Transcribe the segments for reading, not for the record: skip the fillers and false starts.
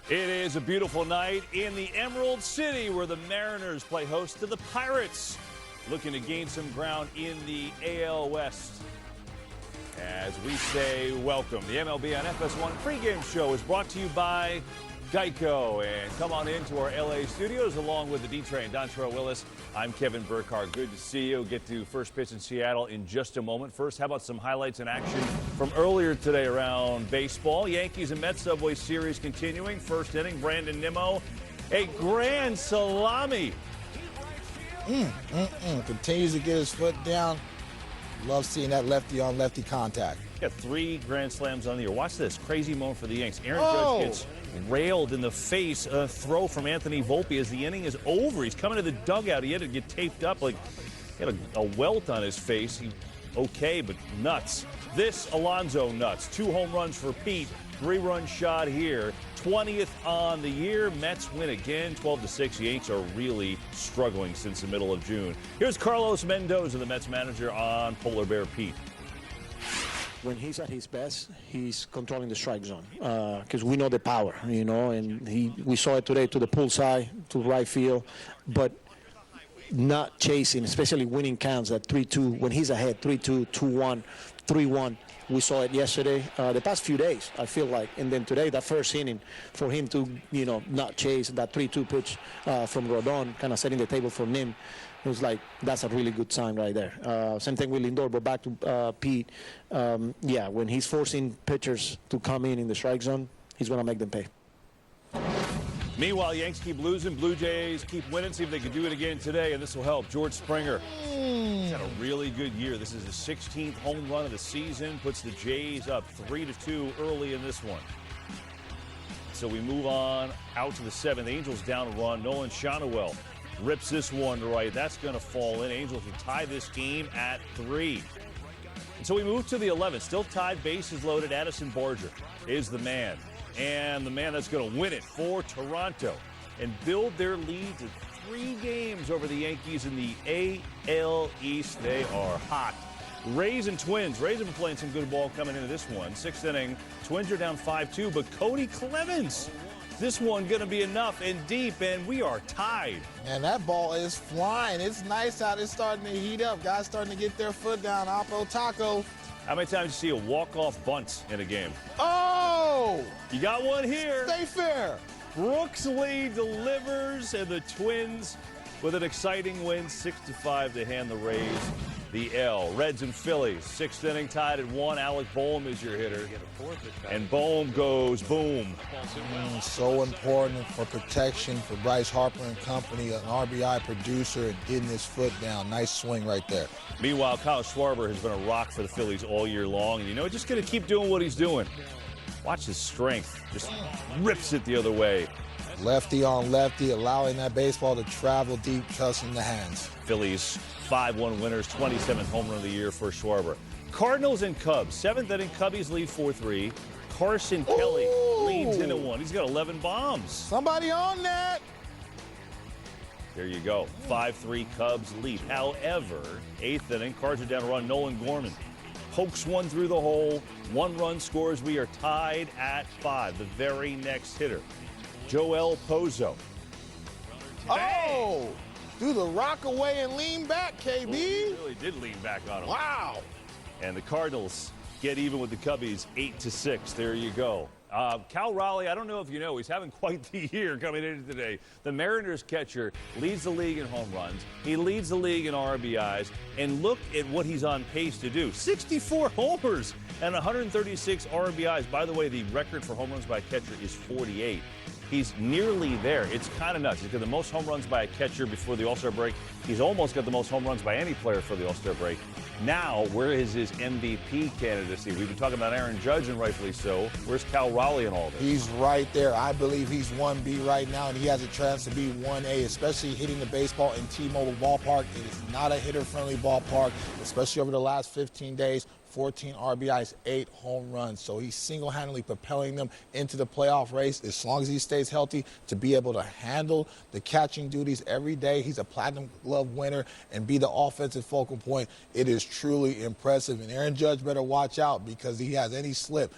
It is a beautiful night in the Emerald City where the Mariners play host to the Pirates, looking to gain some ground in the AL West. As we say welcome, the MLB on FS1 pregame show is brought to you by Geico. And come on into our LA studios along with the D-Train, Dontrell Willis. I'm Kevin Burkhardt. Good to see you. Get to first pitch in Seattle in just a moment. First, how about some highlights in action from earlier today around baseball? Yankees and Mets Subway Series continuing. First inning, Brandon Nimmo, a grand salami. Continues to get his foot down. Love seeing that lefty-on-lefty contact. Got 3 grand slams on the year. Watch this crazy moment for the Yanks. Aaron Judge gets railed in the face. A throw from Anthony Volpe as the inning is over. He's coming to the dugout. He had to get taped up like he had a welt on his face. He okay, but nuts. This Alonso nuts. 2 home runs for Pete. 3-run shot here. 20th on the year. Mets win again, 12-6. Yanks are really struggling since the middle of June. Here's Carlos Mendoza, the Mets manager, on Polar Bear Pete. When he's at his best, he's controlling the strike zone because we know the power, and we saw it today to the pull side, to right field, but not chasing, especially winning counts at 3-2 when he's ahead, 3-2, 2-1, 3-1. We saw it yesterday, the past few days, I feel like. And then today, that first inning, for him to, not chase that 3-2 pitch from Rodon, kind of setting the table for Nim, it was like, that's a really good sign right there. Same thing with Lindor, but back to Pete. Yeah, when he's forcing pitchers to come in the strike zone, he's going to make them pay. Meanwhile, Yanks keep losing. Blue Jays keep winning. See if they can do it again today, and this will help. George Springer. He's had a really good year. This is his 16th home run of the season. Puts the Jays up 3-2 early in this one. So we move on out to the 7th. Angels down a run. Nolan Schanuel rips this one to right. That's going to fall in. Angels will tie this game at 3. And so we move to the 11th. Still tied, bases loaded. Addison Barger is the man. And the man that's going to win it for Toronto and build their lead to 3 games over the Yankees in the AL East. They are hot. Rays and Twins. Rays have been playing some good ball coming into this one. 6th inning. Twins are down 5-2, but Cody Clemens. This one going to be enough and deep, and we are tied. And that ball is flying. It's nice out. It's starting to heat up. Guys starting to get their foot down. Oppo Taco. How many times do you see a walk-off bunt in a game? Oh! You got one here. Stay fair. Brooks Lee delivers, and the Twins with an exciting win, 6-5 to hand the Rays the L. Reds and Phillies, 6th inning tied at 1. Alec Boehm is your hitter. And Boehm goes boom. So important for protection for Bryce Harper and company, an RBI producer, and getting his foot down. Nice swing right there. Meanwhile, Kyle Schwarber has been a rock for the Phillies all year long. And, just going to keep doing what he's doing. Watch his strength. Just rips it the other way. Lefty on lefty, allowing that baseball to travel deep, trusting the hands. Phillies 5-1 winners, 27th home run of the year for Schwarber. Cardinals and Cubs. 7th inning, Cubbies lead 4-3. Carson Kelly leads into 1. He's got 11 bombs. Somebody on that. There you go. 5-3 Cubs lead. However, 8th inning, Cards are down a run. Nolan Gorman pokes one through the hole. 1 run scores. We are tied at 5. The very next hitter, Joel Pozo. Oh! Do the rock away and lean back, KB. He really did lean back on him. Wow. And the Cardinals get even with the Cubbies, 8-6. There you go. Cal Raleigh, I don't know if you know, he's having quite the year coming into today. The Mariners catcher leads the league in home runs. He leads the league in RBIs. And look at what he's on pace to do. 64 homers and 136 RBIs. By the way, the record for home runs by a catcher is 48. He's nearly there. It's kind of nuts. He's got the most home runs by a catcher before the All-Star break. He's almost got the most home runs by any player for the All-Star break. Now, where is his MVP candidacy? We've been talking about Aaron Judge, and rightfully so. Where's Cal Raleigh in all this? He's right there. I believe he's 1B right now, and he has a chance to be 1A, especially hitting the baseball in T-Mobile Ballpark. It is not a hitter-friendly ballpark, especially over the last 15 days. 14 RBIs, 8 home runs. So he's single-handedly propelling them into the playoff race as long as he stays healthy to be able to handle the catching duties every day. He's a Platinum Glove winner and be the offensive focal point. It is truly impressive. And Aaron Judge better watch out because he has any slip.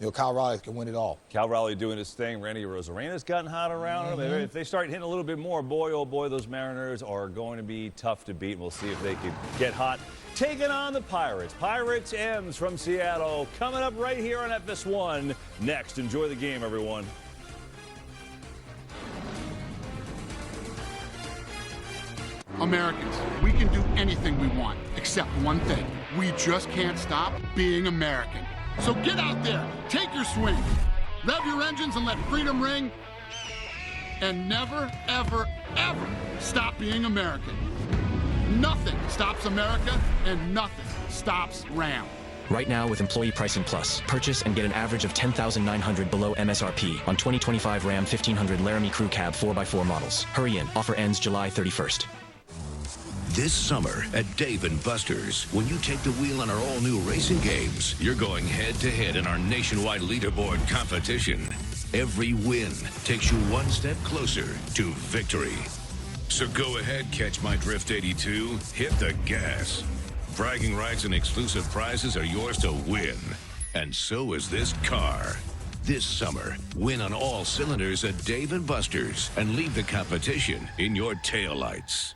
Kyle Raleigh can win it all. Cal Raleigh doing his thing. Randy Rosarena's gotten hot around him. If they start hitting a little bit more, boy, oh boy, those Mariners are going to be tough to beat. We'll see if they can get hot. Taking on the Pirates. Pirates M's from Seattle coming up right here on FS1 next. Enjoy the game, everyone. Americans, we can do anything we want, except one thing. We just can't stop being American. So get out there, take your swing, rev your engines and let freedom ring, and never, ever, ever stop being American. Nothing stops America, and nothing stops Ram. Right now with Employee Pricing Plus, purchase and get an average of $10,900 below MSRP on 2025 Ram 1500 Laramie Crew Cab 4x4 models. Hurry in. Offer ends July 31st. This summer at Dave & Buster's, when you take the wheel on our all-new racing games, you're going head-to-head in our nationwide leaderboard competition. Every win takes you one step closer to victory. So go ahead, catch my Drift 82, hit the gas. Bragging rights and exclusive prizes are yours to win. And so is this car. This summer, win on all cylinders at Dave & Buster's and leave the competition in your taillights.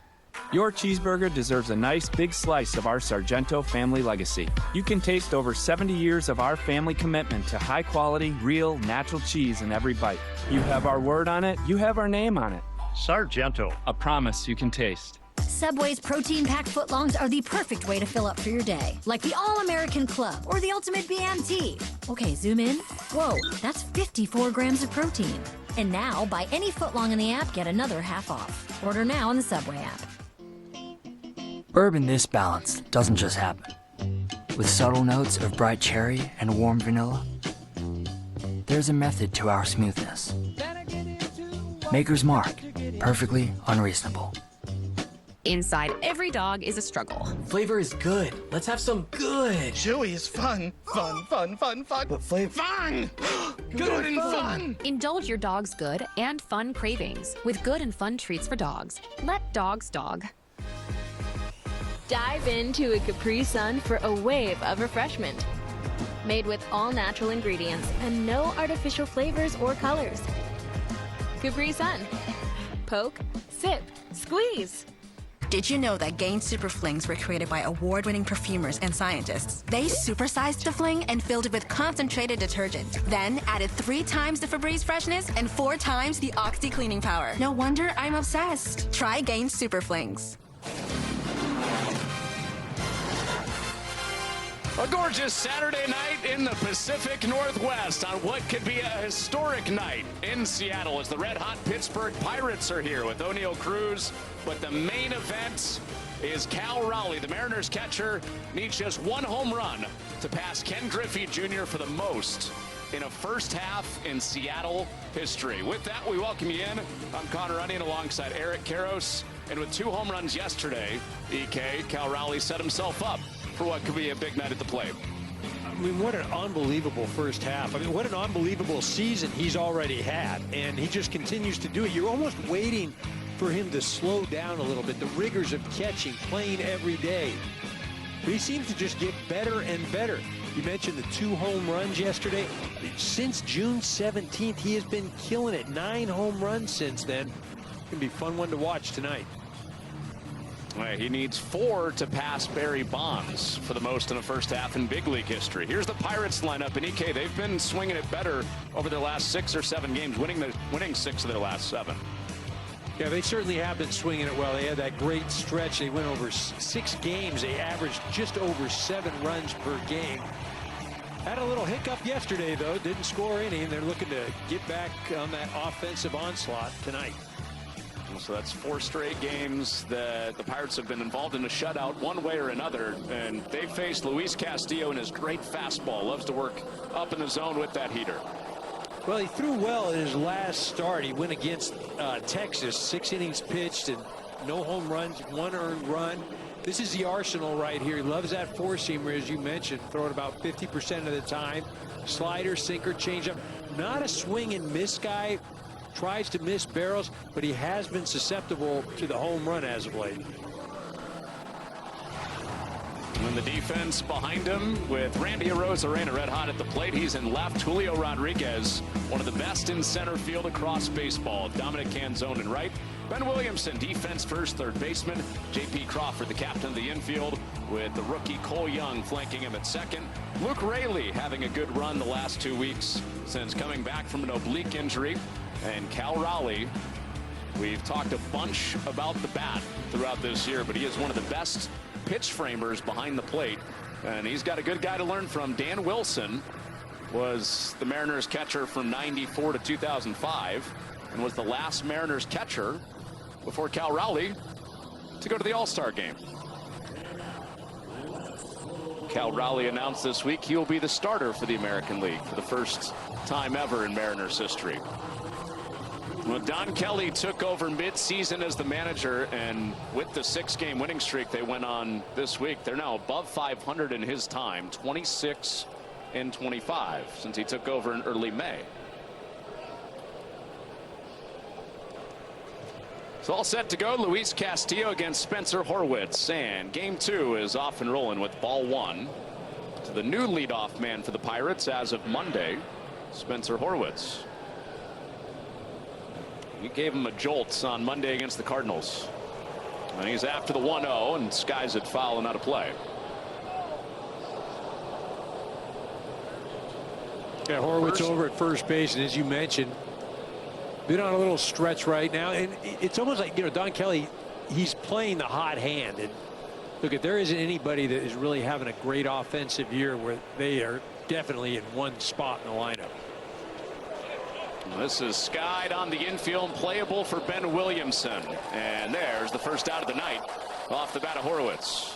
Your cheeseburger deserves a nice big slice of our Sargento family legacy. You can taste over 70 years of our family commitment to high quality, real, natural cheese in every bite. You have our word on it, you have our name on it. Sargento. A promise you can taste. Subway's protein-packed footlongs are the perfect way to fill up for your day, like the All-American Club or the Ultimate BMT. Okay, zoom in. Whoa, that's 54 grams of protein. And now, buy any footlong in the app, get another half off. Order now on the Subway app. Bourbon this balanced doesn't just happen. With subtle notes of bright cherry and warm vanilla, there's a method to our smoothness. Maker's Mark, perfectly unreasonable. Inside every dog is a struggle. Flavor is good. Let's have some good. Chewy is fun. Fun. But flavor... Fun! Good and fun! Indulge your dog's good and fun cravings with good and fun treats for dogs. Let dogs dog. Dive into a Capri Sun for a wave of refreshment. Made with all natural ingredients and no artificial flavors or colors. Capri Sun. Poke, sip, squeeze. Did you know that Gain Super Flings were created by award-winning perfumers and scientists? They supersized the fling and filled it with concentrated detergent. Then added 3 times the Febreze freshness and 4 times the Oxy cleaning power. No wonder I'm obsessed. Try Gain Super Flings. A gorgeous Saturday night in the Pacific Northwest on what could be a historic night in Seattle as the red-hot Pittsburgh Pirates are here with O'Neal Cruz. But the main event is Cal Raleigh. The Mariners catcher needs just 1 home run to pass Ken Griffey Jr. for the most in a first half in Seattle history. With that, we welcome you in. I'm Connor Onion alongside Eric Karros. And with 2 home runs yesterday, EK, Cal Raleigh set himself up for what could be a big night at the plate. I mean, what an unbelievable first half. I mean, what an unbelievable season he's already had. And he just continues to do it. You're almost waiting for him to slow down a little bit. The rigors of catching, playing every day. But he seems to just get better and better. You mentioned the 2 home runs yesterday. Since June 17th, he has been killing it. 9 home runs since then. It's going to be a fun one to watch tonight. He needs 4 to pass Barry Bonds for the most in the first half in big league history. Here's the Pirates lineup, and EK, they've been swinging it better over their last 6 or 7 games, winning 6 of their last 7. Yeah, they certainly have been swinging it well. They had that great stretch. They went over 6 games. They averaged just over 7 runs per game. Had a little hiccup yesterday, though. Didn't score any, and they're looking to get back on that offensive onslaught tonight. So that's 4 straight games that the Pirates have been involved in a shutout one way or another. And they faced Luis Castillo and his great fastball. Loves to work up in the zone with that heater. Well, he threw well in his last start. He went against Texas. 6 innings pitched and no home runs, 1 earned run. This is the arsenal right here. He loves that 4-seamer, as you mentioned. Throw it about 50% of the time. Slider, sinker, changeup. Not a swing and miss guy. Tries to miss barrels, but he has been susceptible to the home run as of late. And And the defense behind him with Randy Arozarena red hot at the plate. He's in left. Julio Rodriguez, one of the best in center field across baseball. Dominic Canzone in right. Ben Williamson, defense first, third baseman. J.P. Crawford, the captain of the infield, with the rookie Cole Young flanking him at second. Luke Raley having a good run the last 2 weeks since coming back from an oblique injury. And Cal Raleigh, we've talked a bunch about the bat throughout this year, but he is one of the best pitch framers behind the plate. And he's got a good guy to learn from. Dan Wilson was the Mariners catcher from '94 to 2005 and was the last Mariners catcher before Cal Raleigh to go to the All-Star game. Cal Raleigh announced this week he will be the starter for the American League for the first time ever in Mariners history. Well, Don Kelly took over mid-season as the manager, and with the 6-game winning streak they went on this week, they're now above 500 in his time, 26-25 since he took over in early May. It's all set to go. Luis Castillo against Spencer Horwitz, and game 2 is off and rolling with ball 1 to the new leadoff man for the Pirates as of Monday, Spencer Horwitz. He gave him a jolt on Monday against the Cardinals, and he's after the 1-0 and skies it foul and out of play. Yeah, Horwitz over at first base, and as you mentioned, been on a little stretch right now, and it's almost like, you know, Don Kelly, he's playing the hot hand. And look, if there isn't anybody that is really having a great offensive year where they are definitely in one spot in the lineup. This is skied on the infield, playable for Ben Williamson, and there's the first out of the night off the bat of Horwitz.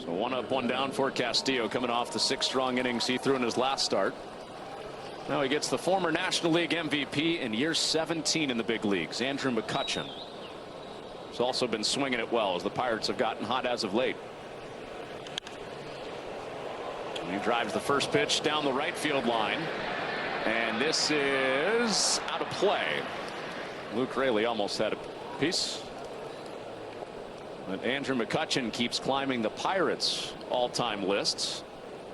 So 1 up, 1 down for Castillo, coming off the 6 strong innings he threw in his last start. Now he gets the former National League MVP in year 17 in the big leagues, Andrew McCutchen. He's also been swinging it well as the Pirates have gotten hot as of late. And he drives the first pitch down the right field line, and this is out of play. Luke Raley almost had a piece. But Andrew McCutchen keeps climbing the Pirates all-time lists.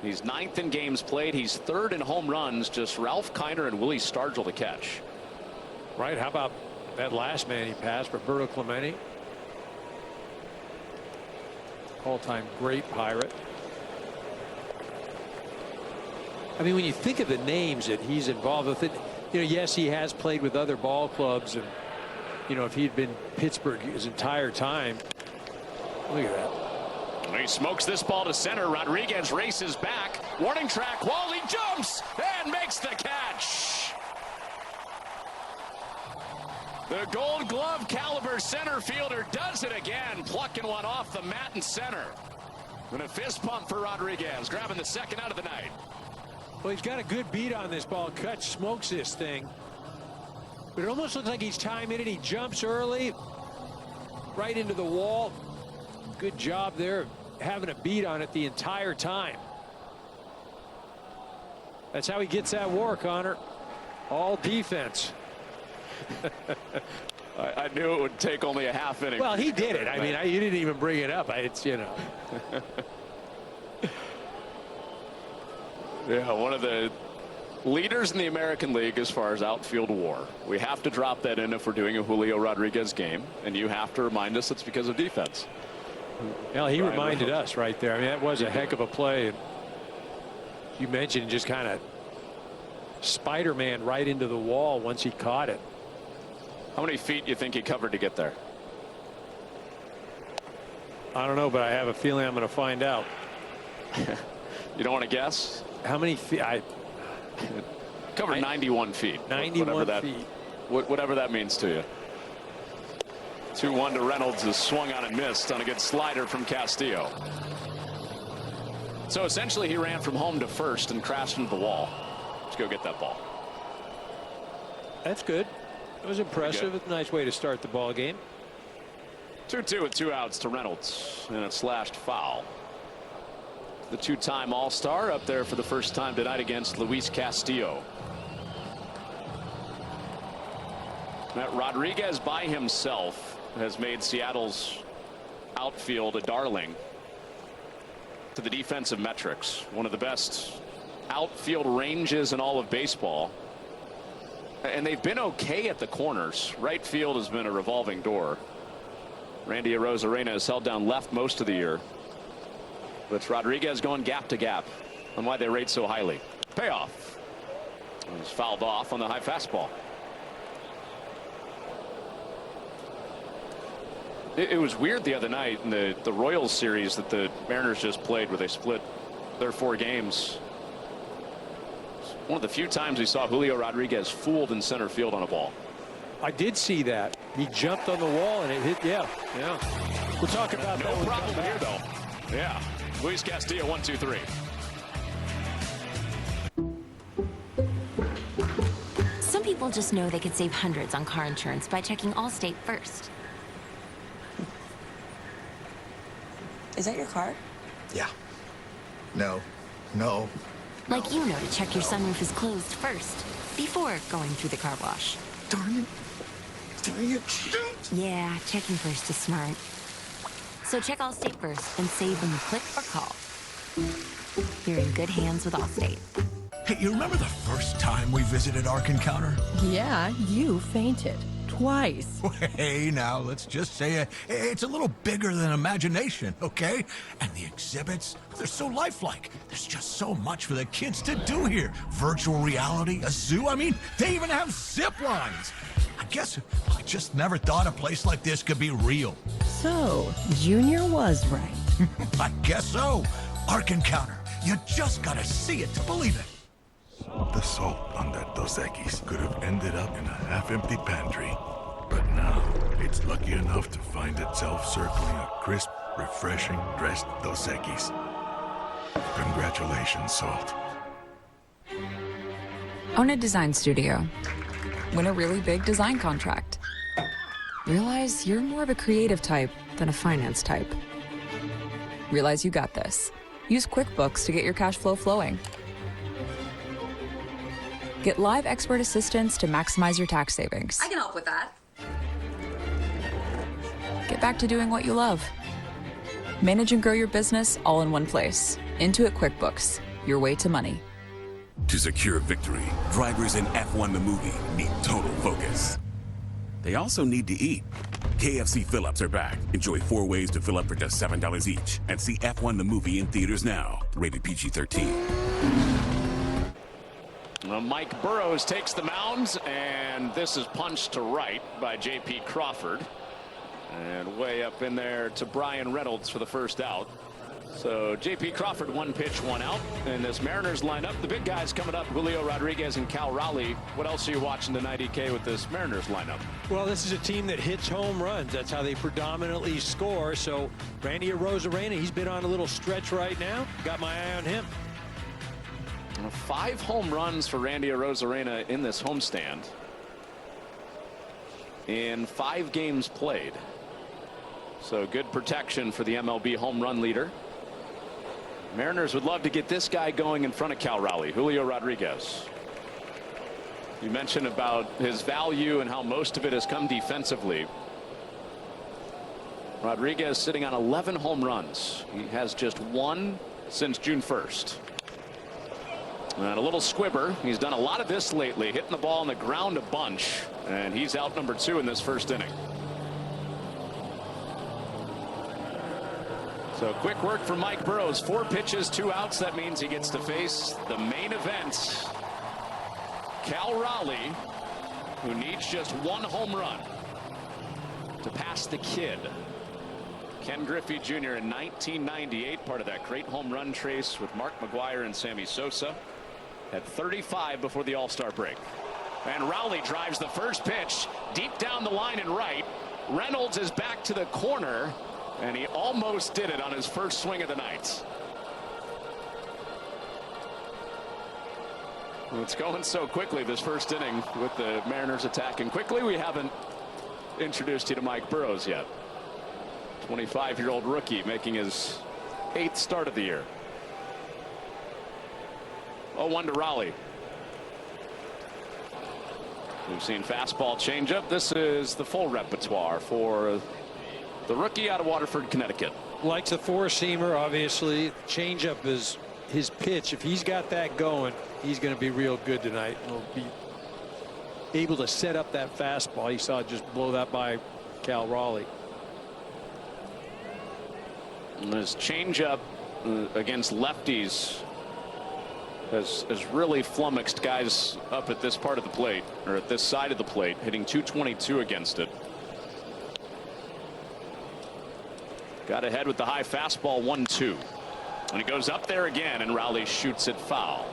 He's 9th in games played. He's 3rd in home runs, just Ralph Kiner and Willie Stargell to catch. Right. How about that last man he passed, Roberto Clemente? All-time great Pirate. I mean, when you think of the names that he's involved with, it, you know, yes, he has played with other ball clubs, and you know, if he'd been Pittsburgh his entire time. Look at that. He smokes this ball to center. Rodriguez races back. Warning track. Wally jumps and makes the catch. The Gold Glove caliber center fielder does it again, plucking one off the mat in center. And a fist pump for Rodriguez, grabbing the 2nd out of the night. Well, he's got a good beat on this ball. Kutch smokes this thing. But it almost looks like he's timing it. He jumps early, right into the wall. Good job there of having a beat on it the entire time. That's how he gets that WAR, Connor. All defense. I knew it would take only a half inning. Well, he did it. I mean, you didn't even bring it up. It's, you know. Yeah, one of the leaders in the American League as far as outfield WAR. We have to drop that in if we're doing a Julio Rodriguez game, and you have to remind us it's because of defense. Well, he reminded us right there. I mean, that was a heck of a play. And you mentioned just kind of Spider-Man right into the wall once he caught it. How many feet do you think he covered to get there? I don't know, but I have a feeling I'm going to find out. You don't want to guess? How many feet? Covered 91 feet. 91 feet. Whatever that means to you. 2-1 to Reynolds is swung on and missed on a good slider from Castillo. So essentially he ran from home to first and crashed into the wall. Let's go get that ball. That's good. It was impressive. It's a nice way to start the ball game. 2-2 with 2 outs to Reynolds, and it's slashed foul. The 2-time All-Star up there for the first time tonight against Luis Castillo. Rodriguez by himself has made Seattle's outfield a darling to the defensive metrics. One of the best outfield ranges in all of baseball. And they've been okay at the corners. Right field has been a revolving door. Randy Arozarena has held down left most of the year. But it's Rodriguez going gap to gap, and why they rate so highly. Payoff. It was fouled off on the high fastball. It was weird the other night in the Royals series that the Mariners just played, where they split their 4 games. One of the few times we saw Julio Rodriguez fooled in center field on a ball. I did see that. He jumped on the wall and it hit. Yeah. We'll talk about that. No problem here, though. Yeah. Luis Castillo, 1-2-3. Some people just know they could save hundreds on car insurance by checking Allstate first. Is that your car? Yeah. No. No. Like you know to check your sunroof is closed first, before going through the car wash. Darn it. Dang it. Yeah, checking first is smart. So check Allstate first and save when you click or call. You're in good hands with Allstate. Hey, you remember the first time we visited Ark Encounter? Yeah, you fainted. Twice. Hey, now, let's just say it's a little bigger than imagination, okay? And the exhibits, they're so lifelike. There's just so much for the kids to do here. Virtual reality, a zoo, I mean, they even have zip lines. I guess I just never thought a place like this could be real. So, Junior was right. I guess so. Ark Encounter, you just gotta see it to believe it. The salt on that Dos Equis could have ended up in a half-empty pantry. But now, it's lucky enough to find itself circling a crisp, refreshing dressed Dos Equis. Congratulations, Salt. Own a design studio. Win a really big design contract. Realize you're more of a creative type than a finance type. Realize you got this. Use QuickBooks to get your cash flow flowing. Get live expert assistance to maximize your tax savings. I can help with that. Get back to doing what you love. Manage and grow your business all in one place. Intuit QuickBooks, your way to money. To secure victory, drivers in F1 the movie need total focus. They also need to eat. KFC fill-ups are back. Enjoy 4 ways to fill up for just $7 each. And see F1 the movie in theaters now. Rated PG-13. Mike Burrows takes the mound, and this is punched to right by J.P. Crawford. And way up in there to Brian Reynolds for the first out. So J.P. Crawford, 1 pitch, 1 out. And this Mariners lineup, the big guys coming up, Julio Rodriguez and Cal Raleigh. What else are you watching tonight, EK, with this Mariners lineup? Well, this is a team that hits home runs. That's how they predominantly score. So Randy Arozarena, he's been on a little stretch right now. Got my eye on him. 5 home runs for Randy Arozarena in this homestand in 5 games played. So good protection for the MLB home run leader. Mariners would love to get this guy going in front of Cal Raleigh, Julio Rodriguez. You mentioned about his value and how most of it has come defensively. Rodriguez sitting on 11 home runs. He has just 1 since June 1st. And a little squibber. He's done a lot of this lately, hitting the ball on the ground a bunch, and he's out number 2 in this first inning. So quick work for Mike Burrows. 4 pitches, 2 outs. That means he gets to face the main event. Cal Raleigh, who needs just 1 home run to pass the kid. Ken Griffey Jr. in 1998, part of that great home run trace with Mark McGwire and Sammy Sosa. Had 35 before the All-Star break. And Raleigh drives the first pitch deep down the line and right. Reynolds is back to the corner, and he almost did it on his first swing of the night. Well, it's going so quickly this first inning with the Mariners attacking quickly. We haven't introduced you to Mike Burrows yet. 25-year-old rookie making his 8th start of the year. 0-1 to Raleigh. We've seen fastball, changeup. This is the full repertoire for the rookie out of Waterford, Connecticut. Likes the four-seamer, obviously. Changeup is his pitch. If he's got that going, he's going to be real good tonight. He'll be able to set up that fastball. You saw it just blow that by Cal Raleigh. And his changeup against lefties has really flummoxed guys up at this part of the plate, or at this side of the plate, hitting .222 against it. Got ahead with the high fastball, 1-2. And it goes up there again, and Raleigh shoots it foul.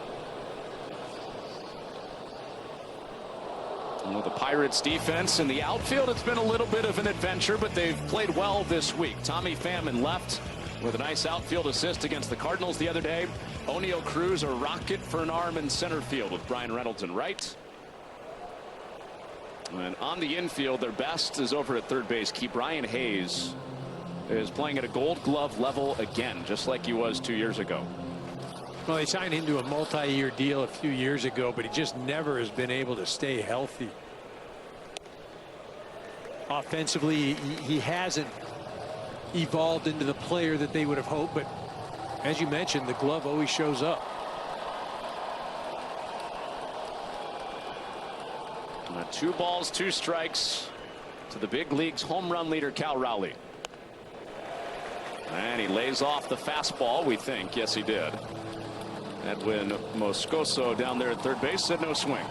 And with the Pirates defense in the outfield, it's been a little bit of an adventure, but they've played well this week. Tommy Pham in left with a nice outfield assist against the Cardinals the other day. O'Neill Cruz a rocket for an arm in center field with Brian Reynolds in right. And on the infield, their best is over at third base. Brian Hayes is playing at a Gold Glove level again, just like he was 2 years ago. Well, they signed him to a multi-year deal a few years ago, but he just never has been able to stay healthy. Offensively, he hasn't evolved into the player that they would have hoped, but as you mentioned, the glove always shows up. 2 balls, 2 strikes to the big league's home run leader, Cal Raleigh. And he lays off the fastball, we think. Yes, he did. Edwin Moscoso down there at third base said no swing.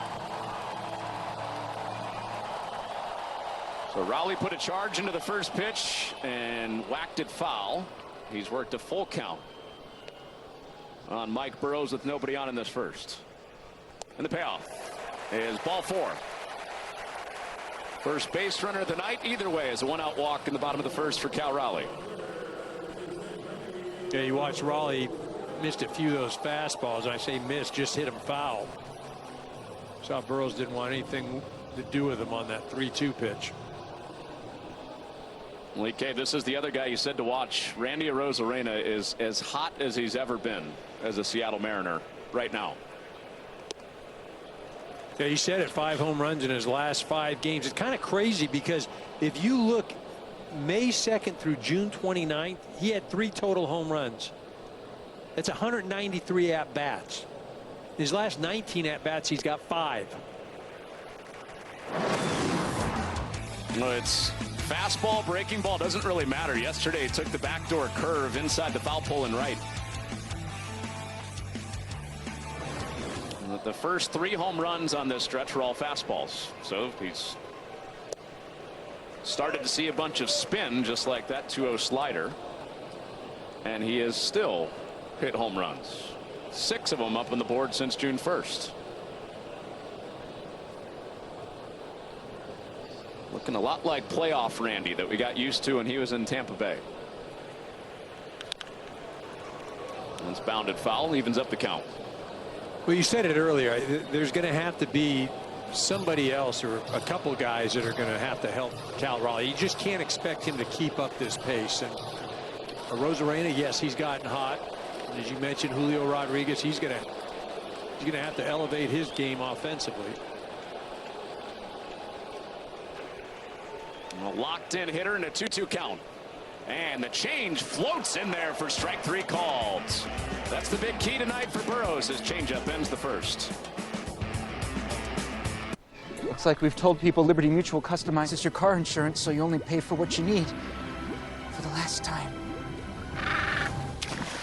So Raleigh put a charge into the first pitch and whacked it foul. He's worked a full count on Mike Burrows with nobody on in this first. And the payoff is ball 4. First base runner of the night either way is a 1-out walk in the bottom of the first for Cal Raleigh. Yeah, you watch Raleigh missed a few of those fastballs. I say missed, just hit him foul. Saw Burrows didn't want anything to do with him on that 3-2 pitch. Lee K, this is the other guy you said to watch. Randy Arozarena is as hot as he's ever been as a Seattle Mariner right now. Yeah, he said it, 5 home runs in his last 5 games. It's kind of crazy because if you look May 2nd through June 29th, he had 3 total home runs. That's 193 at-bats. His last 19 at-bats, he's got 5. Well, it's fastball, breaking ball, doesn't really matter. Yesterday, he took the backdoor curve inside the foul pole and right. The first 3 home runs on this stretch were all fastballs. So he's started to see a bunch of spin, just like that 2-0 slider. And he has still hit home runs. 6 of them up on the board since June 1st. Looking a lot like playoff Randy that we got used to when he was in Tampa Bay. Once bounded foul, evens up the count. Well, you said it earlier. There's going to have to be somebody else or a couple guys that are going to have to help Cal Raleigh. You just can't expect him to keep up this pace. And Arozarena, yes, he's gotten hot. And as you mentioned, Julio Rodriguez, he's going to have to elevate his game offensively. A locked-in hitter and a 2-2 count. And the change floats in there for strike 3 called. That's the big key tonight for Burrows. His changeup ends the first. Looks like we've told people Liberty Mutual customizes your car insurance so you only pay for what you need. For the last time.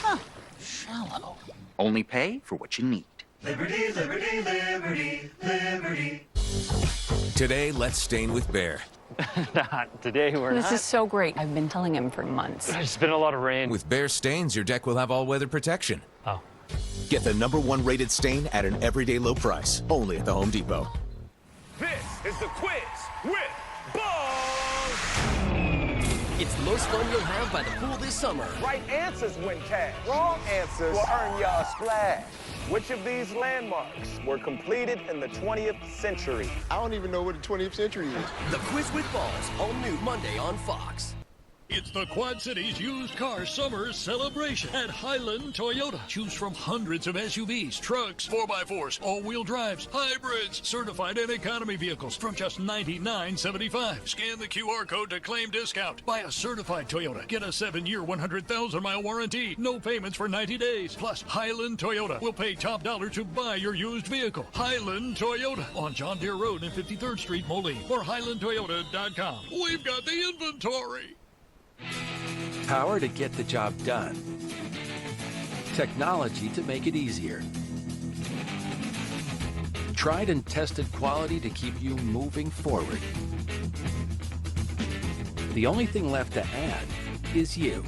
Huh. Shallow. Only pay for what you need. Liberty, liberty, liberty, liberty. Today, let's stain with Bear. Today we're This is so great. I've been telling him for months. There's been a lot of rain. With Bear stains, your deck will have all-weather protection. Oh. Get the #1 rated stain at an everyday low price, only at the Home Depot. This is the quiz with balls. It's the most fun you'll have by the pool this summer. Right answers win cash. Wrong answers will earn y'all a splash. Which of these landmarks were completed in the 20th century? I don't even know what the 20th century is. The Quiz with Balls, all new Monday on Fox. It's the Quad Cities Used Car Summer Celebration at Highland Toyota. Choose from hundreds of SUVs, trucks, 4x4s, all-wheel drives, hybrids, certified and economy vehicles from just $99.75. Scan the QR code to claim discount. Buy a certified Toyota. Get a 7-year, 100,000-mile warranty. No payments for 90 days. Plus, Highland Toyota will pay top dollar to buy your used vehicle. Highland Toyota on John Deere Road and 53rd Street, Moline, or HighlandToyota.com. We've got the inventory. Power to get the job done. Technology to make it easier. Tried and tested quality to keep you moving forward. The only thing left to add is you.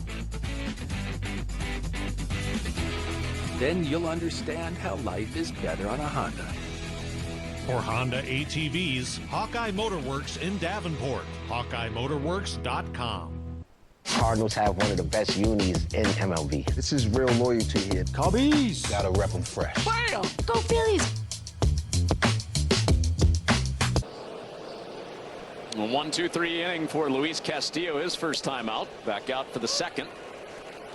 Then you'll understand how life is better on a Honda. For Honda ATVs, Hawkeye Motorworks in Davenport. HawkeyeMotorworks.com. Cardinals have one of the best unis in MLB. This is real loyalty here. Cubbies! Gotta rep them fresh. Bam! Go Phillies! A 1-2-3 inning for Luis Castillo, his first time out. Back out for the second.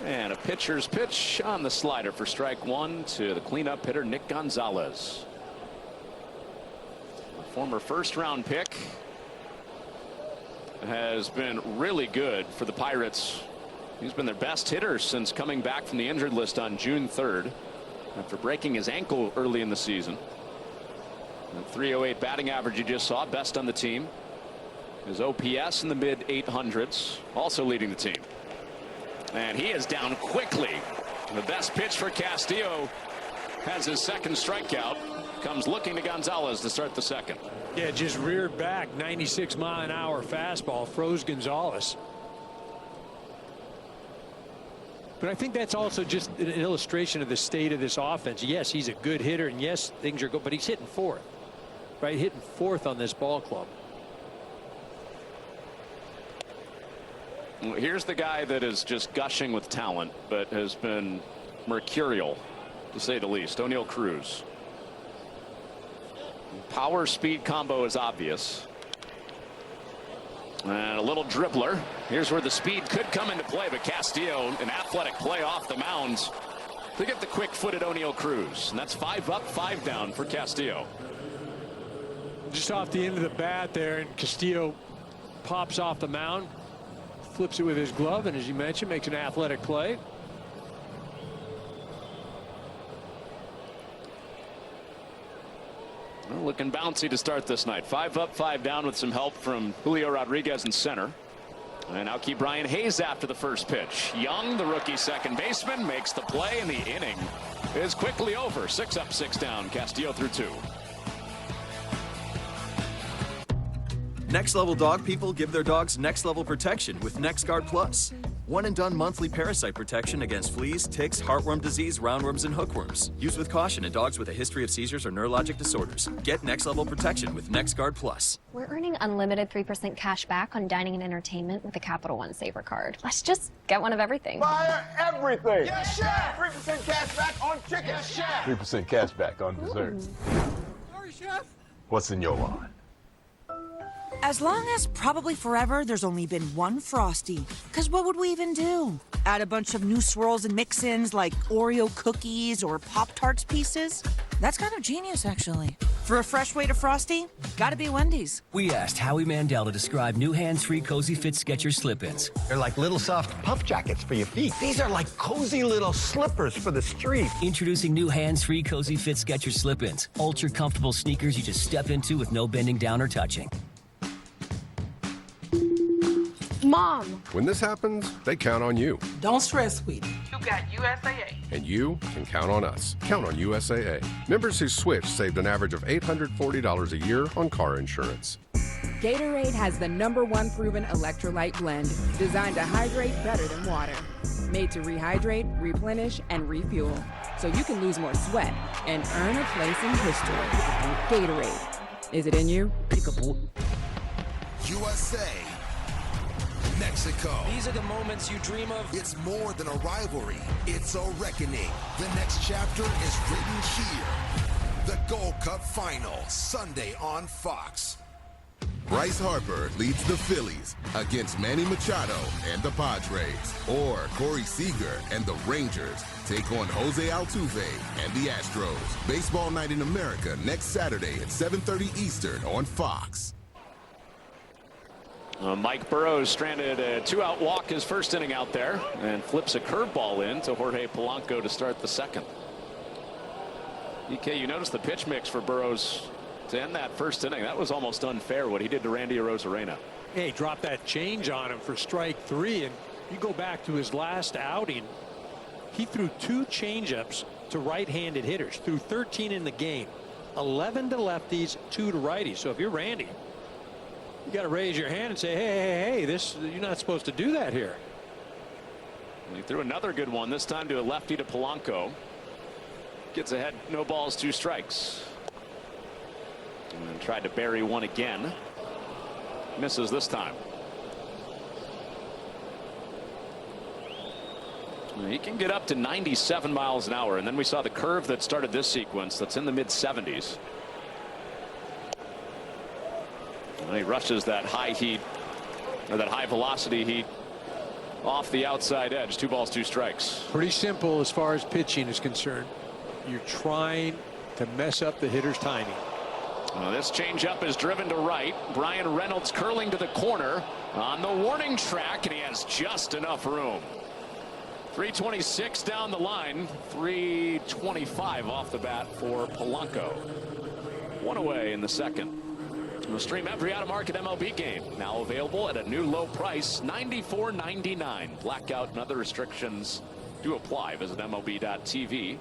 And a pitcher's pitch on the slider for strike one to the cleanup hitter, Nick Gonzalez. A former first-round pick. Has been really good for the Pirates. He's been their best hitter since coming back from the injured list on June 3rd after breaking his ankle early in the season. The .308 batting average you just saw, best on the team. His OPS in the mid 800s, also leading the team. And he is down quickly. The best pitch for Castillo has his second strikeout. Comes looking to Gonzalez to start the second. Yeah, just reared back, 96-mile-an-hour fastball, froze Gonzalez. But I think that's also just an illustration of the state of this offense. Yes, he's a good hitter, and yes, things are good, but he's hitting fourth, right? Hitting fourth on this ball club. Well, here's the guy that is just gushing with talent, but has been mercurial, to say the least. O'Neal Cruz. Power speed combo is obvious. And a little dribbler. Here's where the speed could come into play, but Castillo, an athletic play off the mound to get the quick-footed O'Neal Cruz. And that's 5 up, 5 down for Castillo. Just off the end of the bat there, and Castillo pops off the mound, flips it with his glove, and as you mentioned, makes an athletic play. Well, looking bouncy to start this night. 5 up, 5 down with some help from Julio Rodriguez in center. And now keep Brian Hayes after the first pitch. Young, the rookie second baseman, makes the play, and the inning is quickly over. 6 up, 6 down. Castillo through 2. Next Level dog people give their dogs next level protection with NexGard Plus. One and done monthly parasite protection against fleas, ticks, heartworm disease, roundworms, and hookworms. Used with caution in dogs with a history of seizures or neurologic disorders. Get next level protection with NexGard Plus. We're earning unlimited 3% cash back on dining and entertainment with the Capital One Saver card. Let's just get one of everything. Fire everything! Yes, chef! 3% cash back on chicken! Yes, chef! 3% cash back on desserts. Sorry, chef. What's in your line? As long as probably forever there's only been one Frosty. Because what would we even do? Add a bunch of new swirls and mix-ins like Oreo cookies or Pop-Tarts pieces? That's kind of genius, actually. For a fresh way to Frosty, gotta be Wendy's. We asked Howie Mandel to describe new hands-free Cozy Fit Skechers slip-ins. They're like little soft puff jackets for your feet. These are like cozy little slippers for the street. Introducing new hands-free Cozy Fit Skechers slip-ins. Ultra comfortable sneakers you just step into with no bending down or touching. Mom! When this happens, they count on you. Don't stress, sweetie. You got USAA. And you can count on us. Count on USAA. Members who switch saved an average of $840 a year on car insurance. Gatorade has the #1 proven electrolyte blend, designed to hydrate better than water. Made to rehydrate, replenish, and refuel, so you can lose more sweat and earn a place in history. Gatorade. Is it in you? USA. Mexico. These are the moments you dream of. It's more than a rivalry. It's a reckoning. The next chapter is written here. The Gold Cup Final, Sunday on Fox. Bryce Harper leads the Phillies against Manny Machado and the Padres. Or Corey Seager and the Rangers take on Jose Altuve and the Astros. Baseball Night in America next Saturday at 7:30 Eastern on Fox. Mike Burrows stranded a 2-out walk his first inning out there and flips a curveball in to Jorge Polanco to start the second. EK, you notice the pitch mix for Burrows to end that first inning. That was almost unfair what he did to Randy Arozarena. Hey, dropped that change on him for strike 3, and you go back to his last outing, he threw 2 changeups to right-handed hitters, threw 13 in the game, 11 to lefties, 2 to righties. So if you're Randy, you got to raise your hand and say, hey, this, you're not supposed to do that here. He threw another good one, this time to a lefty to Polanco. Gets ahead, no balls, 2 strikes. And tried to bury one again. Misses this time. He can get up to 97 miles an hour, and then we saw the curve that started this sequence that's in the mid-70s. And he rushes that high heat, or that high velocity heat, off the outside edge. 2 balls, 2 strikes. Pretty simple as far as pitching is concerned. You're trying to mess up the hitter's timing. Well, this changeup is driven to right. Brian Reynolds curling to the corner on the warning track, and he has just enough room. 326 down the line, 325 off the bat for Polanco. 1 away in the second. We'll stream every out-of-market MLB game, now available at a new low price, $94.99. Blackout and other restrictions do apply. Visit MLB.tv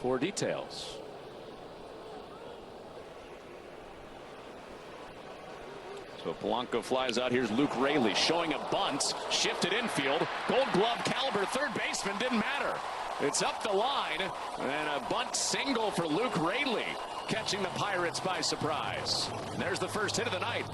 for details. So Polanco flies out. Here's Luke Raley showing a bunt, shifted infield. Gold Glove caliber third baseman, didn't matter. It's up the line, and a bunt single for Luke Raley, catching the Pirates by surprise. And there's the first hit of the night.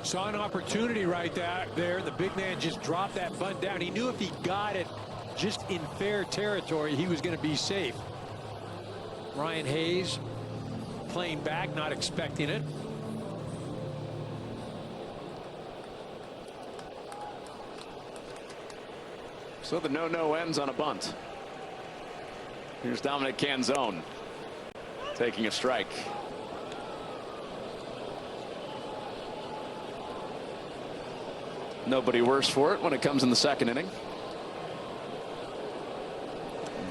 Saw an opportunity right there. The big man just dropped that bunt down. He knew if he got it just in fair territory, he was going to be safe. Ryan Hayes playing back, not expecting it. So the no-no ends on a bunt. Here's Dominic Canzone taking a strike. Nobody worse for it when it comes in the second inning.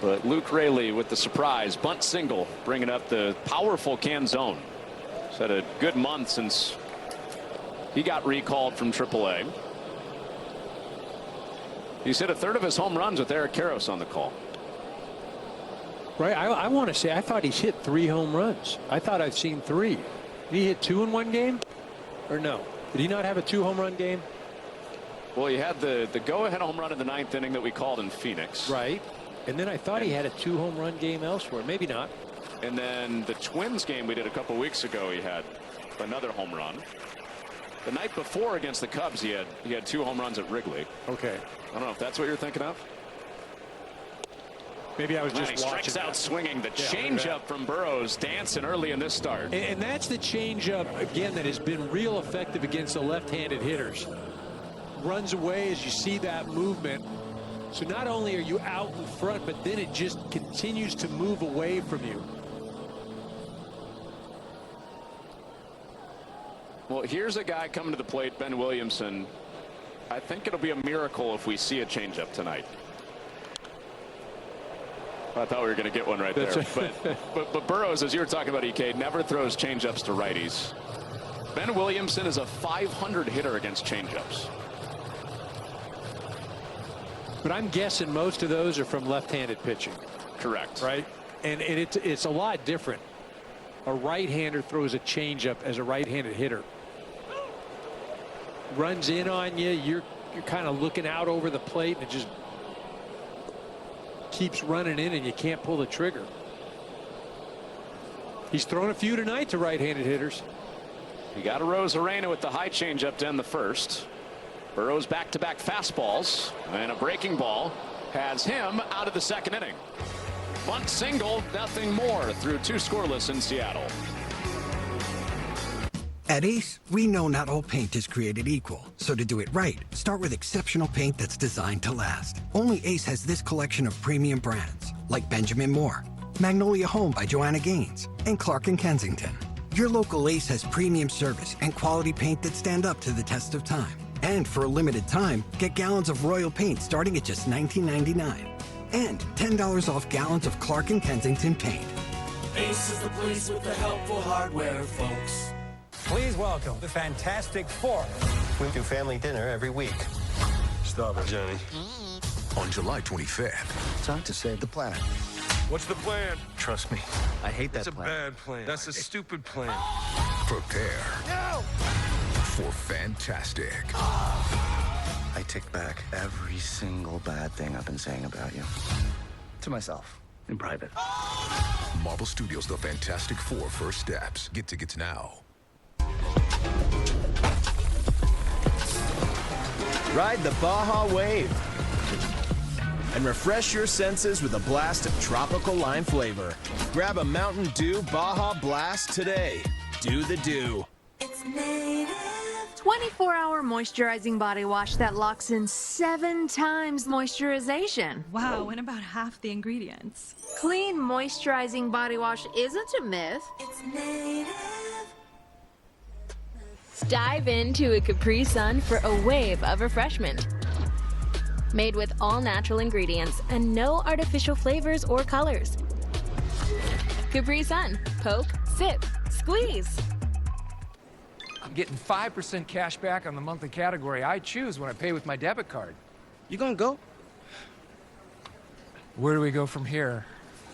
But Luke Raley with the surprise bunt single, bringing up the powerful Canzone. He's had a good month since he got recalled from AAA. He's hit a third of his home runs with Eric Karros on the call. Right. I want to say I thought he's hit 3 home runs. I thought I've seen 3. Did he hit 2 in one game? Or no? Did he not have a 2 home run game? Well, he had the go-ahead home run in the 9th inning that we called in Phoenix. Right. And then I thought he had a 2 home run game elsewhere. Maybe not. And then the Twins game we did a couple weeks ago, he had another home run. The night before against the Cubs, he had 2 home runs at Wrigley. Okay. I don't know if that's what you're thinking of. Maybe I was just watching. He strikes out swinging. The changeup from Burrows dancing early in this start. And that's the changeup, again, that has been real effective against the left-handed hitters. Runs away as you see that movement. So not only are you out in front, but then it just continues to move away from you. Well, here's a guy coming to the plate, Ben Williamson. I think it'll be a miracle if we see a changeup tonight. I thought we were going to get one right there. But Burrows, as you were talking about, EK, never throws changeups to righties. Ben Williamson is a .500 hitter against changeups. But I'm guessing most of those are from left-handed pitching. Correct. Right? And it's a lot different. A right-hander throws a changeup as a right-handed hitter. Runs in on you, you're kind of looking out over the plate, and it just keeps running in, and you can't pull the trigger. He's thrown a few tonight to right-handed hitters. He got Arozarena with the high changeup to end the first. Burrows back-to-back fastballs, and a breaking ball has him out of the second inning. Bunt single, nothing more through 2 scoreless in Seattle. At Ace, we know not all paint is created equal. So to do it right, start with exceptional paint that's designed to last. Only Ace has this collection of premium brands, like Benjamin Moore, Magnolia Home by Joanna Gaines, and Clark & Kensington. Your local Ace has premium service and quality paint that stand up to the test of time. And for a limited time, get gallons of Royal paint starting at just $19.99. And $10 off gallons of Clark & Kensington paint. Ace is the place with the helpful hardware, folks. Please welcome the Fantastic Four. We do family dinner every week. Stop it, Johnny. On July 25th. Time to save the planet. What's the plan? Trust me, I hate that plan. That's a bad plan. That's a stupid plan. Prepare for fantastic. I take back every single bad thing I've been saying about you. To myself, in private. Marvel Studios' The Fantastic Four First Steps. Get tickets now. Ride the Baja Wave and refresh your senses with a blast of tropical lime flavor. Grab a Mountain Dew Baja Blast today. Do the do. 24-hour moisturizing body wash that locks in 7 times moisturization. Wow, and about half the ingredients. Clean moisturizing body wash isn't a myth. It's native. Dive into a Capri Sun for a wave of refreshment. Made with all natural ingredients and no artificial flavors or colors. Capri Sun. Poke, sip, squeeze. I'm getting 5% cash back on the monthly category I choose when I pay with my debit card. You gonna go? Where do we go from here?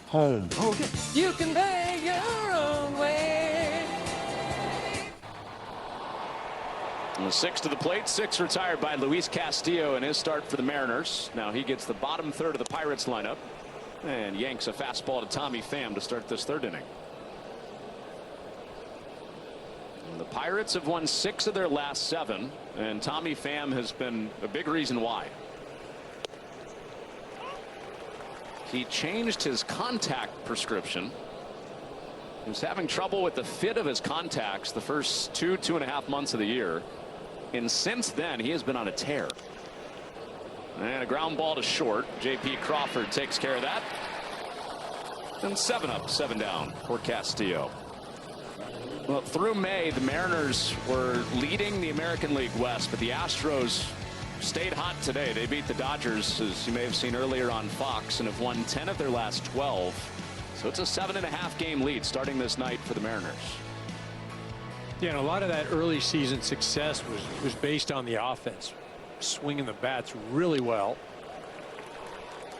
Home. Okay. You can pay your own way. And 6 to the plate, 6 retired by Luis Castillo in his start for the Mariners. Now he gets the bottom third of the Pirates lineup and yanks a fastball to Tommy Pham to start this 3rd inning. And the Pirates have won 6 of their last 7, and Tommy Pham has been a big reason why. He changed his contact prescription. He was having trouble with the fit of his contacts the first 2.5 months of the year. And since then, he has been on a tear. And a ground ball to short. J.P. Crawford takes care of that. And 7 up, 7 down for Castillo. Well, through May, the Mariners were leading the American League West, but the Astros stayed hot today. They beat the Dodgers, as you may have seen earlier on Fox, and have won 10 of their last 12. So it's a 7.5 game lead starting this night for the Mariners. Yeah, and a lot of that early season success was based on the offense, swinging the bats really well.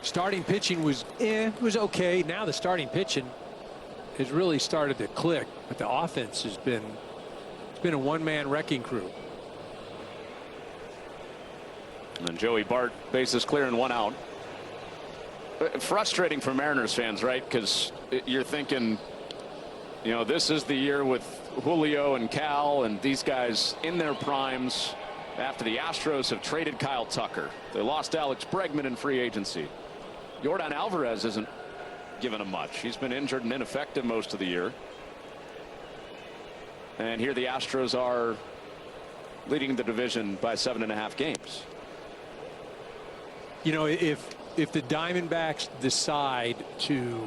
Starting pitching was okay. Now the starting pitching has really started to click, but the offense has been a one-man wrecking crew. And then Joey Bart, bases clear and 1 out. Frustrating for Mariners fans, right? Because you're thinking, you know, this is the year with Julio and Cal and these guys in their primes after the Astros have traded Kyle Tucker. They lost Alex Bregman in free agency. Yordan Alvarez isn't giving him much. He's been injured and ineffective most of the year. And here the Astros are leading the division by 7.5 games. You know, if the Diamondbacks decide to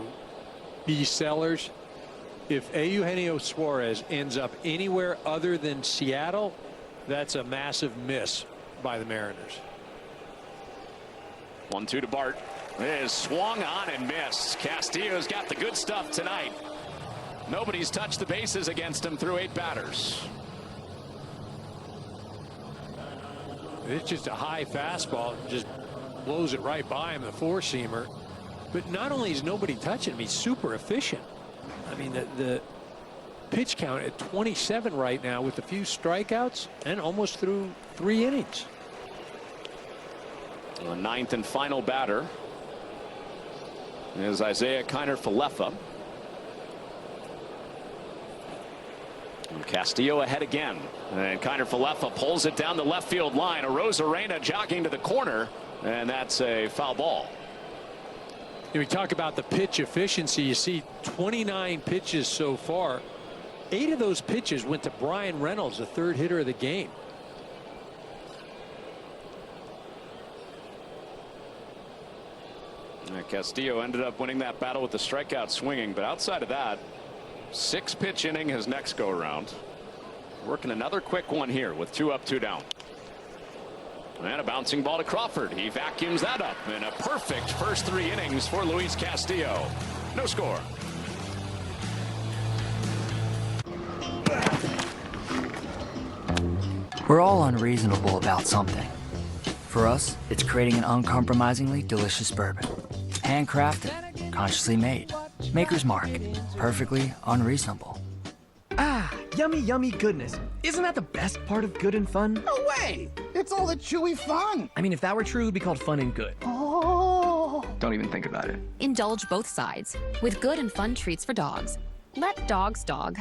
be sellers, if Eugenio Suarez ends up anywhere other than Seattle, that's a massive miss by the Mariners. 1-2 to Bart. It is swung on and missed. Castillo's got the good stuff tonight. Nobody's touched the bases against him through 8 batters. It's just a high fastball, just blows it right by him, the 4-seamer. But not only is nobody touching him, he's super efficient. I mean, the pitch count at 27 right now with a few strikeouts and almost through 3 innings. The 9th and final batter is Isaiah Kiner-Falefa. And Castillo ahead again. And Kiner-Falefa pulls it down the left field line. Arozarena jogging to the corner. And that's a foul ball. We talk about the pitch efficiency. You see 29 pitches so far. 8 of those pitches went to Brian Reynolds, the third hitter of the game. Castillo ended up winning that battle with the strikeout swinging, but outside of that, 6-pitch inning his next go around. Working another quick one here with 2 up, 2 down. And a bouncing ball to Crawford. He vacuums that up in a perfect first 3 innings for Luis Castillo. No score. We're all unreasonable about something. For us, it's creating an uncompromisingly delicious bourbon. Handcrafted, consciously made. Maker's Mark. Perfectly unreasonable. Ah, yummy, yummy goodness. Isn't that the best part of good and fun? No way! It's all the chewy fun! I mean, if that were true, it'd be called fun and good. Oh! Don't even think about it. Indulge both sides with good and fun treats for dogs. Let dogs dog.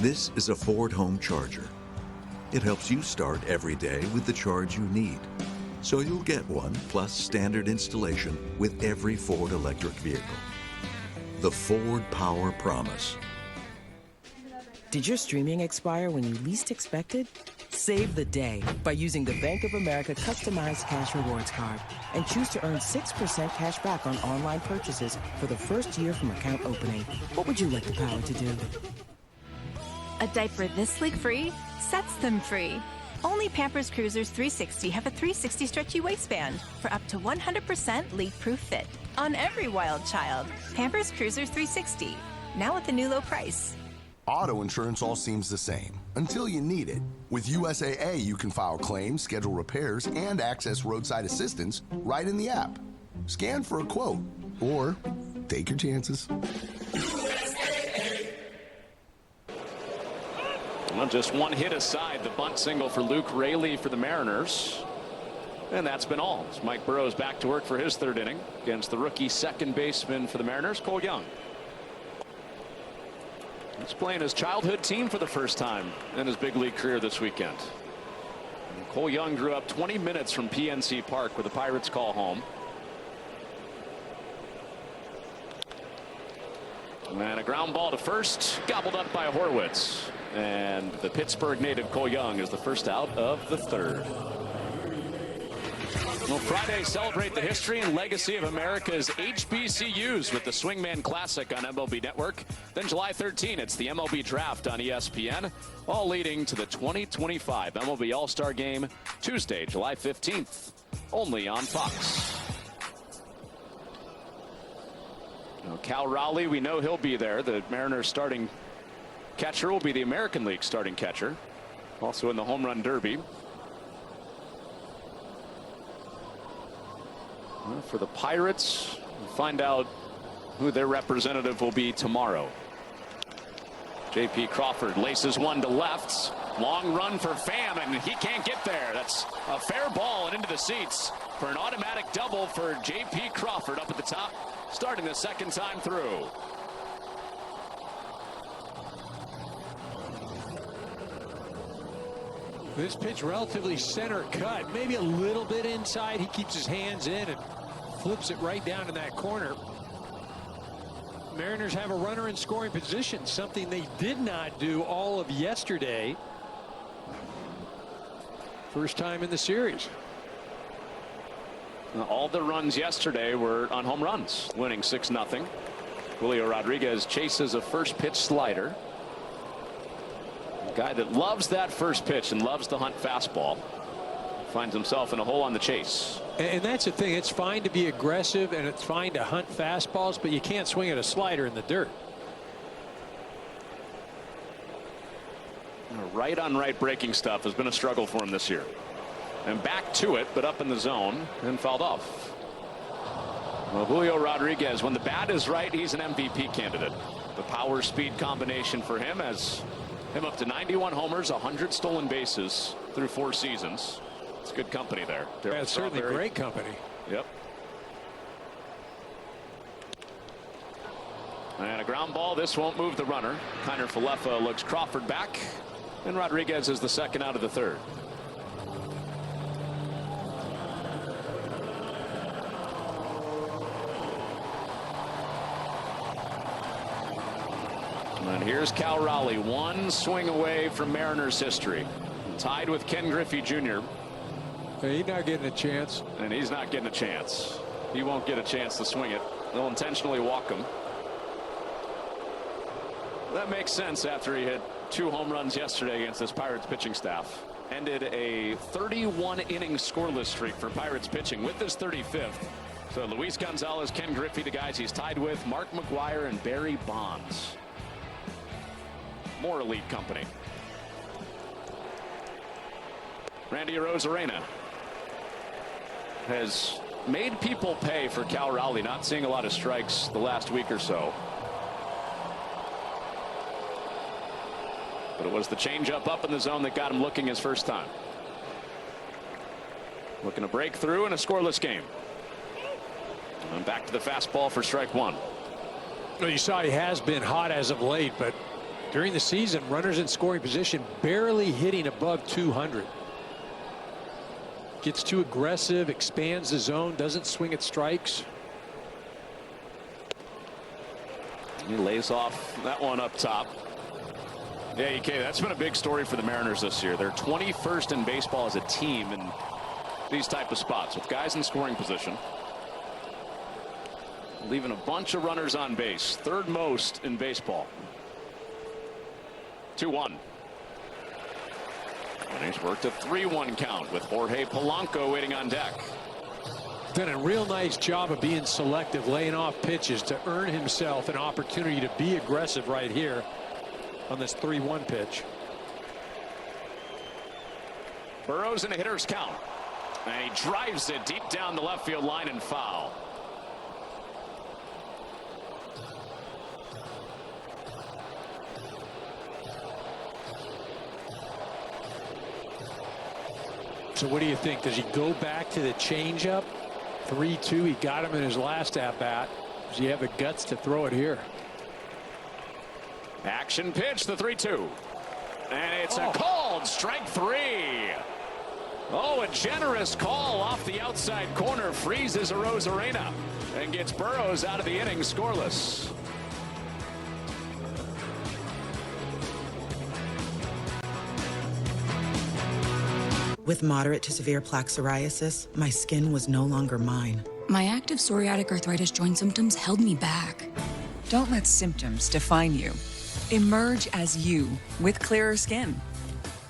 This is a Ford home charger. It helps you start every day with the charge you need. So you'll get one plus standard installation with every Ford electric vehicle. The Ford Power Promise. Did your streaming expire when you least expected? Save the day by using the Bank of America customized cash rewards card and choose to earn 6% cash back on online purchases for the first year from account opening. What would you like the power to do? A diaper this leak-free sets them free. Only Pampers Cruisers 360 have a 360 stretchy waistband for up to 100% leak-proof fit on every wild child. Pampers Cruisers 360, now at the new low price. Auto insurance all seems the same until you need it. With USAA, you can file claims, schedule repairs, and access roadside assistance right in the app. Scan for a quote or take your chances. Well, just one hit aside, the bunt single for Luke Raley for the Mariners. And that's been all. As Mike Burrows back to work for his 3rd inning against the rookie second baseman for the Mariners, Cole Young. He's playing his childhood team for the first time in his big league career this weekend. And Cole Young grew up 20 minutes from PNC Park, where the Pirates call home. And a ground ball to first, gobbled up by Horwitz. And the Pittsburgh native Cole Young is the first out of the 3rd. Well, Friday, celebrate the history and legacy of America's HBCUs with the Swingman Classic on MLB Network. Then July 13, it's the MLB Draft on ESPN, all leading to the 2025 MLB All-Star Game, Tuesday, July 15th, only on Fox. Now, Cal Raleigh, we know he'll be there. The Mariners starting catcher will be the American League starting catcher, also in the Home Run Derby. Well, for the Pirates, we'll find out who their representative will be tomorrow. J.P. Crawford laces one to left. Long run for Pham, and he can't get there. That's a fair ball and into the seats for an automatic double for J.P. Crawford up at the top, starting the 2nd time through. This pitch relatively center cut, maybe a little bit inside. He keeps his hands in and flips it right down in that corner. Mariners have a runner in scoring position, something they did not do all of yesterday. First time in the series. All the runs yesterday were on home runs, winning 6-0. Julio Rodriguez chases a first pitch slider. A guy that loves that first pitch and loves the hunt fastball finds himself in a hole on the chase. And that's the thing. It's fine to be aggressive and it's fine to hunt fastballs, but you can't swing at a slider in the dirt. Right on right breaking stuff has been a struggle for him this year. And back to it, but up in the zone and fouled off. Well, Julio Rodriguez, when the bat is right, he's an MVP candidate. The power speed combination for him has him up to 91 homers, 100 stolen bases through 4 seasons. It's good company there. Yeah, it's certainly great company. Yep. And a ground ball. This won't move the runner. Kiner Falefa looks Crawford back, and Rodriguez is the second out of the third. And here's Cal Raleigh, one swing away from Mariners history. Tied with Ken Griffey Jr. He's not getting a chance. And he's not getting a chance. He won't get a chance to swing it. They'll intentionally walk him. That makes sense after he hit 2 home runs yesterday against this Pirates pitching staff. Ended a 31-inning scoreless streak for Pirates pitching with his 35th. So Luis Gonzalez, Ken Griffey, the guys he's tied with, Mark McGwire and Barry Bonds. More elite company. Randy Arozarena has made people pay for Cal Raleigh not seeing a lot of strikes the last week or so. But it was the changeup up in the zone that got him looking his first time. Looking to break through in a scoreless game. And back to the fastball for strike 1. Well, you saw he has been hot as of late, but during the season, runners in scoring position barely hitting above 200. Gets too aggressive, expands the zone, doesn't swing at strikes. He lays off that one up top. Yeah, EK, that's been a big story for the Mariners this year. They're 21st in baseball as a team in these type of spots with guys in scoring position. Leaving a bunch of runners on base. 3rd most in baseball. 2-1. And he's worked a 3-1 count with Jorge Polanco waiting on deck. Done a real nice job of being selective, laying off pitches to earn himself an opportunity to be aggressive right here on this 3-1 pitch. Burrows in a hitter's count. And he drives it deep down the left field line and foul. So what do you think? Does he go back to the changeup? 3-2. He got him in his last at bat. Does he have the guts to throw it here? Action pitch, the 3-2. And it's a called strike 3. Oh, a generous call off the outside corner. Freezes Arozarena and gets Burrows out of the inning scoreless. With moderate to severe plaque psoriasis, my skin was no longer mine. My active psoriatic arthritis joint symptoms held me back. Don't let symptoms define you. Emerge as you with clearer skin.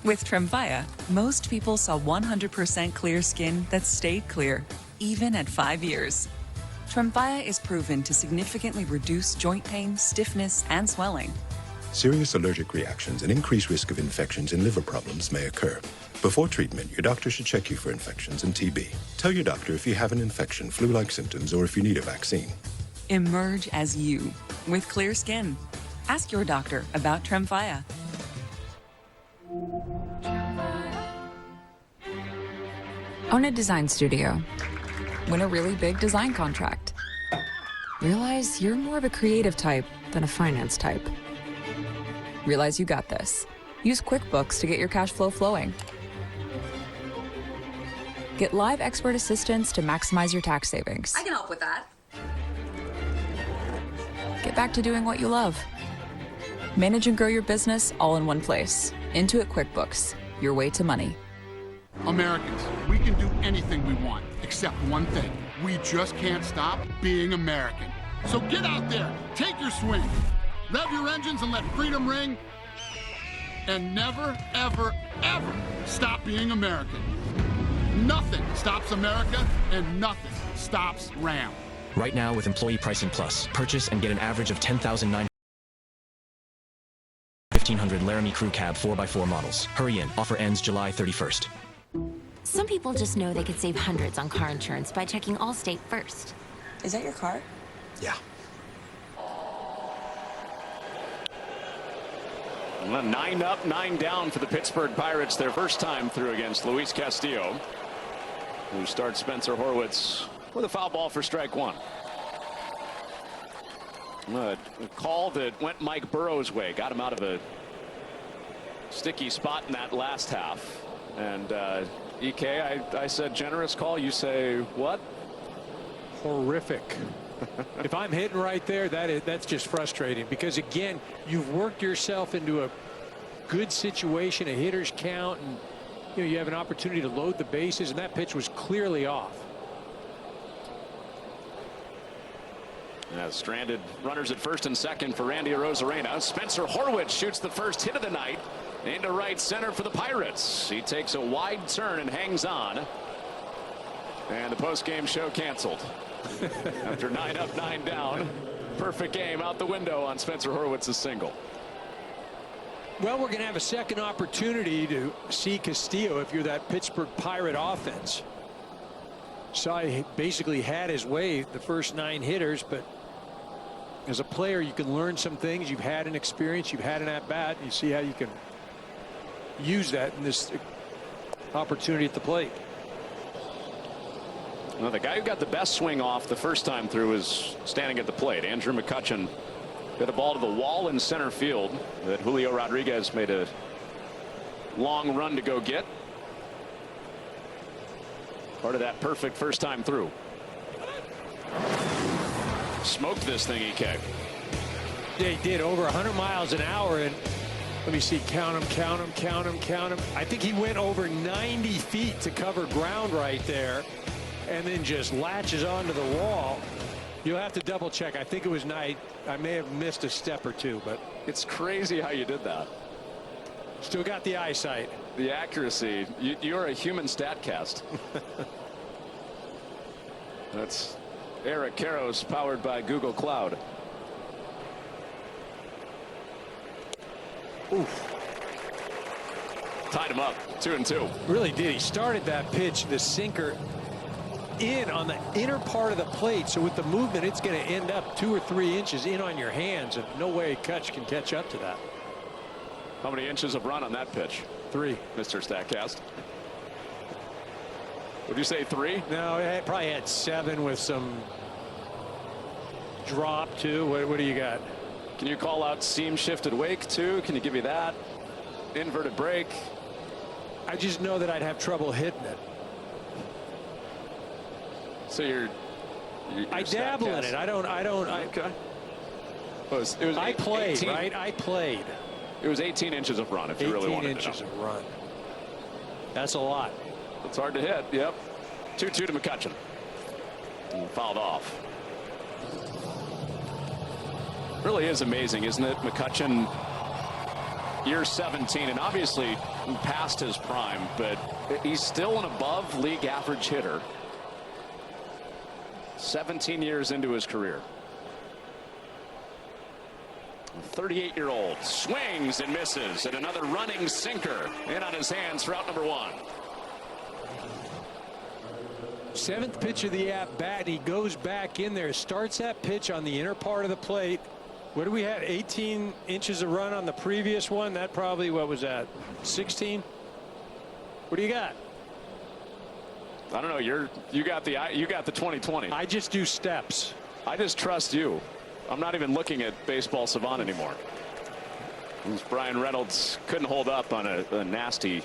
With Tremfya, most people saw 100% clear skin that stayed clear, even at 5 years. Tremfya is proven to significantly reduce joint pain, stiffness, and swelling. Serious allergic reactions and increased risk of infections and liver problems may occur. Before treatment, your doctor should check you for infections and TB. Tell your doctor if you have an infection, flu-like symptoms, or if you need a vaccine. Emerge as you with clear skin. Ask your doctor about Tremfya. Own a design studio. Win a really big design contract. Realize you're more of a creative type than a finance type. Realize you got this. Use QuickBooks to get your cash flow flowing. Get live expert assistance to maximize your tax savings. I can help with that. Get back to doing what you love. Manage and grow your business all in one place. Intuit QuickBooks, your way to money. Americans, we can do anything we want, except one thing. We just can't stop being American. So get out there, take your swing, rev your engines and let freedom ring, and never, ever, ever stop being American. Nothing stops America, and nothing stops Ram. Right now with Employee Pricing Plus, purchase and get an average of 10,900 1,500 Laramie Crew Cab 4x4 models. Hurry in. Offer ends July 31st. Some people just know they could save hundreds on car insurance by checking Allstate first. Is that your car? Yeah. Well, 9 up, 9 down for the Pittsburgh Pirates, their first time through against Luis Castillo, who starts Spencer Horwitz with a foul ball for strike one. A call that went Mike Burrow's way, got him out of a sticky spot in that last half. And EK, I said generous call. You say what? Horrific. If I'm hitting right there, that's just frustrating, because again, you've worked yourself into a good situation, a hitter's count, and you have an opportunity to load the bases, and that pitch was clearly off. Stranded runners at first and second for Randy Arozarena. Spencer Horwitz shoots the first hit of the night into right center for the Pirates. He takes a wide turn and hangs on. And the post-game show canceled. After 9 up, 9 down. Perfect game out the window on Spencer Horwitz's single. Well, we're going to have a second opportunity to see Castillo if you're that Pittsburgh Pirate offense. Cy basically had his way the first 9 hitters, but as a player, you can learn some things. You've had an experience, you've had an at-bat, you see how you can use that in this opportunity at the plate. Well, the guy who got the best swing off the first time through is standing at the plate. Andrew McCutchen hit a ball to the wall in center field that Julio Rodriguez made a long run to go get. Part of that perfect first time through. Smoked this thing, EK. Yeah, he did, over 100 miles an hour, and let me see, count him. I think he went over 90 feet to cover ground right there, and then just latches onto the wall. You'll have to double check. I think it was night. I may have missed a step or two, but it's crazy how you did that. Still got the eyesight. The accuracy. You're a human StatCast. That's Eric Karros, powered by Google Cloud. Oof. Tied him up, 2-2. Really did. He started that pitch, the sinker, in on the inner part of the plate, so with the movement it's going to end up 2 or 3 inches in on your hands, and no way Kutch can catch up to that. How many inches of run on that pitch? 3, Mr. StatCast. Would you say 3? No, it probably had 7 with some drop too. What do you got? Can you call out seam shifted wake too? Can you give me that? Inverted break? I just know that I'd have trouble hitting it. So you're I dabble in it. I don't. Okay. I played, 18, right? I played. It was 18 inches of run if you really wanted to know. 18 inches of run. That's a lot. It's hard to hit. Yep. 2-2 to McCutchen. And fouled off. Really is amazing, isn't it? McCutchen, year 17, and obviously past his prime, but he's still an above league average hitter. 17 years into his career. 38-year-old swings and misses, and another running sinker in on his hands for out number 1. 7th pitch of the at-bat, and he goes back in there, starts that pitch on the inner part of the plate. What do we have? 18 inches of run on the previous one. That probably, what was that? 16? What do you got? I don't know. You got the 2020. I just do steps. I just trust you. I'm not even looking at Baseball Savant anymore. Brian Reynolds couldn't hold up on a nasty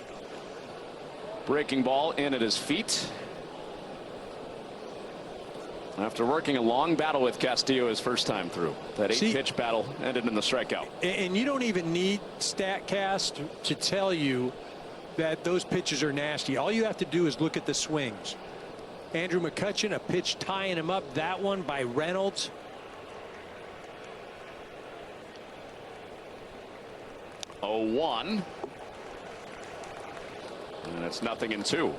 breaking ball in at his feet. After working a long battle with Castillo his first time through. That 8-pitch battle ended in the strikeout. And you don't even need StatCast to tell you that those pitches are nasty. All you have to do is look at the swings. Andrew McCutchen, a pitch tying him up. That one by Reynolds. Oh, 1. And it's 0-2.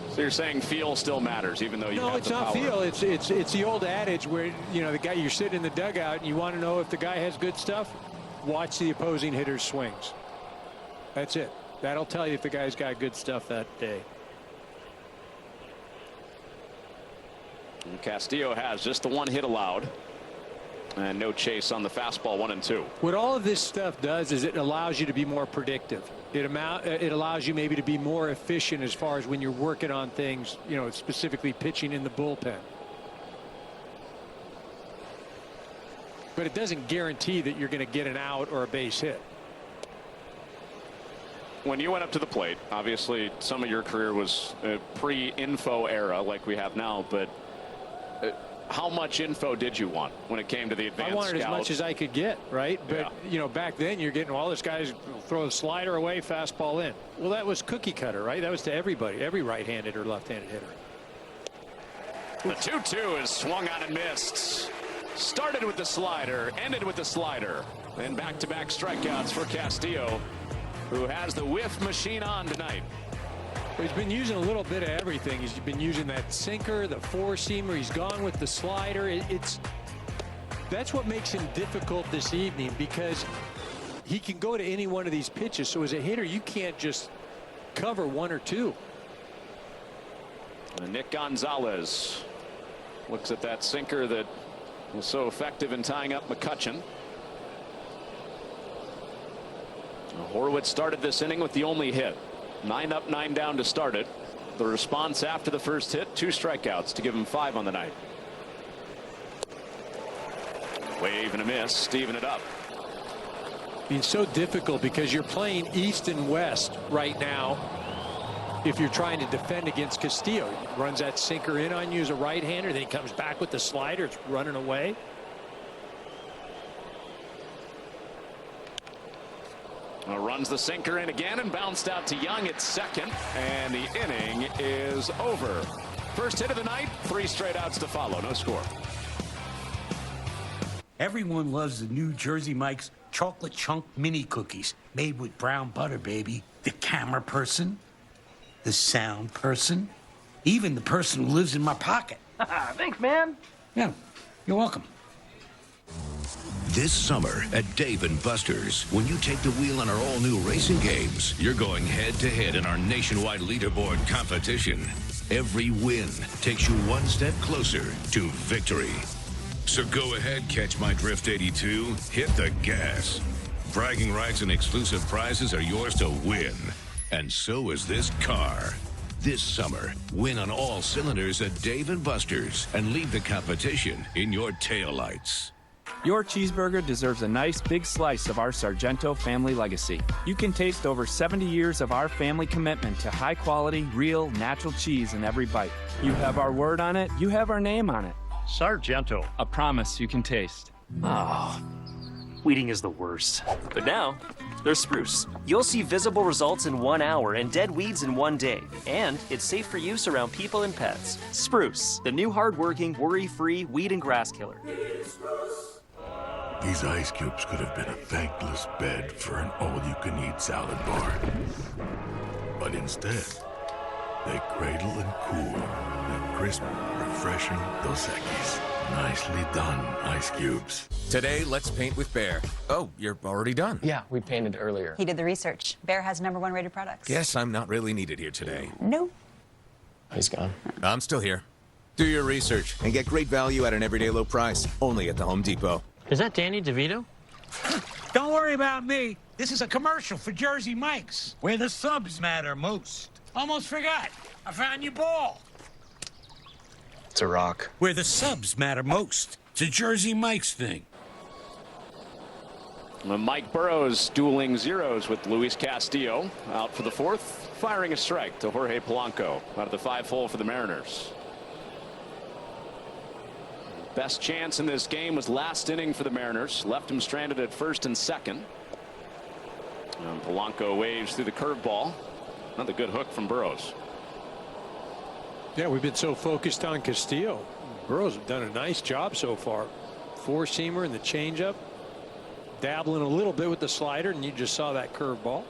So you're saying feel still matters, even though you have the power. No, it's not feel. It's the old adage where, the guy, you're sitting in the dugout and you want to know if the guy has good stuff. Watch the opposing hitter's swings. That's it. That'll tell you if the guy's got good stuff that day. And Castillo has just the one hit allowed. And no chase on the fastball, 1-2. What all of this stuff does is it allows you to be more predictive. It allows you maybe to be more efficient as far as when you're working on things, you know, specifically pitching in the bullpen. But it doesn't guarantee that you're going to get an out or a base hit. When you went up to the plate, obviously some of your career was a pre-info era like we have now, but how much info did you want when it came to the advanced I wanted scouts? as much as I could get, right? But, you know, back then you're getting, well, this guy's throw the slider away, fastball in. Well, that was cookie cutter, right? That was to everybody, every right-handed or left-handed hitter. The 2-2 is swung on and missed. Started with the slider, ended with the slider. Then back-to-back strikeouts for Castillo, who has the whiff machine on tonight. He's been using a little bit of everything. He's been using that sinker, the four-seamer. He's gone with the slider. That's what makes him difficult this evening, because he can go to any one of these pitches. So as a hitter, you can't just cover one or two. And Nick Gonzalez looks at that sinker that was so effective in tying up McCutchen. Horwitz started this inning with the only hit. 9 up, 9 down to start it. The response after the first hit, 2 strikeouts to give him 5 on the night. Wave and a miss, even it up. It's so difficult because you're playing east and west right now. If you're trying to defend against Castillo, he runs that sinker in on you as a right-hander, then he comes back with the slider. It's running away. Runs the sinker in again and bounced out to Young at second, and the inning is over. First hit of the night, 3 straight outs to follow, no score. Everyone loves the new Jersey Mike's chocolate chunk mini cookies made with brown butter, baby. The camera person, the sound person, even the person who lives in my pocket. Thanks, man. Yeah, you're welcome. This summer at Dave & Buster's, when you take the wheel on our all-new racing games, you're going head-to-head in our nationwide leaderboard competition. Every win takes you one step closer to victory. So go ahead, catch my Drift 82, hit the gas. Bragging rights and exclusive prizes are yours to win. And so is this car. This summer, win on all cylinders at Dave & Buster's and leave the competition in your taillights. Your cheeseburger deserves a nice big slice of our Sargento family legacy. You can taste over 70 years of our family commitment to high quality, real, natural cheese in every bite. You have our word on it, you have our name on it. Sargento. A promise you can taste. Oh, weeding is the worst. But now, they're spruce. You'll see visible results in 1 hour and dead weeds in 1 day. And it's safe for use around people and pets. Spruce, the new hard-working, worry-free weed and grass killer. These ice cubes could have been a thankless bed for an all-you-can-eat salad bar. But instead, they cradle and cool the crisp, refreshing Dos Equis. Nicely done, ice cubes. Today, let's paint with Behr. Oh, you're already done. Yeah, we painted earlier. He did the research. Behr has #1 rated products. Guess I'm not really needed here today. No. He's gone. I'm still here. Do your research and get great value at an everyday low price. Only at the Home Depot. Is that Danny DeVito? Don't worry about me. This is a commercial for Jersey Mike's, where the subs matter most. Almost forgot. I found your ball. It's a rock. Where the subs matter most. It's a Jersey Mike's thing. Mike Burrows dueling zeros with Luis Castillo out for the 4th, firing a strike to Jorge Polanco out of the 5-hole for the Mariners. Best chance in this game was last inning for the Mariners. Left him stranded at 1st and 2nd. And Polanco waves through the curveball. Another good hook from Burrows. Yeah, we've been so focused on Castillo. Burrows have done a nice job so far. Four-seamer and the changeup. Dabbling a little bit with the slider, and you just saw that curveball.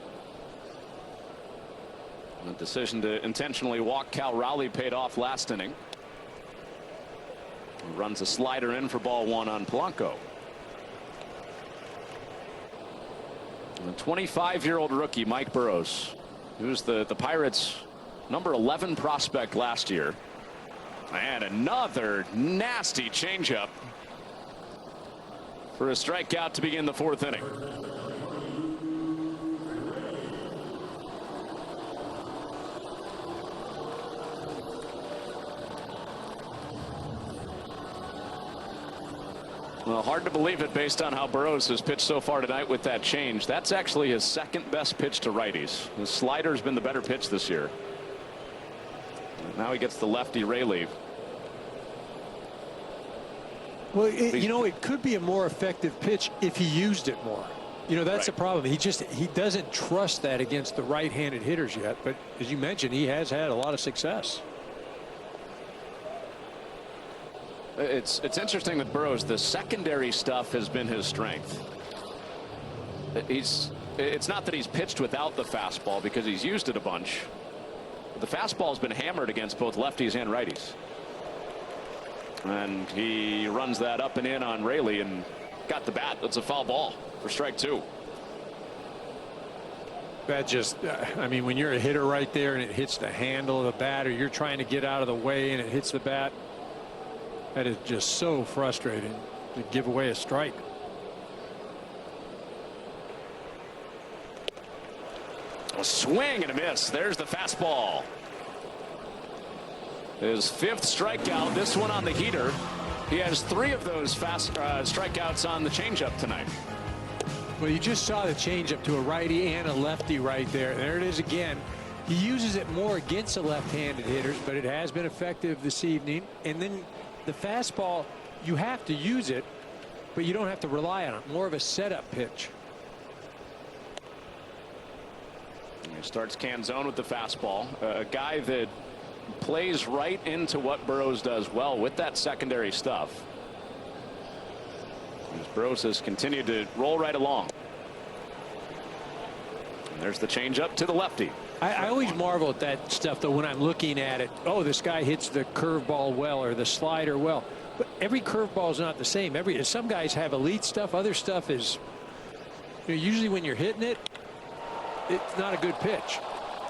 The decision to intentionally walk Cal Raleigh paid off last inning. He runs a slider in for ball 1 on Polanco. And the 25-year-old rookie Mike Burrows, who's the Pirates' #11 prospect last year. And another nasty changeup for a strikeout to begin the fourth inning. Well, hard to believe it based on how Burrows has pitched so far tonight with that change. That's actually his second best pitch to righties. The slider's been the better pitch this year. Now he gets the lefty Rayleigh. Well, you know, it could be a more effective pitch if he used it more. You know, that's the problem. He doesn't trust that against the right-handed hitters yet. But as you mentioned, he has had a lot of success. It's interesting with Burrows. The secondary stuff has been his strength. It's not that he's pitched without the fastball because he's used it a bunch. The fastball's been hammered against both lefties and righties. And he runs that up and in on Rayleigh and got the bat. That's a foul ball for strike two. That just, I mean, when you're a hitter right there and it hits the handle of the bat, or you're trying to get out of the way and it hits the bat, that is just so frustrating to give away a strike. A swing and a miss. There's the fastball. His fifth strikeout, this one on the heater. He has 3 of those strikeouts on the changeup tonight. Well, you just saw the changeup to a righty and a lefty right there. There it is again. He uses it more against the left-handed hitters, but it has been effective this evening. And then the fastball, you have to use it, but you don't have to rely on it. More of a setup pitch. He starts Canzone with the fastball. A guy that plays right into what Burrows does well with that secondary stuff. As Burrows has continued to roll right along. And there's the changeup to the lefty. I always marvel at that stuff, though, when I'm looking at it. Oh, this guy hits the curveball well or the slider well. But every curveball is not the same. Some guys have elite stuff. Other stuff is, usually when you're hitting it, it's not a good pitch.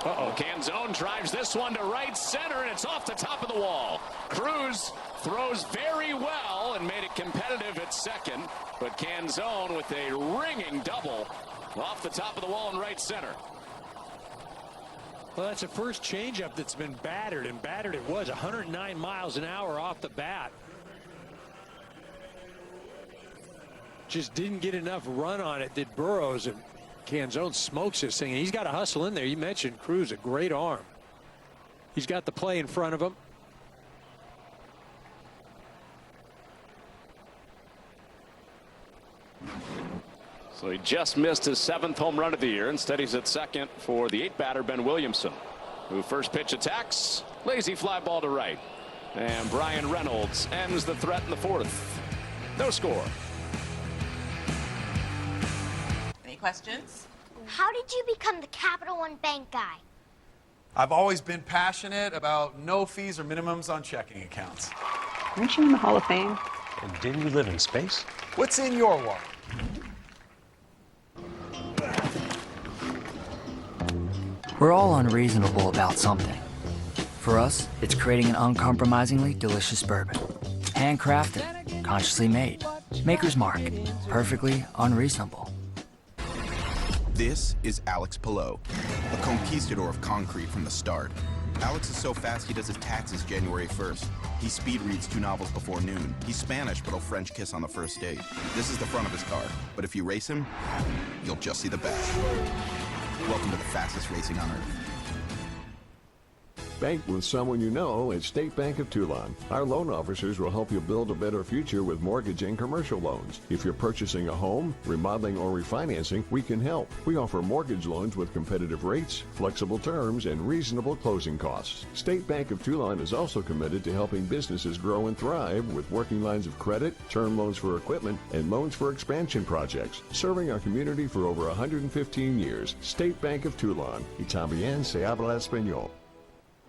Uh-oh, Canzone drives this one to right center, and it's off the top of the wall. Cruz throws very well and made it competitive at second, but Canzone with a ringing double off the top of the wall in right center. Well, that's the first changeup that's been battered, and battered it was 109 miles an hour off the bat. Just didn't get enough run on it, did Burrows, and Canzone smokes this thing, and he's got to hustle in there. You mentioned Cruz, a great arm. He's got the play in front of him. So he just missed his 7th home run of the year. Instead, he's at second for the 8th batter, Ben Williamson, who first pitch attacks. Lazy fly ball to right. And Brian Reynolds ends the threat in the 4th. No score. Any questions? How did you become the Capital One Bank guy? I've always been passionate about no fees or minimums on checking accounts. Aren't you in the Hall of Fame? And didn't you live in space? What's in your wallet? We're all unreasonable about something. For us, it's creating an uncompromisingly delicious bourbon. Handcrafted, consciously made. Maker's Mark, perfectly unreasonable. This is Alex Pillow, a conquistador of concrete from the start. Alex is so fast he does his taxes January 1st. He speed reads 2 novels before noon. He's Spanish, but he'll French kiss on the first date. This is the front of his car, but if you race him, you'll just see the back. Welcome to the fastest racing on earth. Bank with someone you know at State Bank of Toulon. Our loan officers will help you build a better future with mortgage and commercial loans. If you're purchasing a home, remodeling, or refinancing, we can help. We offer mortgage loans with competitive rates, flexible terms, and reasonable closing costs. State Bank of Toulon is also committed to helping businesses grow and thrive with working lines of credit, term loans for equipment, and loans for expansion projects. Serving our community for over 115 years. State Bank of Toulon. Y también se habla español.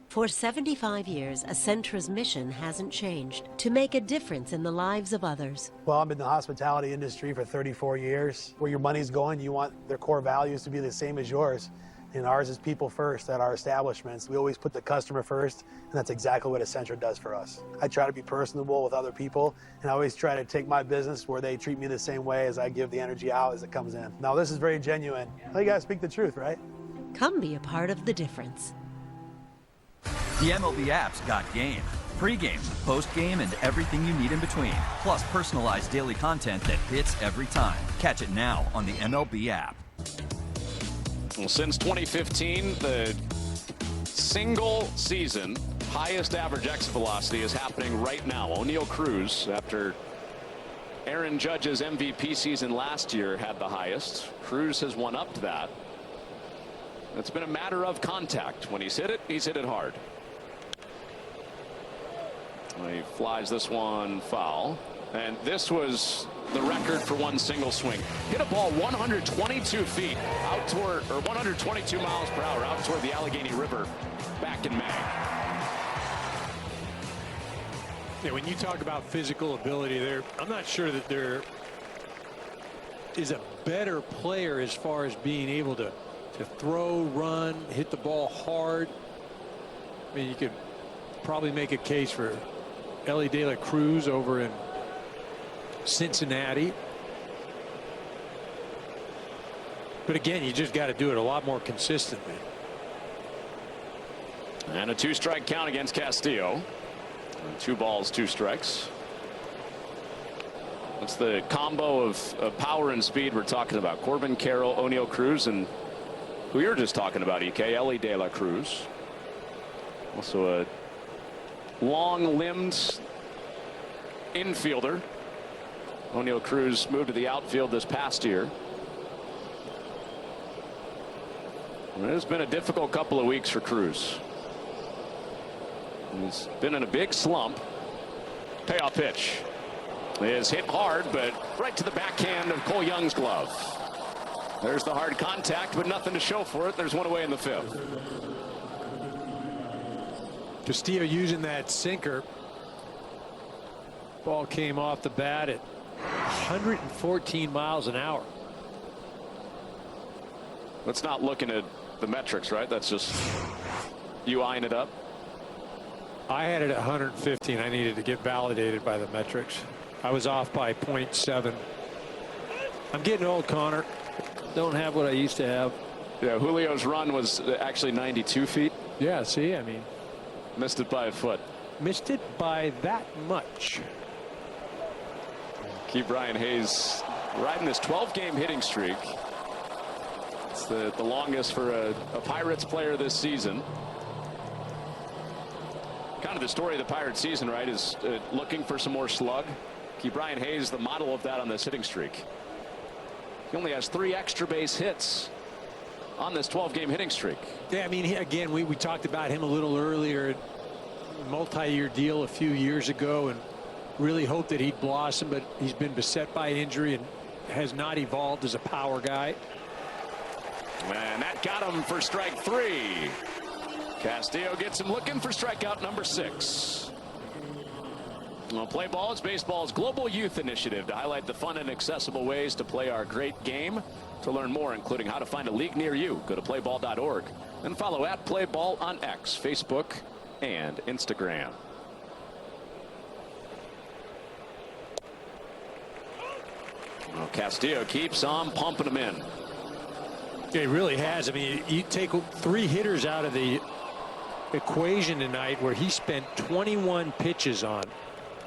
For 75 years, Accentra's mission hasn't changed: to make a difference in the lives of others. Well, I'm in the hospitality industry for 34 years. Where your money's going, you want their core values to be the same as yours. And ours is people first at our establishments. We always put the customer first, and that's exactly what Essentra does for us. I try to be personable with other people, and I always try to take my business where they treat me the same way as I give the energy out as it comes in. Now, this is very genuine. Well, you gotta speak the truth, right? Come be a part of the difference. The MLB app's got game. Pre-game, post-game, and everything you need in between. Plus personalized daily content that hits every time. Catch it now on the MLB app. Well, since 2015, the single season highest average exit velocity is happening right now. O'Neal Cruz, after Aaron Judge's MVP season last year, had the highest. Cruz has one up to that. It's been a matter of contact. When he's hit it hard. He flies this one foul. And this was the record for one single swing. Hit a ball 122 feet out toward, or 122 miles per hour out toward the Allegheny River back in May. Yeah, when you talk about physical ability there, I'm not sure that there is a better player as far as being able to throw, run, hit the ball hard. I mean, you could probably make a case for Elly De La Cruz over in Cincinnati. But again, you just got to do it a lot more consistently. And a 2-strike count against Castillo. 2 balls, 2 strikes. That's the combo of power and speed we're talking about. Corbin Carroll, O'Neal Cruz, and who you're just talking about, EK, Elly De La Cruz. Also a long-limbed infielder. O'Neal Cruz moved to the outfield this past year. It has been a difficult couple of weeks for Cruz. He's been in a big slump. Payoff pitch is hit hard, but right to the backhand of Cole Young's glove. There's the hard contact, but nothing to show for it. There's one away in the 5th. Castillo using that sinker. Ball came off the bat at 114 miles an hour. That's not looking at the metrics, right? That's just you eyeing it up. I had it at 115. I needed to get validated by the metrics. I was off by 0.7. I'm getting old, Connor. Don't have what I used to have. Yeah, Julio's run was actually 92 feet. Yeah, see, I mean, missed it by a foot. Missed it by that much. Keep Brian Hayes riding this 12-game hitting streak. It's the longest for a Pirates player this season. Kind of the story of the Pirates season, right, is looking for some more slug. Keep Brian Hayes the model of that on this hitting streak. He only has 3 extra base hits on this 12-game hitting streak. Yeah, I mean, again, we talked about him a little earlier. Multi-year deal a few years ago, and really hoped that he'd blossom, but he's been beset by injury and has not evolved as a power guy. And that got him for strike 3. Castillo gets him looking for strikeout number 6. Well, Play Ball is baseball's global youth initiative to highlight the fun and accessible ways to play our great game. To learn more, including how to find a league near you, go to playball.org and follow @PlayBall on X, Facebook, and Instagram. Well, Castillo keeps on pumping them in. Yeah, he really has. I mean, you take 3 hitters out of the equation tonight where he spent 21 pitches on.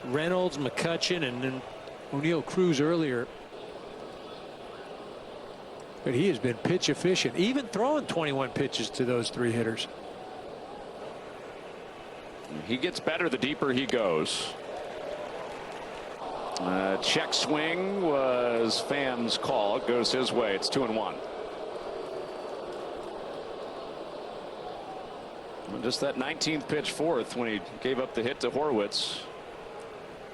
Reynolds, McCutchen, and then O'Neal Cruz earlier. But he has been pitch efficient, even throwing 21 pitches to those 3 hitters. He gets better the deeper he goes. Check swing was Pham's call. It goes his way. It's 2-1. Just that 19th pitch 4th when he gave up the hit to Horwitz.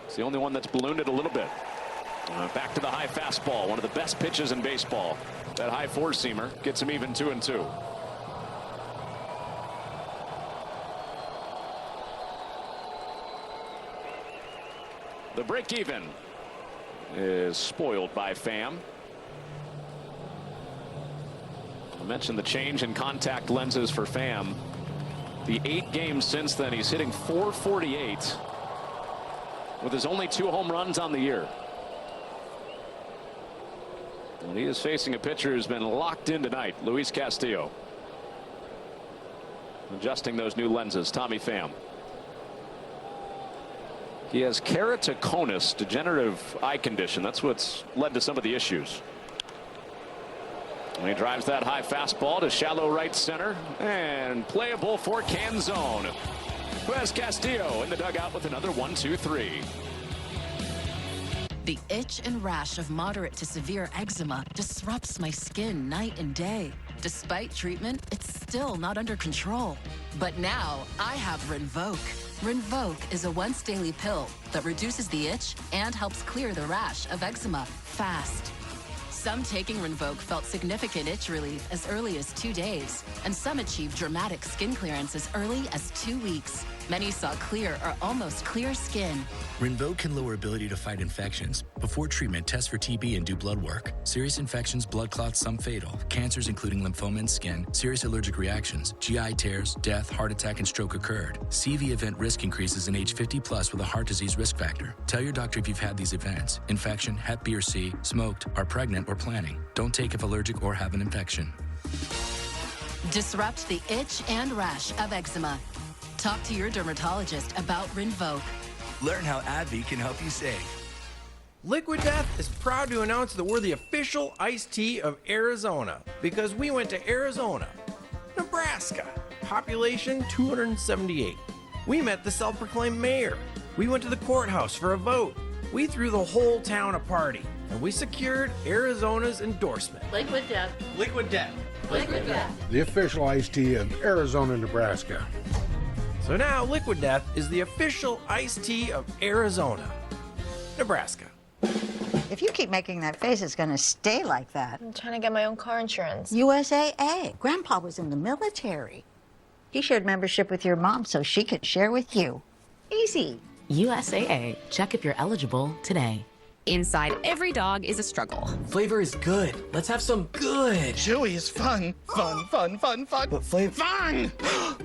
It's the only one that's ballooned it a little bit. Back to the high fastball, one of the best pitches in baseball. That high 4-seamer gets him even 2-2. The break even is spoiled by Pham. mentioned the change in contact lenses for Pham. The 8 games since then, he's hitting .448 with his only 2 home runs on the year. And he is facing a pitcher who's been locked in tonight, Luis Castillo. Adjusting those new lenses, Tommy Pham. He has keratoconus, degenerative eye condition. That's what's led to some of the issues. And he drives that high fastball to shallow right center and playable for Canzone, who has Castillo in the dugout with another 1-2-3. The itch and rash of moderate to severe eczema disrupts my skin night and day. Despite treatment, it's still not under control. But now I have Rinvoq. Rinvoq is a once daily pill that reduces the itch and helps clear the rash of eczema fast. Some taking Rinvoq felt significant itch relief as early as 2 days, and some achieved dramatic skin clearance as early as 2 weeks. Many saw clear or almost clear skin. Rinvoq can lower ability to fight infections. Before treatment, test for TB and do blood work. Serious infections, blood clots, some fatal. Cancers including lymphoma and skin, serious allergic reactions, GI tears, death, heart attack, and stroke occurred. CV event risk increases in age 50 plus with a heart disease risk factor. Tell your doctor if you've had these events. Infection, Hep B or C, smoked, are pregnant or planning. Don't take if allergic or have an infection. Disrupt the itch and rash of eczema. Talk to your dermatologist about Rinvoq. Learn how AbbVie can help you save. Liquid Death is proud to announce that we're the official iced tea of Arizona because we went to Arizona, Nebraska, population 278. We met the self-proclaimed mayor. We went to the courthouse for a vote. We threw the whole town a party, and we secured Arizona's endorsement. Liquid Death. Liquid Death. Liquid Death. The official iced tea of Arizona, Nebraska. So now Liquid Death is the official iced tea of Arizona, Nebraska. If you keep making that face, it's going to stay like that. I'm trying to get my own car insurance. USAA. Grandpa was in the military. He shared membership with your mom so she could share with you. Easy. USAA. Check if you're eligible today. Inside every dog is a struggle. Flavor is good. Let's have some good. Chewy is fun. Fun. But flavor... Fun!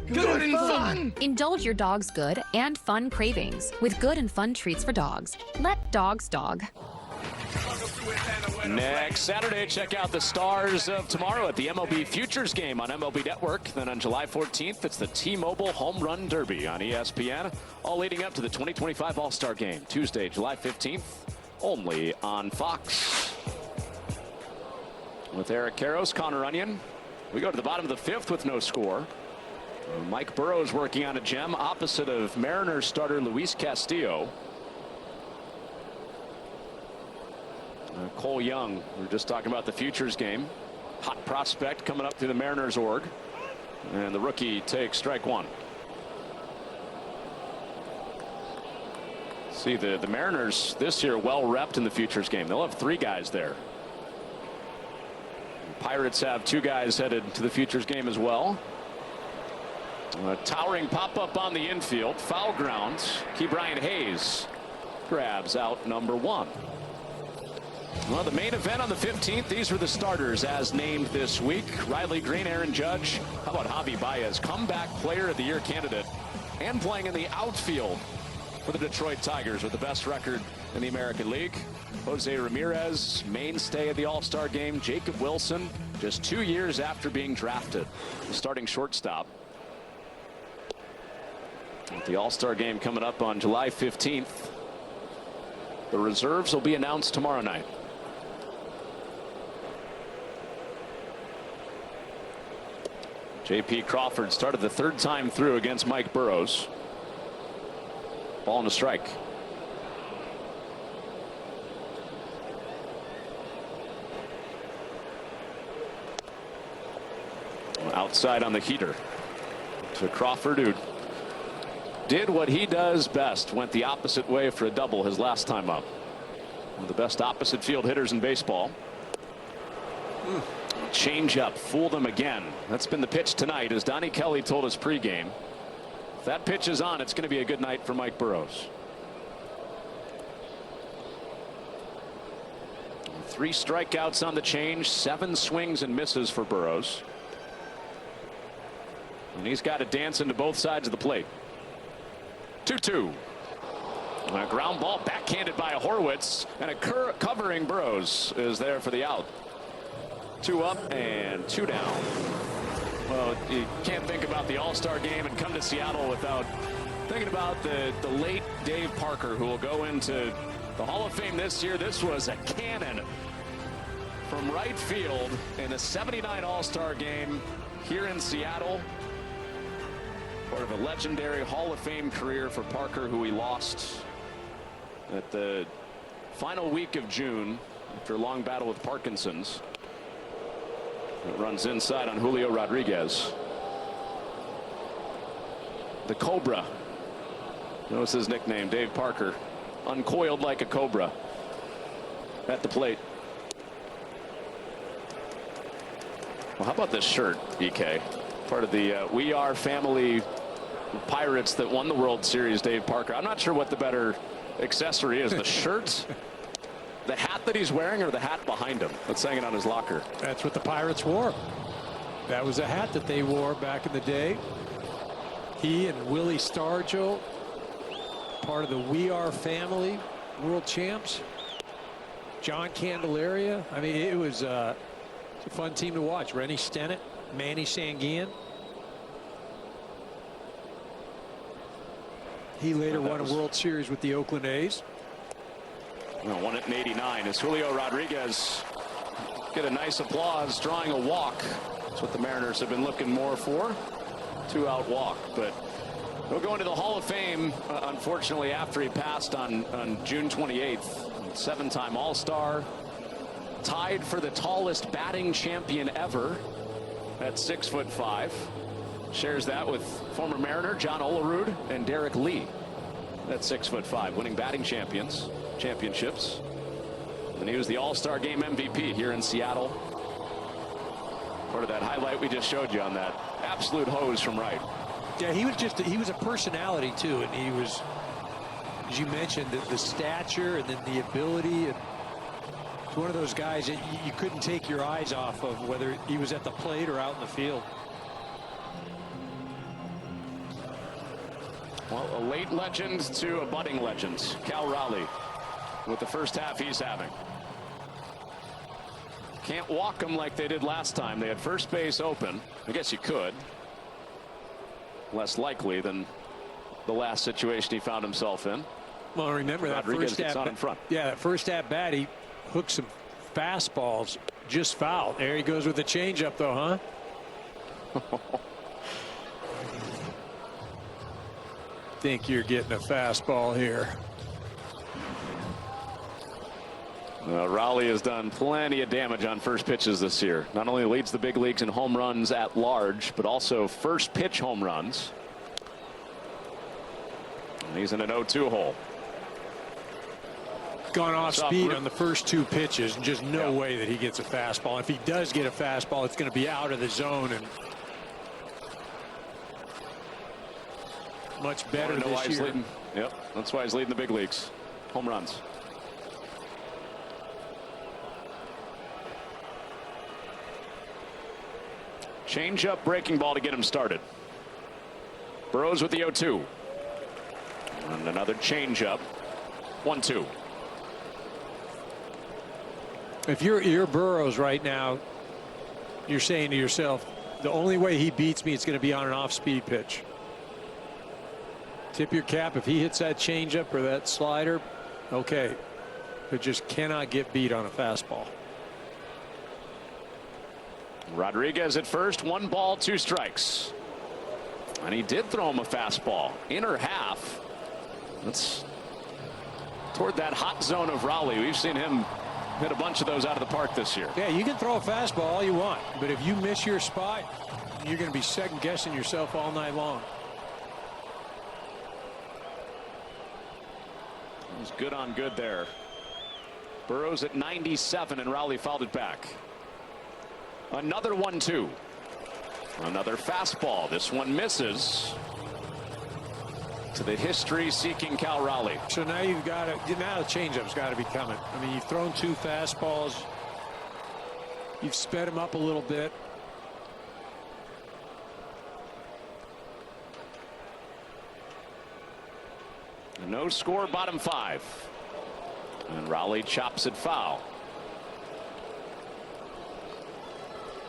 Good and fun! Indulge your dog's good and fun cravings with good and fun treats for dogs. Let dogs dog. Next Saturday, check out the stars of tomorrow at the MLB Futures Game on MLB Network. Then on July 14th, it's the T-Mobile Home Run Derby on ESPN. All leading up to the 2025 All-Star Game, Tuesday, July 15th. Only on Fox. With Eric Karros, Connor Onion. We go to the bottom of the 5th with no score. Mike Burrows working on a gem opposite of Mariners starter Luis Castillo. Cole Young, we were just talking about the Futures Game. Hot prospect coming up through the Mariners org. And the rookie takes strike one. See, the Mariners this year well repped in the Futures Game. They'll have 3 guys there. The Pirates have 2 guys headed to the Futures Game as well. A towering pop-up on the infield. Foul ground. Ke'Bryan Hayes grabs out number 1. Well, the main event on the 15th, these were the starters as named this week. Riley Green, Aaron Judge. How about Javi Baez, comeback player of the year candidate and playing in the outfield for the Detroit Tigers with the best record in the American League. Jose Ramirez, mainstay of the All-Star game. Jacob Wilson, just 2 years after being drafted, the starting shortstop. With the All-Star game coming up on July 15th, the reserves will be announced tomorrow night. J.P. Crawford started the 3rd time through against Mike Burrows. Ball and a strike. Outside on the heater to Crawford, who did what he does best, went the opposite way for a double his last time up. One of the best opposite field hitters in baseball. Change up, fooled him again. That's been the pitch tonight, as Donnie Kelly told us pregame. If that pitch is on, it's going to be a good night for Mike Burrows. 3 strikeouts on the change, 7 swings and misses for Burrows. And he's got it dancing to both sides of the plate. 2-2. A ground ball backhanded by Horwitz, and a covering Burrows is there for the out. 2 up and 2 down. Well, you can't think about the All-Star game and come to Seattle without thinking about the late Dave Parker, who will go into the Hall of Fame this year. This was a cannon from right field in the '79 All-Star game here in Seattle. Part of a legendary Hall of Fame career for Parker, who he lost at the final week of June after a long battle with Parkinson's. It runs inside on Julio Rodriguez. The Cobra. That was his nickname, Dave Parker. Uncoiled like a cobra at the plate. Well, how about this shirt, EK? Part of the We Are family Pirates that won the World Series, Dave Parker. I'm not sure what the better accessory is, the shirt, the hat that he's wearing, or the hat behind him that's hanging on his locker. That's what the Pirates wore. That was a hat that they wore back in the day. He and Willie Stargell, part of the We Are family, world champs. John Candelaria. I mean, it was a fun team to watch. Rennie Stennett, Manny Sanguian. He later won a World Series with the Oakland A's. Well, won it in '89 as Julio Rodriguez get a nice applause, drawing a walk. That's what the Mariners have been looking more for. 2-out walk, but he'll go into the Hall of Fame, unfortunately, after he passed on June 28th. 7-time All-Star, tied for the tallest batting champion ever at 6'5". Shares that with former Mariner John Olerud and Derek Lee at 6'5", winning batting championships. And he was the All-Star Game MVP here in Seattle. Part of that highlight we just showed you on that absolute hose from right. Yeah, he was a personality too, and he was, as you mentioned, the stature and then the ability. And it's one of those guys that you couldn't take your eyes off of, whether he was at the plate or out in the field. Well, a late legend to a budding legend, Cal Raleigh, with the first half he's having. Can't walk him like they did last time. They had first base open. I guess you could. Less likely than the last situation he found himself in. Well, remember that Rodriguez first gets on in front. Yeah, that first at bat, he hooked some fastballs, just fouled. There he goes with the changeup, though, huh? Think you're getting a fastball here. Raleigh has done plenty of damage on first pitches this year. Not only leads the big leagues in home runs at large, but also first pitch home runs. And he's in an 0-2 hole. Gone off speed on the first 2 pitches, and just no way that he gets a fastball. If he does get a fastball, it's going to be out of the zone and much better this year. Yep, that's why he's leading the big leagues. Home runs. Change up, breaking ball to get him started. Burrows with the 0-2. And another change up. 1-2. If you're Burrows right now, you're saying to yourself, the only way he beats me is going to be on an off-speed pitch. Tip your cap if he hits that changeup or that slider. Okay, but just cannot get beat on a fastball. Rodriguez at first, 1 ball, 2 strikes. And he did throw him a fastball. Inner half. That's toward that hot zone of Raleigh. We've seen him hit a bunch of those out of the park this year. Yeah, you can throw a fastball all you want, but if you miss your spot, you're going to be second guessing yourself all night long. He's good on good there. Burrows at 97, and Raleigh fouled it back. Another 1-2. Another fastball. This one misses. To the history-seeking Cal Raleigh. So now you've got to, now the changeup's got to be coming. I mean, you've thrown 2 fastballs. You've sped him up a little bit. No score, bottom 5. And Raleigh chops it foul.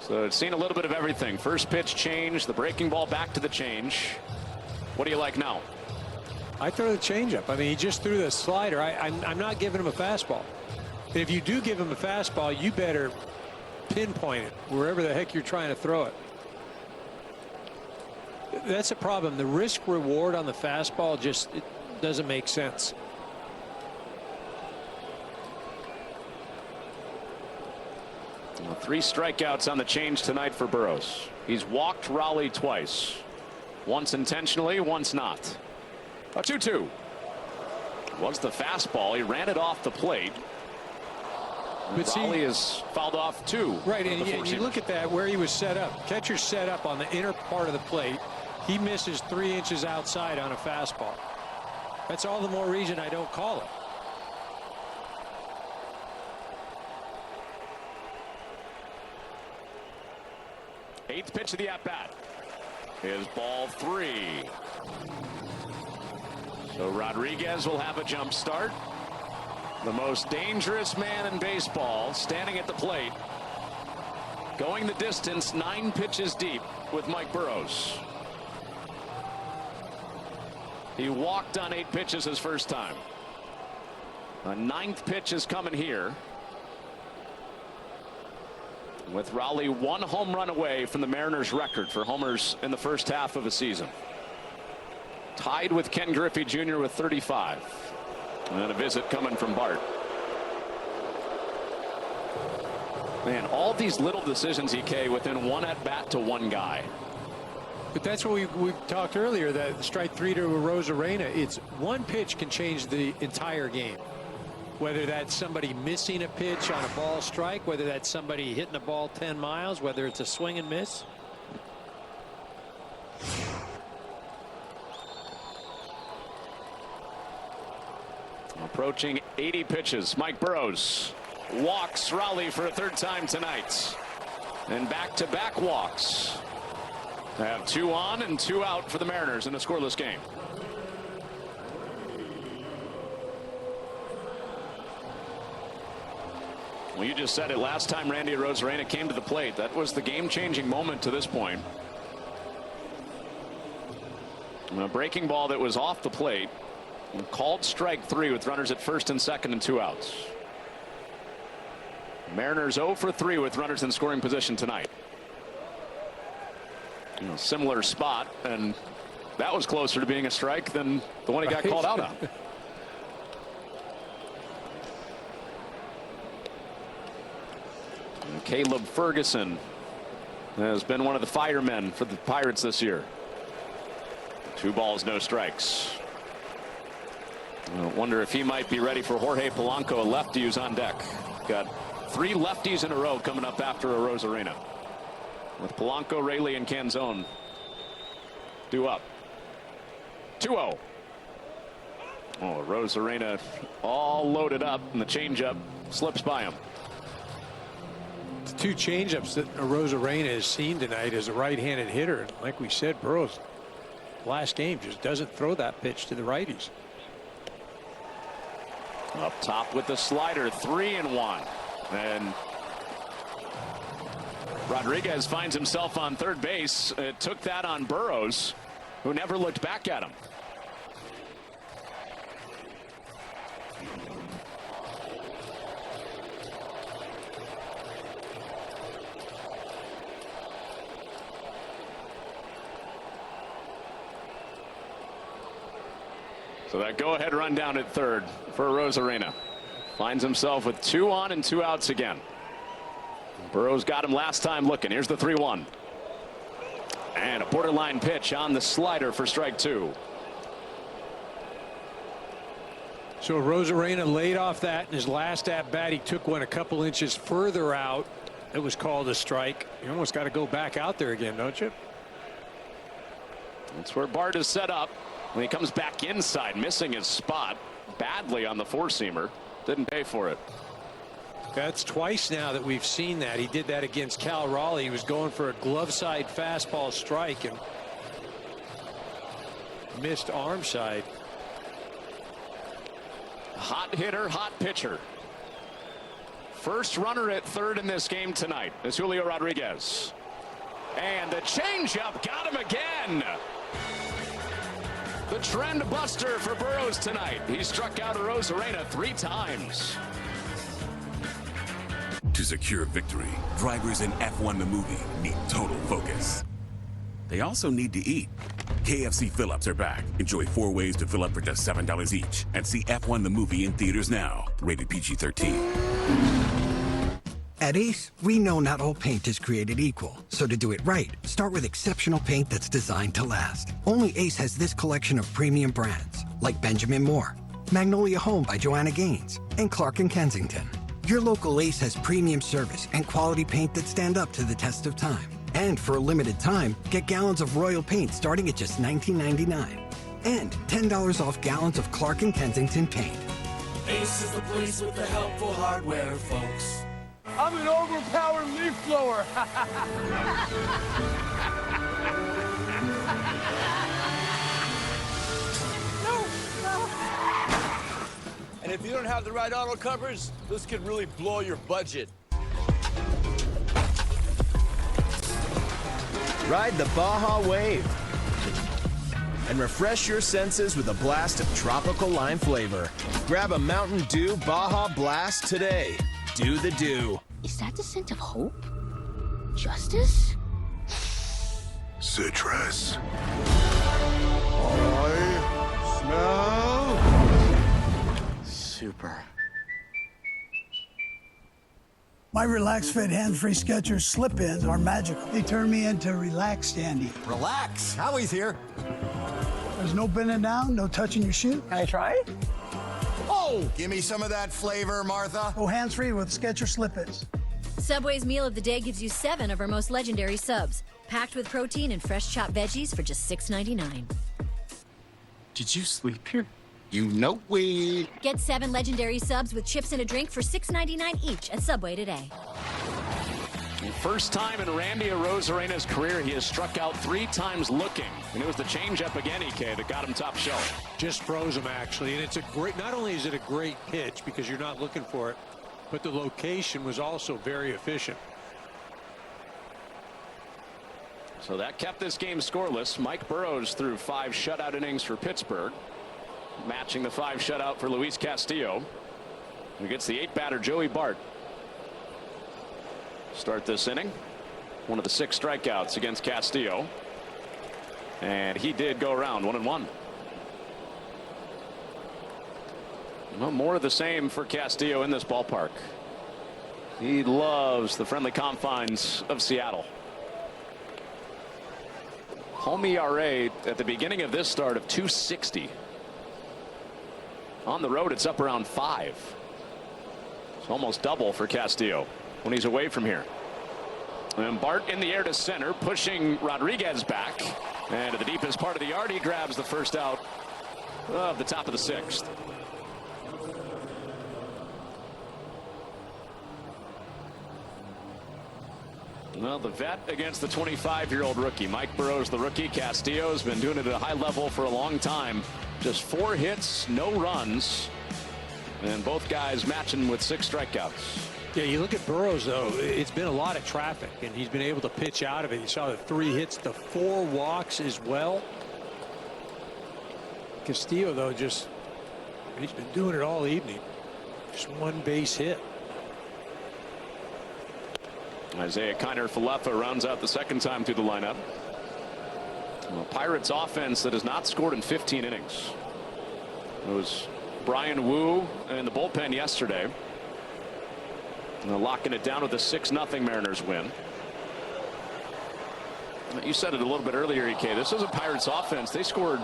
So it's seen a little bit of everything. First pitch change, the breaking ball back to the change. What do you like now? I throw the changeup. I mean, he just threw the slider. I'm not giving him a fastball. And if you do give him a fastball, you better pinpoint it wherever the heck you're trying to throw it. That's a problem. The risk reward on the fastball just it doesn't make sense. Well, 3 strikeouts on the change tonight for Burroughs. He's walked Raleigh twice. Once intentionally, once not. A 2-2. Was the fastball. He ran it off the plate. But Raleigh is fouled off 2. Right, and you look at that where he was set up. Catcher set up on the inner part of the plate. He misses 3 inches outside on a fastball. That's all the more reason I don't call it. Eighth pitch of the at-bat is ball 3. So Rodriguez will have a jump start. The most dangerous man in baseball standing at the plate. Going the distance, 9 pitches deep with Mike Burroughs. He walked on 8 pitches his first time. A 9th pitch is coming here. With Raleigh 1 home run away from the Mariners record for homers in the first half of a season. Tied with Ken Griffey Jr. with 35. And a visit coming from Bart. Man, all these little decisions, EK, within 1 at bat to 1 guy. But that's what we talked earlier, that strike 3 to Rosarena. It's 1 pitch can change the entire game. Whether that's somebody missing a pitch on a ball strike, whether that's somebody hitting a ball 10 miles, whether it's a swing and miss. Approaching 80 pitches. Mike Burroughs walks Raleigh for a 3rd time tonight. And back-to-back walks. They have 2 on and 2 out for the Mariners in a scoreless game. Well, you just said it last time Randy Rosarena came to the plate. That was the game-changing moment to this point. A breaking ball that was off the plate. Called strike 3 with runners at 1st and 2nd and 2 outs. Mariners 0 for 3 with runners in scoring position tonight. Similar spot, and that was closer to being a strike than the one he got called out on. Caleb Ferguson has been one of the firemen for the Pirates this year. 2 balls, no strikes. I wonder if he might be ready for Jorge Polanco, a lefty who's on deck. Got 3 lefties in a row coming up after a Rosarena. With Polanco, Raley, and Canzone due up. 2-0. Oh, Rosarena all loaded up, and the changeup slips by him. The 2 changeups that Rosarena has seen tonight as a right-handed hitter. Like we said, Burroughs last game just doesn't throw that pitch to the righties. Up top with the slider, 3-1. And Rodriguez finds himself on 3rd base. It took that on Burroughs, who never looked back at him. So that go-ahead run down at 3rd for Rosarena. Finds himself with 2 on and 2 outs again. Burroughs got him last time looking. Here's the 3-1. And a borderline pitch on the slider for strike 2. So Rosarena laid off that in his last at-bat. He took one a couple inches further out. It was called a strike. You almost got to go back out there again, don't you? That's where Bart is set up. When he comes back inside, missing his spot badly on the 4-seamer. Didn't pay for it. That's twice now that we've seen that. He did that against Cal Raleigh. He was going for a glove side fastball strike and missed arm side. Hot hitter, hot pitcher. First runner at third in this game tonight is Julio Rodriguez. And the changeup got him again. The trend buster for Burrows tonight. He struck out Arozarena 3 times. To secure victory, drivers in F1 the movie need total focus. They also need to eat. KFC fill-ups are back. Enjoy 4 ways to fill up for just $7 each. And see F1 the movie in theaters now. Rated PG-13. At Ace, we know not all paint is created equal. So to do it right, start with exceptional paint that's designed to last. Only Ace has this collection of premium brands, like Benjamin Moore, Magnolia Home by Joanna Gaines, and Clark & Kensington. Your local Ace has premium service and quality paint that stand up to the test of time. And for a limited time, get gallons of Royal paint starting at just $19.99. And $10 off gallons of Clark & Kensington paint. Ace is the place with the helpful hardware, folks. I'm an overpowered leaf blower. And if you don't have the right auto covers, this could really blow your budget. Ride the Baja Wave and refresh your senses with a blast of tropical lime flavor. Grab a Mountain Dew Baja Blast today. Do the do. Is that the scent of hope? Justice? Citrus. I smell super. My Relax Fit hands-free Skechers slip-ins are magical. They turn me into relaxed Andy. Relax. Howie's here. There's no bending down, no touching your shoe. Can I try it? Oh! Give me some of that flavor, Martha. Go hands-free with Skechers slip-ins. Subway's meal of the day gives you 7 of our most legendary subs, packed with protein and fresh chopped veggies for just $6.99. Did you sleep here? You know we. Get 7 legendary subs with chips and a drink for $6.99 each at Subway today. First time in Randy Arozarena's career, he has struck out 3 times looking. And it was the changeup again, EK, that got him top shelf. Just froze him, actually. And it's a great, not only is it a great pitch because you're not looking for it, but the location was also very efficient. So that kept this game scoreless. Mike Burrows threw 5 shutout innings for Pittsburgh, matching the 5 shutout for Luis Castillo, who gets the 8-batter Joey Bart. Start this inning. One of the 6 strikeouts against Castillo. And he did go around 1-1. Well, more of the same for Castillo in this ballpark. He loves the friendly confines of Seattle. Home ERA at the beginning of this start of 2.60. On the road, it's up around 5. It's almost double for Castillo when he's away from here. And Bart in the air to center, pushing Rodriguez back. And to the deepest part of the yard, he grabs the first out of the top of the 6th. Well, the vet against the 25-year-old rookie. Mike Burrows, the rookie. Castillo's been doing it at a high level for a long time. Just 4 hits, no runs. And both guys matching with 6 strikeouts. Yeah, you look at Burrows, though, it's been a lot of traffic, and he's been able to pitch out of it. You saw the 3 hits, the 4 walks as well. Castillo, though, he's been doing it all evening. Just 1 base hit. Isaiah Kiner-Falefa rounds out the 2nd time through the lineup. Well, Pirates offense that has not scored in 15 innings. It was Brian Wu in the bullpen yesterday. Locking it down with a 6-0 Mariners win. You said it a little bit earlier, EK. This is a Pirates offense. They scored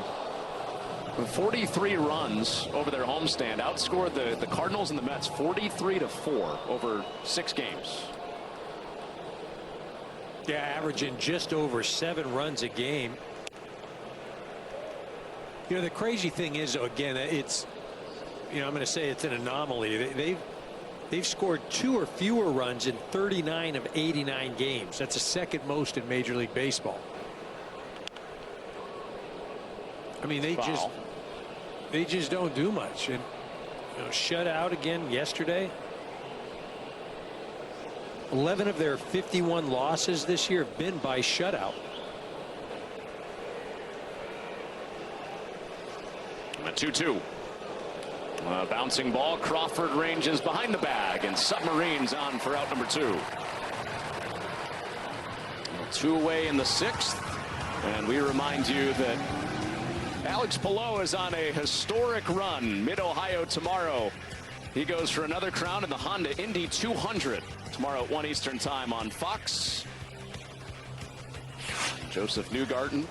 43 runs over their homestand. Outscored the Cardinals and the Mets 43-4 over 6 games. Yeah, averaging just over 7 runs a game. You know, the crazy thing is, again, it's, I'm going to say it's an anomaly. They've scored 2 or fewer runs in 39 of 89 games. That's the 2nd most in Major League Baseball. I mean, they just don't do much. And shut out again yesterday. 11 of their 51 losses this year have been by shutout. A 2-2. Bouncing ball. Crawford ranges behind the bag, and Submarines on for out number 2. 2 away in the 6th, and we remind you that Alex Palou is on a historic run. Mid-Ohio tomorrow. He goes for another crown in the Honda Indy 200 tomorrow at 1 Eastern time on Fox. Joseph Newgarden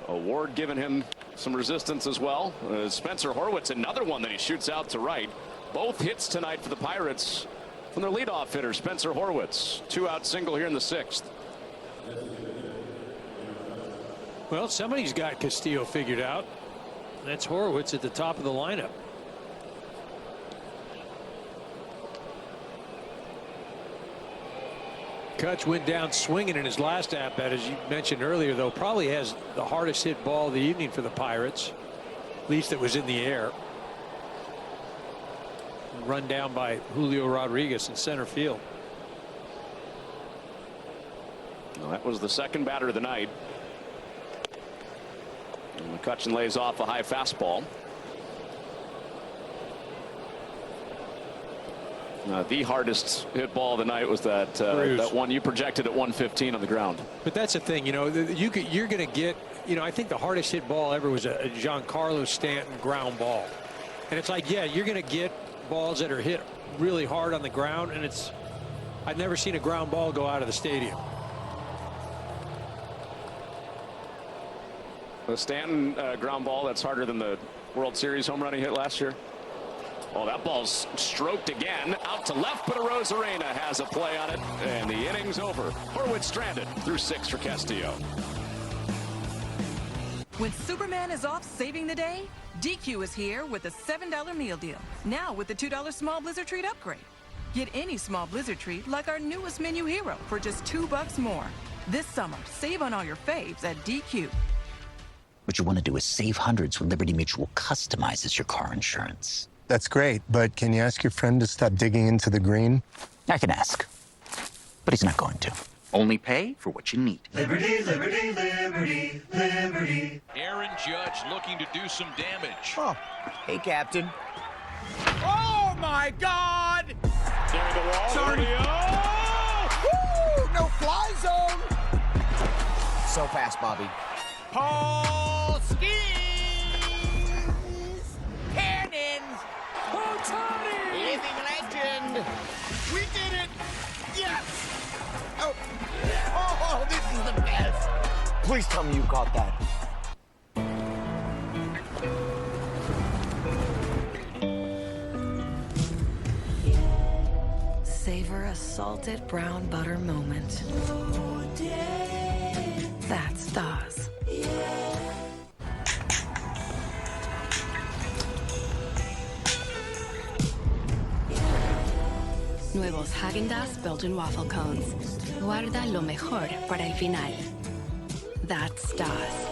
award given him some resistance as well. Spencer Horwitz, another one that he shoots out to right. Both hits tonight for the Pirates from their leadoff hitter, Spencer Horwitz. 2-out single here in the 6th. Well, somebody's got Castillo figured out. That's Horwitz at the top of the lineup. Kutch went down swinging in his last at-bat, as you mentioned earlier, though. Probably has the hardest hit ball of the evening for the Pirates. At least it was in the air. Run down by Julio Rodriguez in center field. Well, that was the second batter of the night. And McCutchen lays off a high fastball. The hardest hit ball of the night was that that one you projected at 115 on the ground. But that's the thing, you know, you're going to get, you know, I think the hardest hit ball ever was a Giancarlo Stanton ground ball. And it's like, yeah, you're going to get balls that are hit really hard on the ground, and I've never seen a ground ball go out of the stadium. The Stanton ground ball, that's harder than the World Series home run he hit last year. Oh, that ball's stroked again out to left, but Arozarena has a play on it, and the inning's over. Horwitz stranded through 6 for Castillo. When Superman is off saving the day, DQ is here with a $7 meal deal. Now with the $2 small Blizzard treat upgrade. Get any small Blizzard treat like our newest menu hero for just $2 more. This summer, save on all your faves at DQ. What you want to do is save hundreds when Liberty Mutual customizes your car insurance. That's great, but can you ask your friend to stop digging into the green? I can ask, but he's not going to. Only pay for what you need. Liberty, liberty, liberty, liberty. Aaron Judge looking to do some damage. Oh, hey, Captain. Oh, my God! There the wall. Sorry. Woo! No fly zone! So fast, Bobby. Paul Skis! Cannons! Otani! Living legend! We did it! Yes! Oh, this is the best! Please tell me you caught that. Savor a salted brown butter moment. That's Stas. Nuevos Häagen-Dazs Belgian waffle cones. Guarda lo mejor para el final. That's Stas.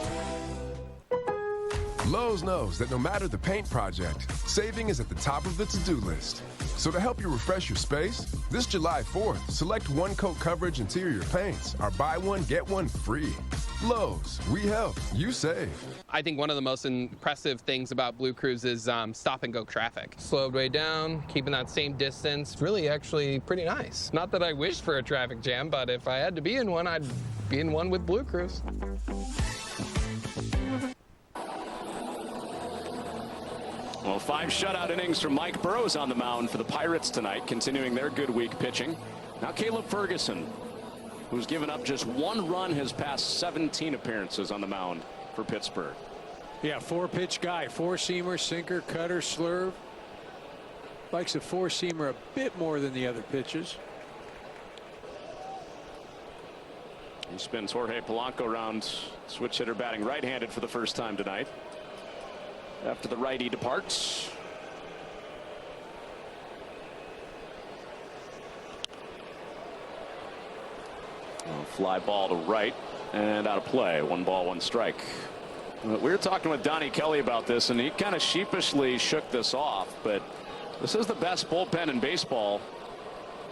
Lowe's knows that no matter the paint project, saving is at the top of the to-do list. So to help you refresh your space, this July 4th, select one-coat coverage interior paints are buy one, get one free. Lowe's, we help, you save. I think one of the most impressive things about Blue Cruise is stop-and-go traffic. Slowed way down, keeping that same distance, really actually pretty nice. Not that I wish for a traffic jam, but if I had to be in one, I'd be in one with Blue Cruise. Well, 5 shutout innings from Mike Burrows on the mound for the Pirates tonight, continuing their good week pitching. Now Caleb Ferguson, who's given up just 1 run his past 17 appearances on the mound for Pittsburgh. Yeah, 4-pitch guy, 4-seamer, sinker, cutter, slurve. Likes the 4-seamer a bit more than the other pitches. He spins Jorge Polanco around, switch hitter batting right-handed for the first time tonight. After the righty departs. Fly ball to right and out of play. 1 ball, 1 strike. We were talking with Donnie Kelly about this, and he kind of sheepishly shook this off, but this is the best bullpen in baseball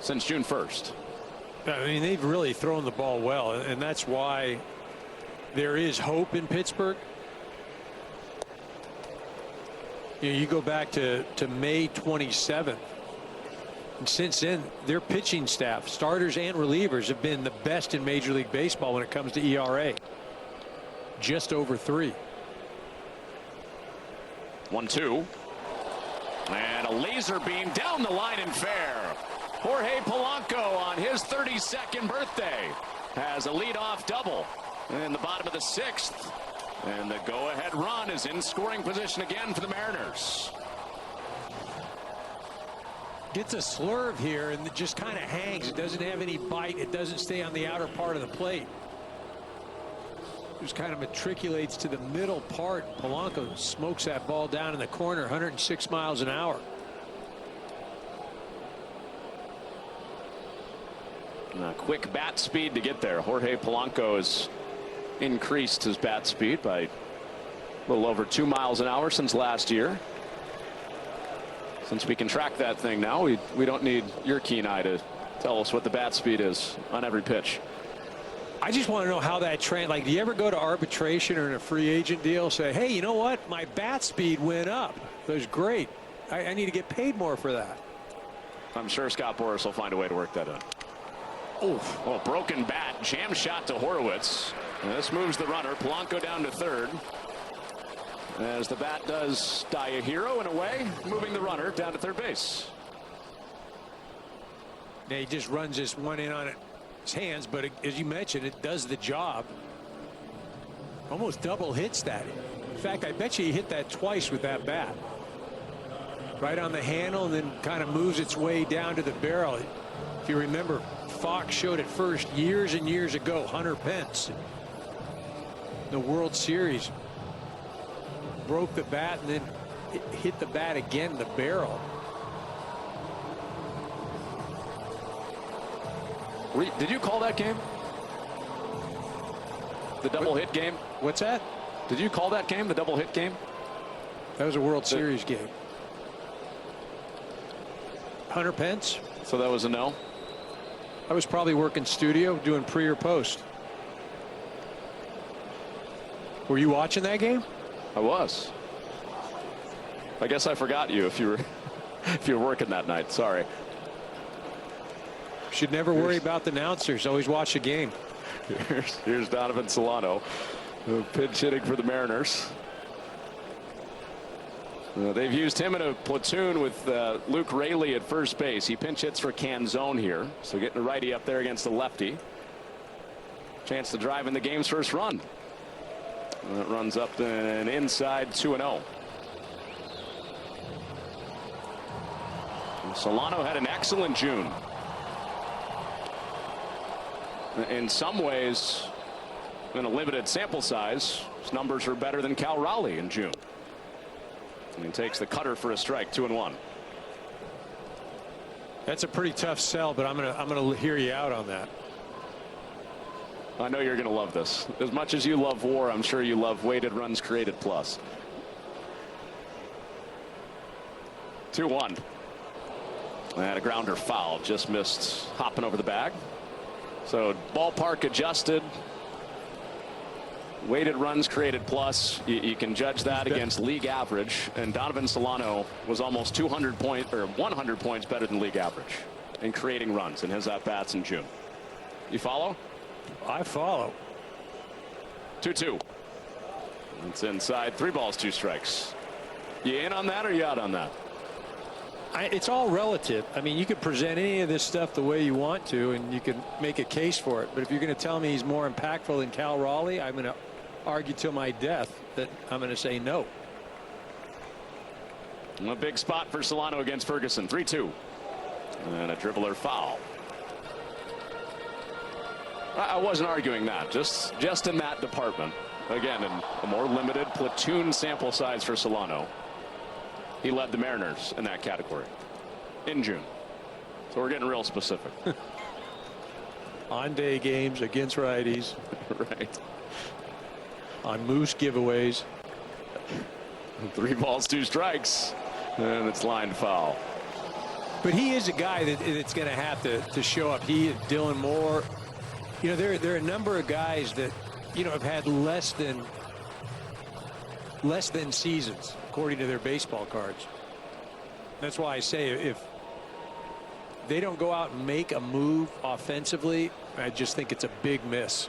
since June 1st. I mean, they've really thrown the ball well, and that's why there is hope in Pittsburgh. You go back to May 27th, and since then, their pitching staff, starters and relievers, have been the best in Major League Baseball when it comes to ERA. Just over 3. 1-2. And a laser beam down the line and fair. Jorge Polanco on his 32nd birthday has a leadoff double in the bottom of the 6th. And the go-ahead run is in scoring position again for the Mariners. Gets a slurve here and it just kind of hangs. It doesn't have any bite. It doesn't stay on the outer part of the plate. Just kind of matriculates to the middle part. Polanco smokes that ball down in the corner, 106 miles an hour. Quick bat speed to get there. Jorge Polanco has increased his bat speed by a little over 2 miles an hour since last year. Since we can track that thing now, we don't need your keen eye to tell us what the bat speed is on every pitch. I just want to know how that trend, like, do you ever go to arbitration or in a free agent deal, say, hey, you know what, my bat speed went up. That was great. I need to get paid more for that. I'm sure Scott Boras will find a way to work that in. Oh, broken bat, jam shot to Horowitz. And this moves the runner. Polanco down to third. As the bat does die a hero in a way, moving the runner down to third base. Yeah, he just runs this one in on his hands, but as you mentioned, it does the job. Almost double hits that. In fact, I bet you he hit that twice with that bat. Right on the handle and then kind of moves its way down to the barrel. If you remember, Fox showed it first years and years ago. Hunter Pence, the World Series, broke the bat and then hit the bat again in the barrel. Did you call that game? The double hit game? What's that? Did you call that game, the double hit game? That was a World Series game. Hunter Pence. So that was a no? I was probably working studio doing pre or post. Were you watching that game? I was. I guess I forgot you if you were if you were working that night. Sorry. Should never worry about the announcers. Always watch the game. Here's Donovan Solano, pinch hitting for the Mariners. They've used him in a platoon with Luke Raley at first base. He pinch hits for Canzone here, so getting a righty up there against the lefty. Chance to drive in the game's first run. That runs up and inside 2-0. Solano had an excellent June. In some ways, in a limited sample size, his numbers are better than Cal Raleigh in June. And he takes the cutter for a strike, 2-1. That's a pretty tough sell, but I'm gonna hear you out on that. I know you're going to love this. As much as you love WAR, I'm sure you love weighted runs created plus. 2-1. And a grounder foul, just missed hopping over the bag. So ballpark adjusted. Weighted runs created plus. You can judge that against league average. And Donovan Solano was almost 100 points better than league average in creating runs in his at-bats in June. You follow? I follow. 2-2. It's inside. 3 balls, 2 strikes. You in on that or you out on that? It's all relative. I mean, you can present any of this stuff the way you want to, and you can make a case for it. But if you're going to tell me he's more impactful than Cal Raleigh, I'm going to argue till my death that I'm going to say no. A big spot for Solano against Ferguson. 3-2. And a dribbler foul. I wasn't arguing that. Just in that department. Again, in a more limited platoon sample size for Solano. He led the Mariners in that category in June. So we're getting real specific. On day games against righties. Right. on Moose giveaways. 3 balls, 2 strikes, and it's lined foul. But he is a guy that's going to have to show up. He and Dylan Moore, you know, there are a number of guys that, you know, have had less than seasons according to their baseball cards. That's why I say if they don't go out and make a move offensively, I just think it's a big miss.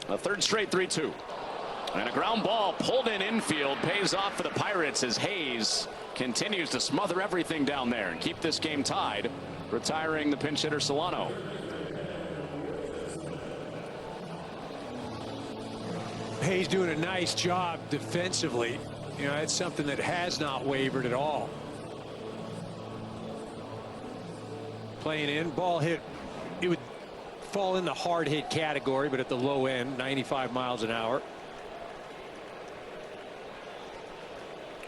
A third straight 3-2. And a ground ball pulled in infield pays off for the Pirates as Hayes continues to smother everything down there and keep this game tied, retiring the pinch hitter Solano. Hayes doing a nice job defensively. You know, that's something that has not wavered at all. Playing in, ball hit, it would fall in the hard hit category, but at the low end, 95 miles an hour.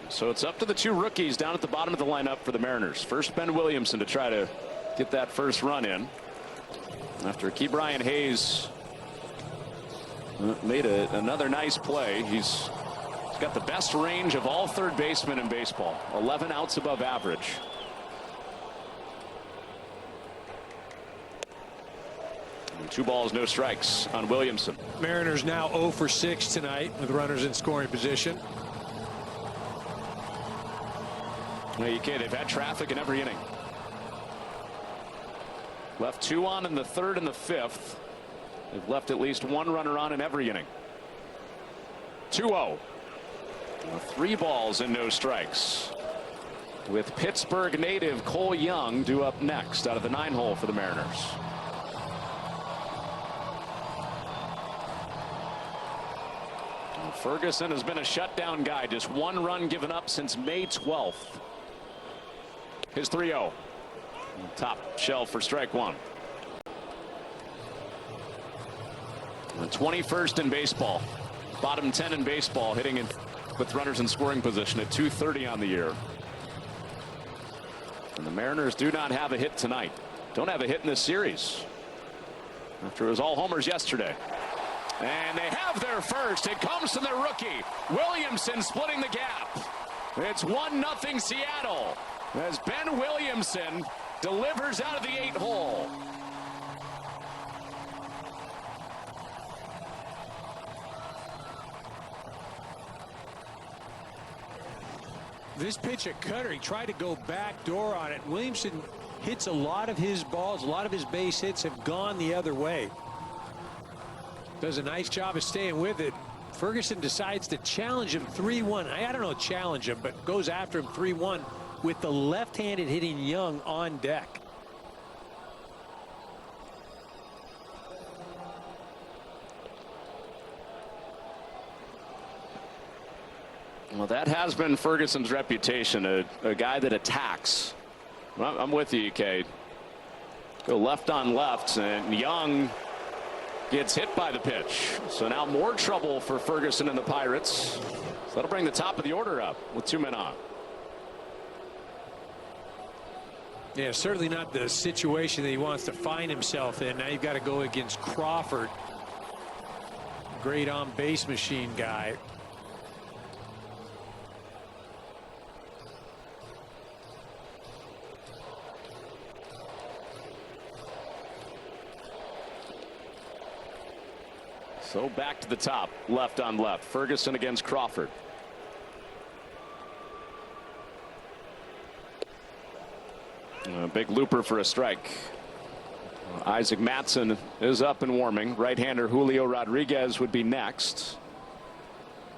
So it's up to the 2 rookies down at the bottom of the lineup for the Mariners. First, Ben Williamson to try to get that first run in after Ke'Bryan Hayes made another nice play. He's got the best range of all third basemen in baseball. 11 outs above average. And 2 balls, no strikes on Williamson. Mariners now 0 for 6 tonight with runners in scoring position. No, you can't. They've had traffic in every inning. Left 2 on in the 3rd and the 5th. They've left at least 1 runner on in every inning. 2-0. 3 balls and no strikes. With Pittsburgh native Cole Young due up next out of the 9-hole for the Mariners. Ferguson has been a shutdown guy. Just 1 run given up since May 12th. His 3-0. Top shelf for strike 1. The 21st in baseball. Bottom 10 in baseball, hitting in with runners in scoring position at .230 on the year. And the Mariners do not have a hit tonight. Don't have a hit in this series after it was all homers yesterday. And they have their first. It comes from their rookie Williamson, splitting the gap. It's 1-0 Seattle as Ben Williamson delivers out of the 8-hole. This pitch at Cutter, he tried to go back door on it. Williamson hits a lot of his balls, a lot of his base hits have gone the other way. Does a nice job of staying with it. Ferguson decides to challenge him 3-1. I don't know, challenge him, but goes after him 3-1 with the left-handed hitting Young on deck. Well, that has been Ferguson's reputation, a guy that attacks. Well, I'm with you, Kate. Go left on left, and Young gets hit by the pitch. So now more trouble for Ferguson and the Pirates. So that'll bring the top of the order up with 2 men on. Yeah, certainly not the situation that he wants to find himself in. Now you've got to go against Crawford. Great on-base machine guy. So back to the top, left on left. Ferguson against Crawford. A big looper for a strike. Isaac Mattson is up and warming. Right-hander Julio Rodriguez would be next.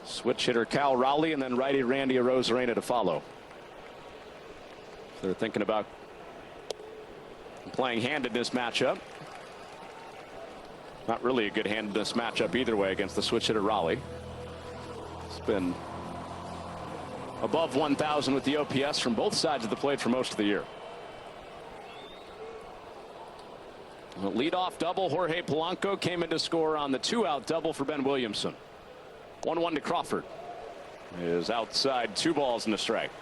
Switch hitter Cal Raleigh, and then righty Randy Arozarena to follow. They're thinking about playing hand in this matchup. Not really a good hand in this matchup either way against the switch hitter Raleigh. It's been above 1,000 with the OPS from both sides of the plate for most of the year. A leadoff double, Jorge Polanco came in to score on the 2-out double for Ben Williamson. 1-1 to Crawford. Is outside, 2 balls and a strike.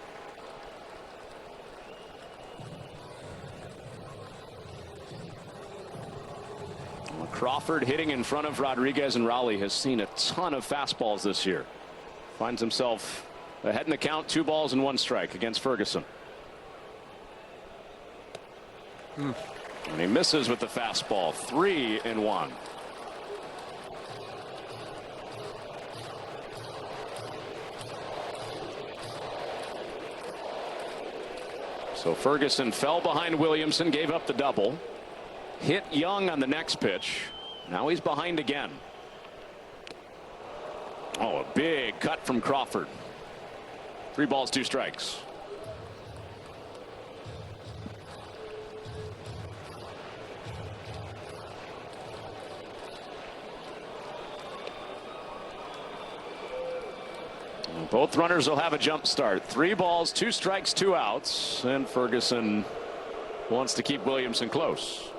Crawford hitting in front of Rodriguez, and Raleigh has seen a ton of fastballs this year. Finds himself ahead in the count, 2 balls and 1 strike against Ferguson. And he misses with the fastball, 3-1. So Ferguson fell behind Williamson, gave up the double, hit Young on the next pitch. Now he's behind again. Oh, a big cut from Crawford. 3 balls, 2 strikes. Both runners will have a jump start. 3 balls, 2 strikes, 2 outs, and Ferguson wants to keep Williamson close.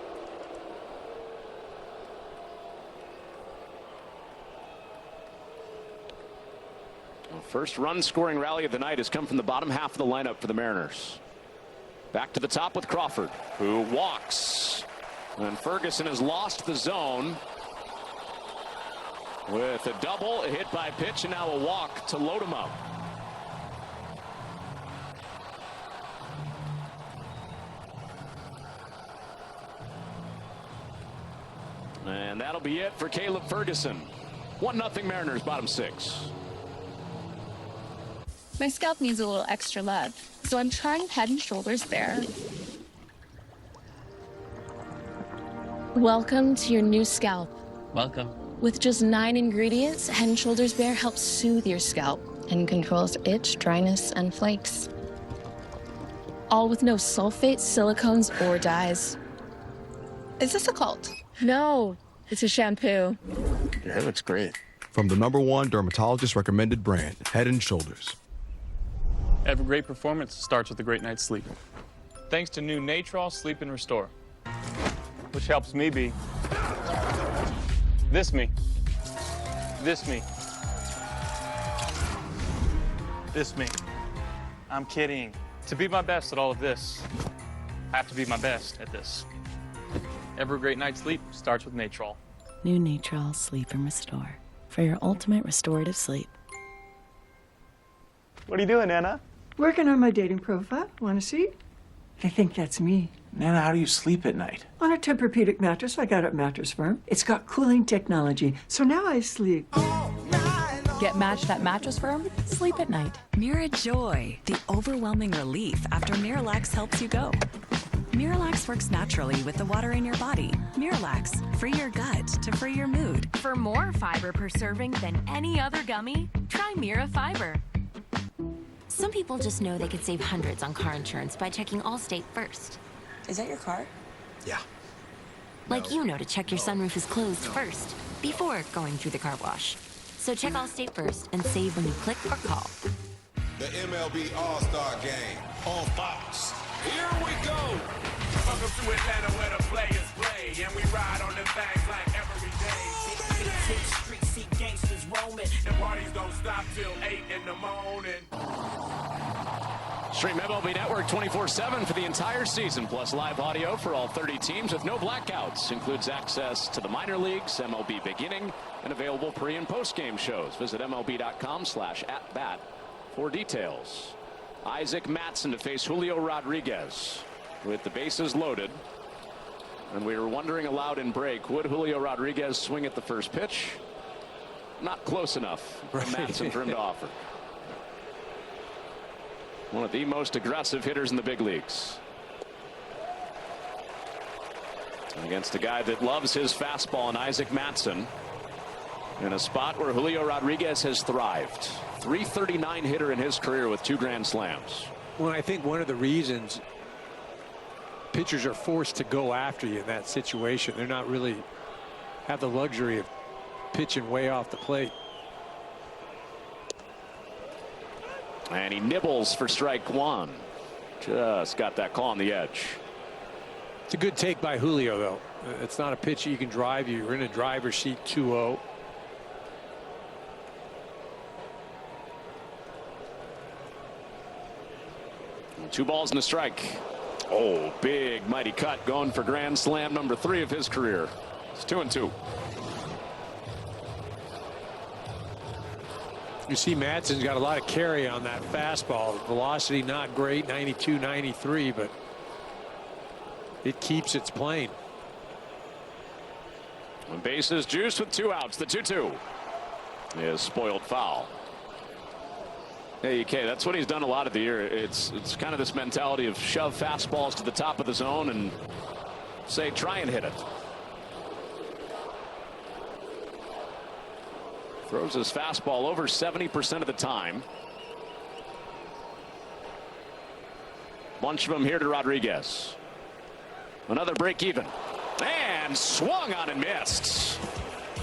The first run scoring rally of the night has come from the bottom half of the lineup for the Mariners. Back to the top with Crawford, who walks, and Ferguson has lost the zone. With a double, a hit by pitch, and now a walk to load him up. And that'll be it for Caleb Ferguson. 1-0 Mariners, bottom 6. My scalp needs a little extra love, so I'm trying Head & Shoulders Bare. Welcome to your new scalp. Welcome. With just 9 ingredients, Head & Shoulders Bare helps soothe your scalp and controls itch, dryness, and flakes. All with no sulfates, silicones, or dyes. Is this a cult? No, it's a shampoo. Yeah, it looks great. From the #1 dermatologist recommended brand, Head & Shoulders. Every great performance starts with a great night's sleep. Thanks to new Natrol Sleep and Restore, which helps me be this me, this me, this me. I'm kidding. To be my best at all of this, I have to be my best at this. Every great night's sleep starts with Natrol. New Natrol Sleep and Restore for your ultimate restorative sleep. What are you doing, Anna? Working on my dating profile. Want to see? They think that's me. Nana, how do you sleep at night? On a Tempur-Pedic mattress I got at Mattress Firm. It's got cooling technology, so now I sleep. Get matched at Mattress Firm. Sleep at night. Mirajoy, the overwhelming relief after Miralax helps you go. Miralax works naturally with the water in your body. Miralax, free your gut to free your mood. For more fiber per serving than any other gummy, try Mira Fiber. Some people just know they could save hundreds on car insurance by checking Allstate first. Is that your car? Yeah. Like you know to check your sunroof is closed first, before going through the car wash. So check Allstate first and save when you click or call. The MLB All-Star Game on Fox. Here we go. Welcome to Atlanta where the players play, and we ride on the things like every day. Hit street, see gangsters roaming, and parties don't stop till 8 in the morning. Stream MLB Network 24/7 for the entire season, plus live audio for all 30 teams with no blackouts. Includes access to the minor leagues, MLB beginning, and available pre- and post-game shows. Visit MLB.com/@bat for details. Isaac Mattson to face Julio Rodriguez with the bases loaded. And we were wondering aloud in break, would Julio Rodriguez swing at the first pitch? Not close enough for Mattson for him to offer. One of the most aggressive hitters in the big leagues. Against a guy that loves his fastball, and Isaac Mattson, in a spot where Julio Rodriguez has thrived. .339 hitter in his career with 2 grand slams. Well, I think one of the reasons pitchers are forced to go after you in that situation, they're not really have the luxury of pitching way off the plate. And he nibbles for strike 1. Just got that call on the edge. It's a good take by Julio, though. It's not a pitch you can drive. You're in a driver's seat 2-0. Two balls and a strike. Oh, big mighty cut going for grand slam number 3 of his career. It's 2-2. You see Madsen's got a lot of carry on that fastball. Velocity not great, 92, 93, but it keeps its plane. Bases juiced with 2 outs. The 2-2 is spoiled foul. Hey, UK, that's what he's done a lot of the year. It's kind of this mentality of shove fastballs to the top of the zone and say, try and hit it. Throws his fastball over 70% of the time. Bunch of them here to Rodriguez. Another break even. And swung on and missed.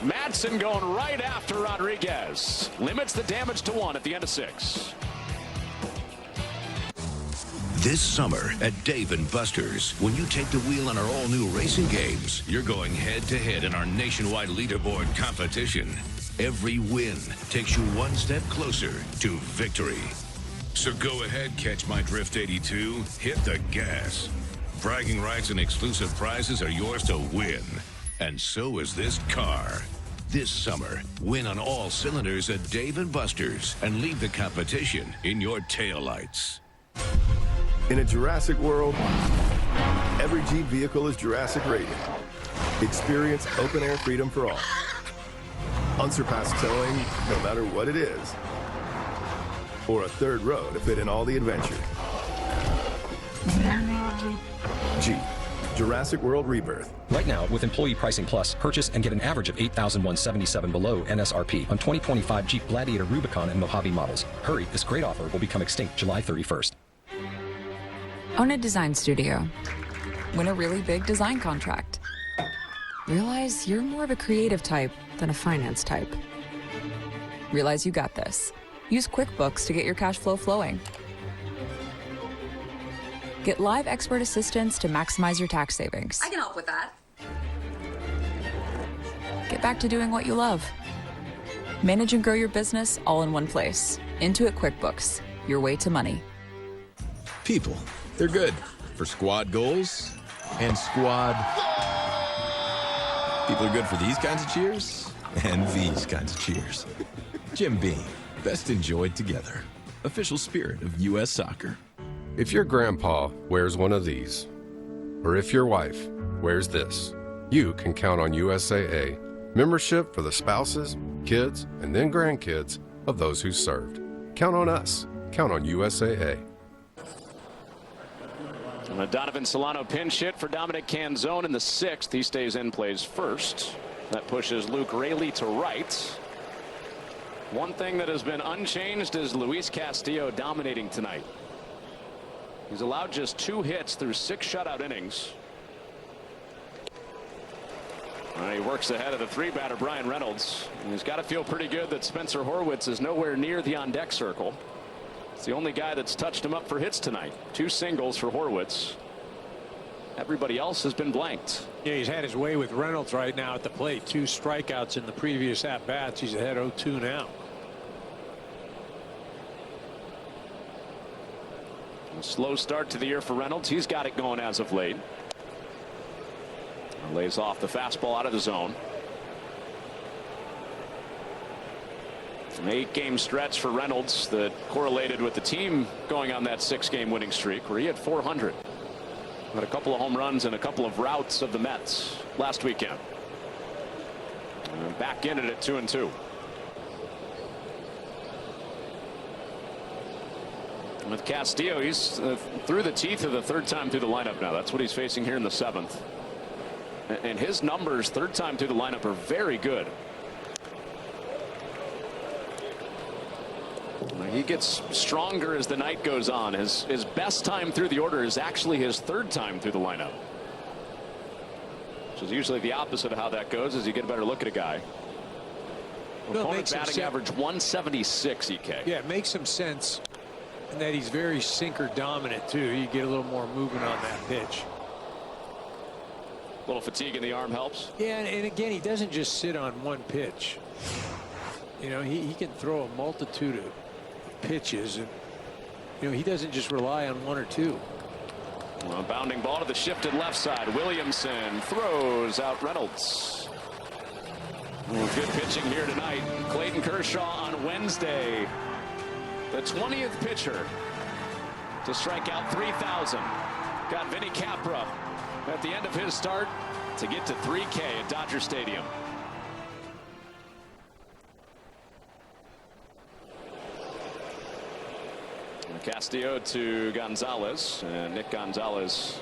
Madsen going right after Rodriguez. Limits the damage to 1 at the end of 6. This summer at Dave & Buster's, when you take the wheel on our all-new racing games, you're going head-to-head in our nationwide leaderboard competition. Every win takes you one step closer to victory. So go ahead, catch my Drift 82, hit the gas. Bragging rights and exclusive prizes are yours to win. And so is this car. This summer, win on all cylinders at Dave & Buster's and leave the competition in your taillights. In a Jurassic world, every Jeep vehicle is Jurassic rated. Experience open-air freedom for all. Unsurpassed towing, no matter what it is. Or a third row to fit in all the adventure. Jeep. Jurassic World Rebirth. Right now, with Employee Pricing Plus, purchase and get an average of $8,177 below NSRP on 2025 Jeep Gladiator, Rubicon, and Mojave models. Hurry, this great offer will become extinct July 31st. Own a design studio. Win a really big design contract. Realize you're more of a creative type than a finance type. Realize you got this. Use QuickBooks to get your cash flow flowing. Get live expert assistance to maximize your tax savings. I can help with that. Get back to doing what you love. Manage and grow your business all in one place. Intuit QuickBooks, your way to money. People, they're good for squad goals and squad. People are good for these kinds of cheers and these kinds of cheers. Jim Beam, best enjoyed together. Official spirit of U.S. Soccer. If your grandpa wears one of these, or if your wife wears this, you can count on USAA membership for the spouses, kids, and then grandkids of those who served. Count on us. Count on USAA. And a Donovan Solano pinch hit for Dominic Canzone in the 6th. He stays in, plays first. That pushes Luke Raley to right. One thing that has been unchanged is Luis Castillo dominating tonight. He's allowed just 2 hits through 6 shutout innings. He works ahead of the 3-batter Brian Reynolds. And he's got to feel pretty good that Spencer Horwitz is nowhere near the on-deck circle. It's the only guy that's touched him up for hits tonight. 2 singles for Horwitz. Everybody else has been blanked. Yeah, he's had his way with Reynolds right now at the plate. 2 strikeouts in the previous at-bats. He's ahead 0-2 now. A slow start to the year for Reynolds. He's got it going as of late. Lays off the fastball out of the zone. An 8-game stretch for Reynolds that correlated with the team going on that 6-game winning streak where he had 400. Had a couple of home runs and a couple of routs of the Mets last weekend. And back in it at 2-2. With Castillo, he's through the teeth of the 3rd time through the lineup now. That's what he's facing here in the 7th. And his numbers 3rd time through the lineup are very good. He gets stronger as the night goes on. His best time through the order is actually his 3rd time through the lineup. Which is usually the opposite of how that goes as you get a better look at a guy. Opponent batting average 176 EK. Yeah, it makes some sense. And that he's very sinker dominant too. You get a little more movement on that pitch. A little fatigue in the arm helps. Yeah, and again, he doesn't just sit on one pitch. You know, he can throw a multitude of pitches, and you know, he doesn't just rely on 1 or 2. Well, a bounding ball to the shifted left side. Williamson throws out Reynolds. Well, good pitching here tonight. Clayton Kershaw on Wednesday. The 20th pitcher to strike out 3,000. Got Vinny Capra at the end of his start to get to 3K at Dodger Stadium. Castillo to Gonzalez, and Nick Gonzalez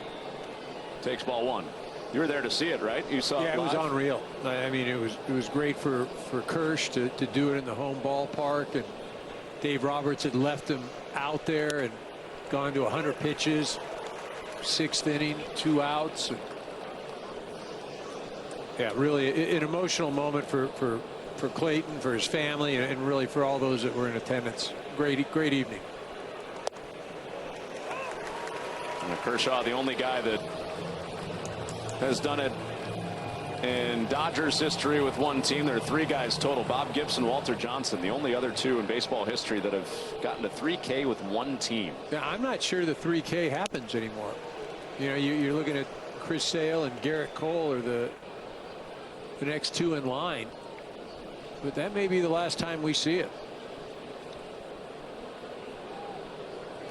takes ball one. You were there to see it, right? You saw it live? It was unreal. I mean, it was great for Kirsch to do it in the home ballpark, and Dave Roberts had left him out there and gone to 100 pitches, 6th inning, 2 outs. And yeah, really an emotional moment for Clayton, for his family, and really for all those that were in attendance. Great evening. Kershaw, the only guy that has done it in Dodgers history with one team. There are 3 guys total: Bob Gibson, Walter Johnson, the only other 2 in baseball history that have gotten to 3K with one team. Now, I'm not sure the 3K happens anymore. You know, you're looking at Chris Sale and Garrett Cole are the next 2 in line, but that may be the last time we see it.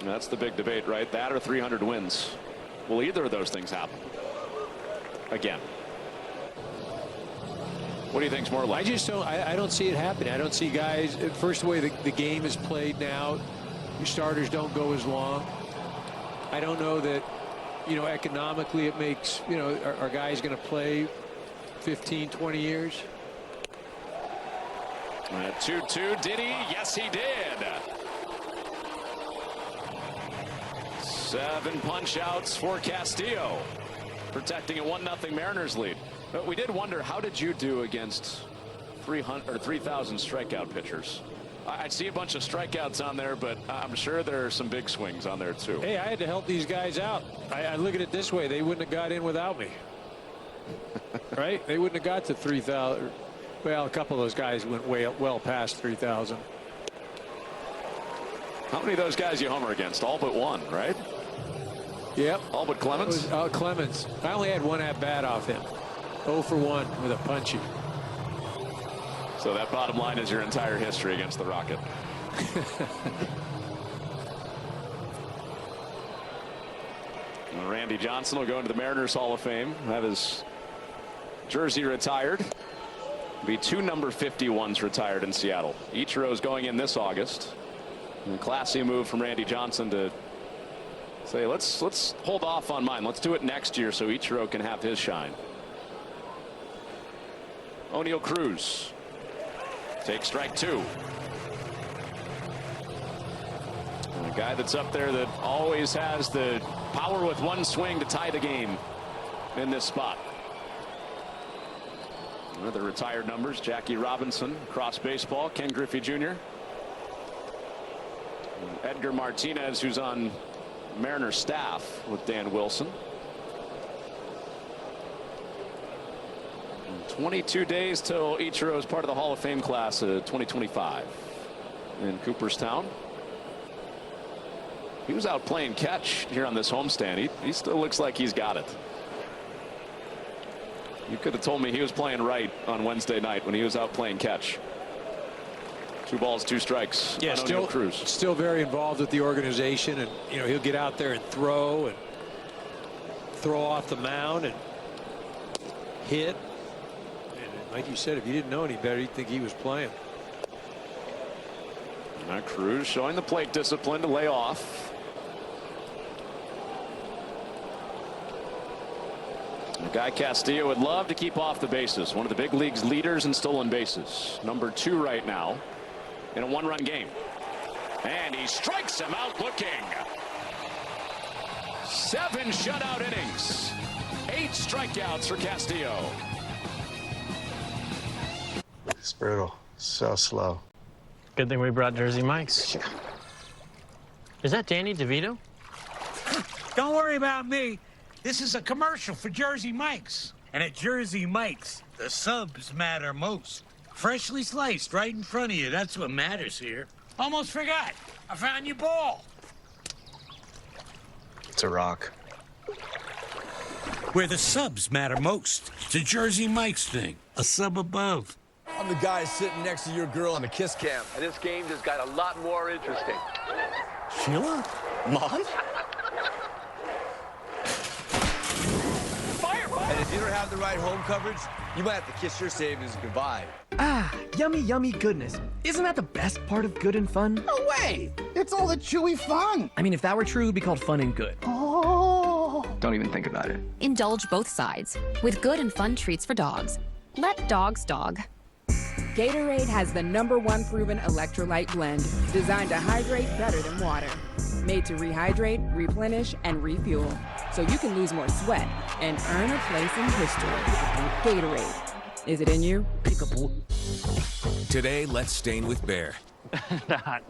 That's the big debate, right? That or 300 wins. Will either of those things happen again? What do you think's more likely? I don't see it happening. I don't see guys. First, the way the game is played now, your starters don't go as long. I don't know that, you know, economically it makes, you know, are guys going to play 15, 20 years? 2-2. Did he? Yes, he did. 7 punch outs for Castillo, protecting a 1-0 Mariners lead. But we did wonder, how did you do against 3,000 strikeout pitchers? I see a bunch of strikeouts on there, but I'm sure there are some big swings on there too. Hey, I had to help these guys out. I look at it this way: they wouldn't have got in without me. Right? They wouldn't have got to 3,000. Well, a couple of those guys went well past 3,000. How many of those guys you homer against? All but one, right? Yep. All but Clemens? Clemens. I only had 1 at-bat off him. 0 for 1 with a punchy. So that bottom line is your entire history against the Rocket. Randy Johnson will go into the Mariners Hall of Fame, have his jersey retired. Be 2 number 51s retired in Seattle. Ichiro's going in this August. And a classy move from Randy Johnson to say, let's hold off on mine. Let's do it next year so Ichiro can have his shine. O'Neill Cruz takes strike 2. And a guy that's up there that always has the power with one swing to tie the game in this spot. Other retired numbers: Jackie Robinson across baseball, Ken Griffey Jr., Edgar Martinez, who's on Mariners staff with Dan Wilson. 22 days till Ichiro is part of the Hall of Fame class of 2025 in Cooperstown. He was out playing catch here on this homestand. He still looks like he's got it. You could have told me he was playing right on Wednesday night when he was out playing catch. 2 balls, 2 strikes. Yeah, still very involved with the organization, and you know, he'll get out there and throw off the mound and hit. And like you said, if you didn't know any better, you'd think he was playing. Cruz showing the plate discipline to lay off. Guy Castillo would love to keep off the bases. One of the big league's leaders in stolen bases. Number 2 right now in a 1-run game. And he strikes him out looking. 7 shutout innings. 8 strikeouts for Castillo. It's brutal. So slow. Good thing we brought Jersey Mike's. Is that Danny DeVito? Don't worry about me. This is a commercial for Jersey Mike's. And at Jersey Mike's, the subs matter most. Freshly sliced right in front of you. That's what matters here. Almost forgot. I found your ball. It's a rock. where the subs matter most. It's a Jersey Mike's thing, a sub above. I'm the guy sitting next to your girl on the kiss cam. And this game just got a lot more interesting. Sheila? Mom? And if you don't have the right home coverage, you might have to kiss your savings goodbye. Ah, yummy, yummy goodness. Isn't that the best part of good and fun? No way! It's all the chewy fun. I mean, if that were true, it'd be called fun and good. Oh. Don't even think about it. Indulge both sides with good and fun treats for dogs. Let dogs dog. Gatorade has the #1 proven electrolyte blend, designed to hydrate better than water. Made to rehydrate, replenish, and refuel, so you can lose more sweat and earn a place in history. Gatorade. Is it in you? Peekaboo. Today, let's stain with Bear.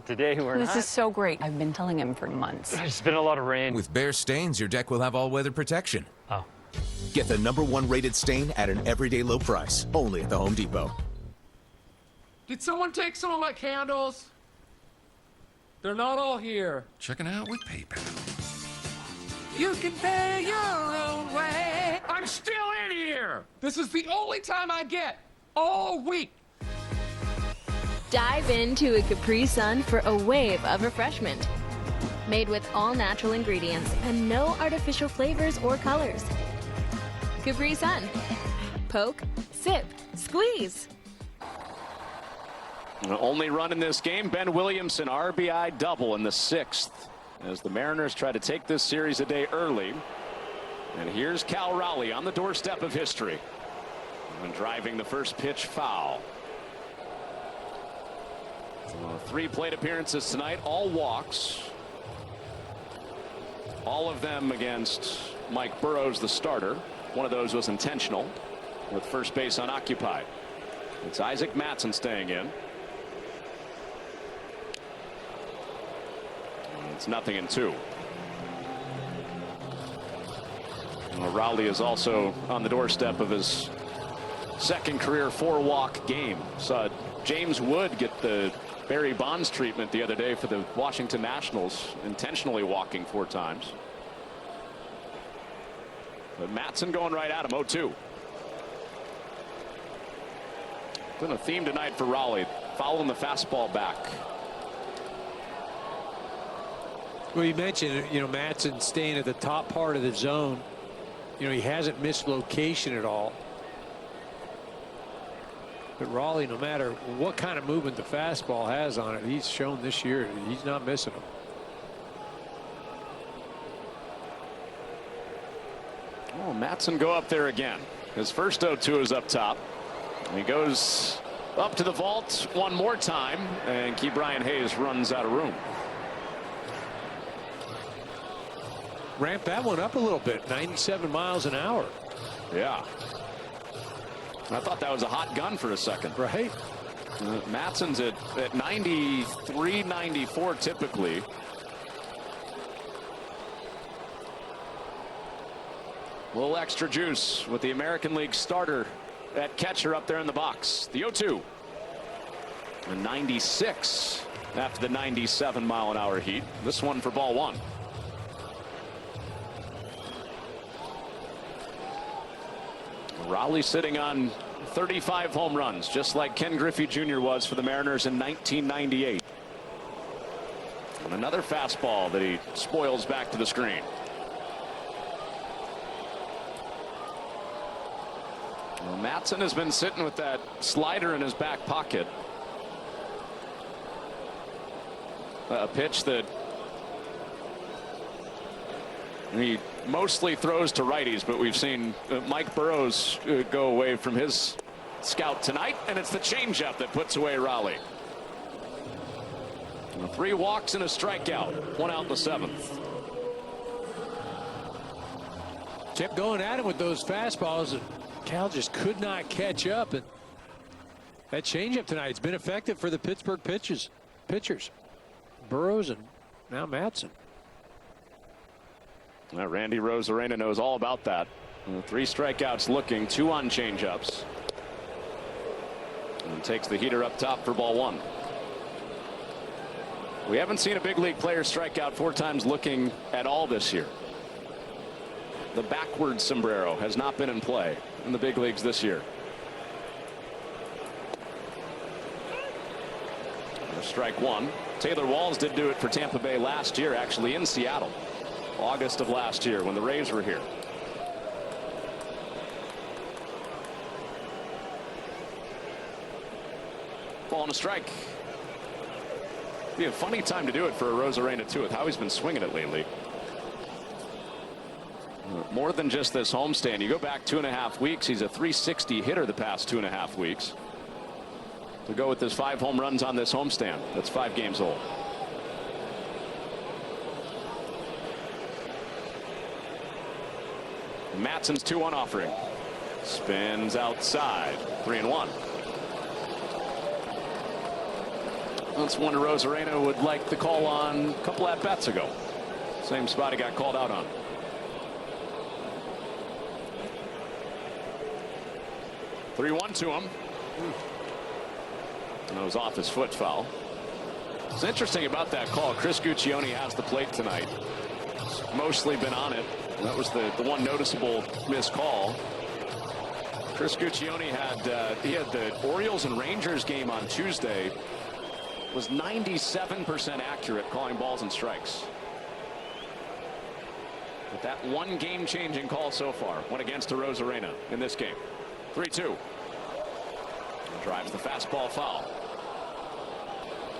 Today we're not. This is so great. I've been telling him for months. It's been a lot of rain. With Bear stains, your deck will have all-weather protection. Oh. Get the #1 rated stain at an everyday low price, only at the Home Depot. Did someone take some of my candles? They're not all here. Checking out with PayPal. You can pay your own way. I'm still in here. This is the only time I get all week. Dive into a Capri Sun for a wave of refreshment. Made with all natural ingredients and no artificial flavors or colors. Capri Sun. Poke, sip, squeeze. The only run in this game, Ben Williamson, RBI double in the 6th, as the Mariners try to take this series a day early. And here's Cal Raleigh on the doorstep of history, and driving the first pitch foul. 3 plate appearances tonight, all walks. All of them against Mike Burrows, the starter. One of those was intentional, with first base unoccupied. It's Isaac Mattson staying in. It's 0-2. Rowley is also on the doorstep of his second career 4-walk game. Saw James Wood get the Barry Bonds treatment the other day for the Washington Nationals, intentionally walking 4 times. But Mattson going right at him, 0-2. Been a theme tonight for Raleigh, following the fastball back. Well, you mentioned, Mattson staying at the top part of the zone. He hasn't missed location at all. But Raleigh, no matter what kind of movement the fastball has on it, he's shown this year he's not missing them. Oh, Mattson go up there again. His first 0-2 is up top. He goes up to the vault one more time, and Key Brian Hayes runs out of room. Ramp that one up a little bit, 97 miles an hour. Yeah. I thought that was a hot gun for a second. Right. Mattson's at 93, 94 typically. A little extra juice with the American League starter at catcher up there in the box. The 0-2. A 96 after the 97 mile an hour heat. This one for ball 1. Raleigh sitting on 35 home runs, just like Ken Griffey Jr. was for the Mariners in 1998. And another fastball that he spoils back to the screen. Well, Mattson has been sitting with that slider in his back pocket. A pitch that he mostly throws to righties, but we've seen Mike Burrows go away from his scout tonight, and it's the changeup that puts away Raleigh. 3 walks and a strikeout, 1 out in the 7th. Kept going at him with those fastballs, and Cal just could not catch up. And that changeup tonight has been effective for the Pittsburgh pitchers. Burrows and now Mattson. Randy Rosarena knows all about that. 3 strikeouts looking, 2 on changeups. And takes the heater up top for ball 1. We haven't seen a big league player strike out 4 times looking at all this year. The backward sombrero has not been in play in the big leagues this year. Strike one. Taylor Walls did do it for Tampa Bay last year, actually in Seattle, August of last year when the Rays were here. Ball and a strike. Be a funny time to do it for a Rosarena too, with how he's been swinging it lately. More than just this homestand. You go back 2.5 weeks, he's a .360 hitter the past 2.5 weeks. To go with his 5 home runs on this homestand. That's 5 games old. Matson's 2-1 offering. Spins outside. 3-1. That's one Rosarena would like the call on a couple at bats ago. Same spot he got called out on. Three-1 to him. And it was off his foot foul. What's interesting about that call, Chris Guccione has the plate tonight. Mostly been on it. That was the one noticeable missed call. Chris Guccione had the Orioles and Rangers game on Tuesday. Was 97% accurate calling balls and strikes. But that one game-changing call so far went against a Rosarena in this game. 3-2. Drives the fastball foul.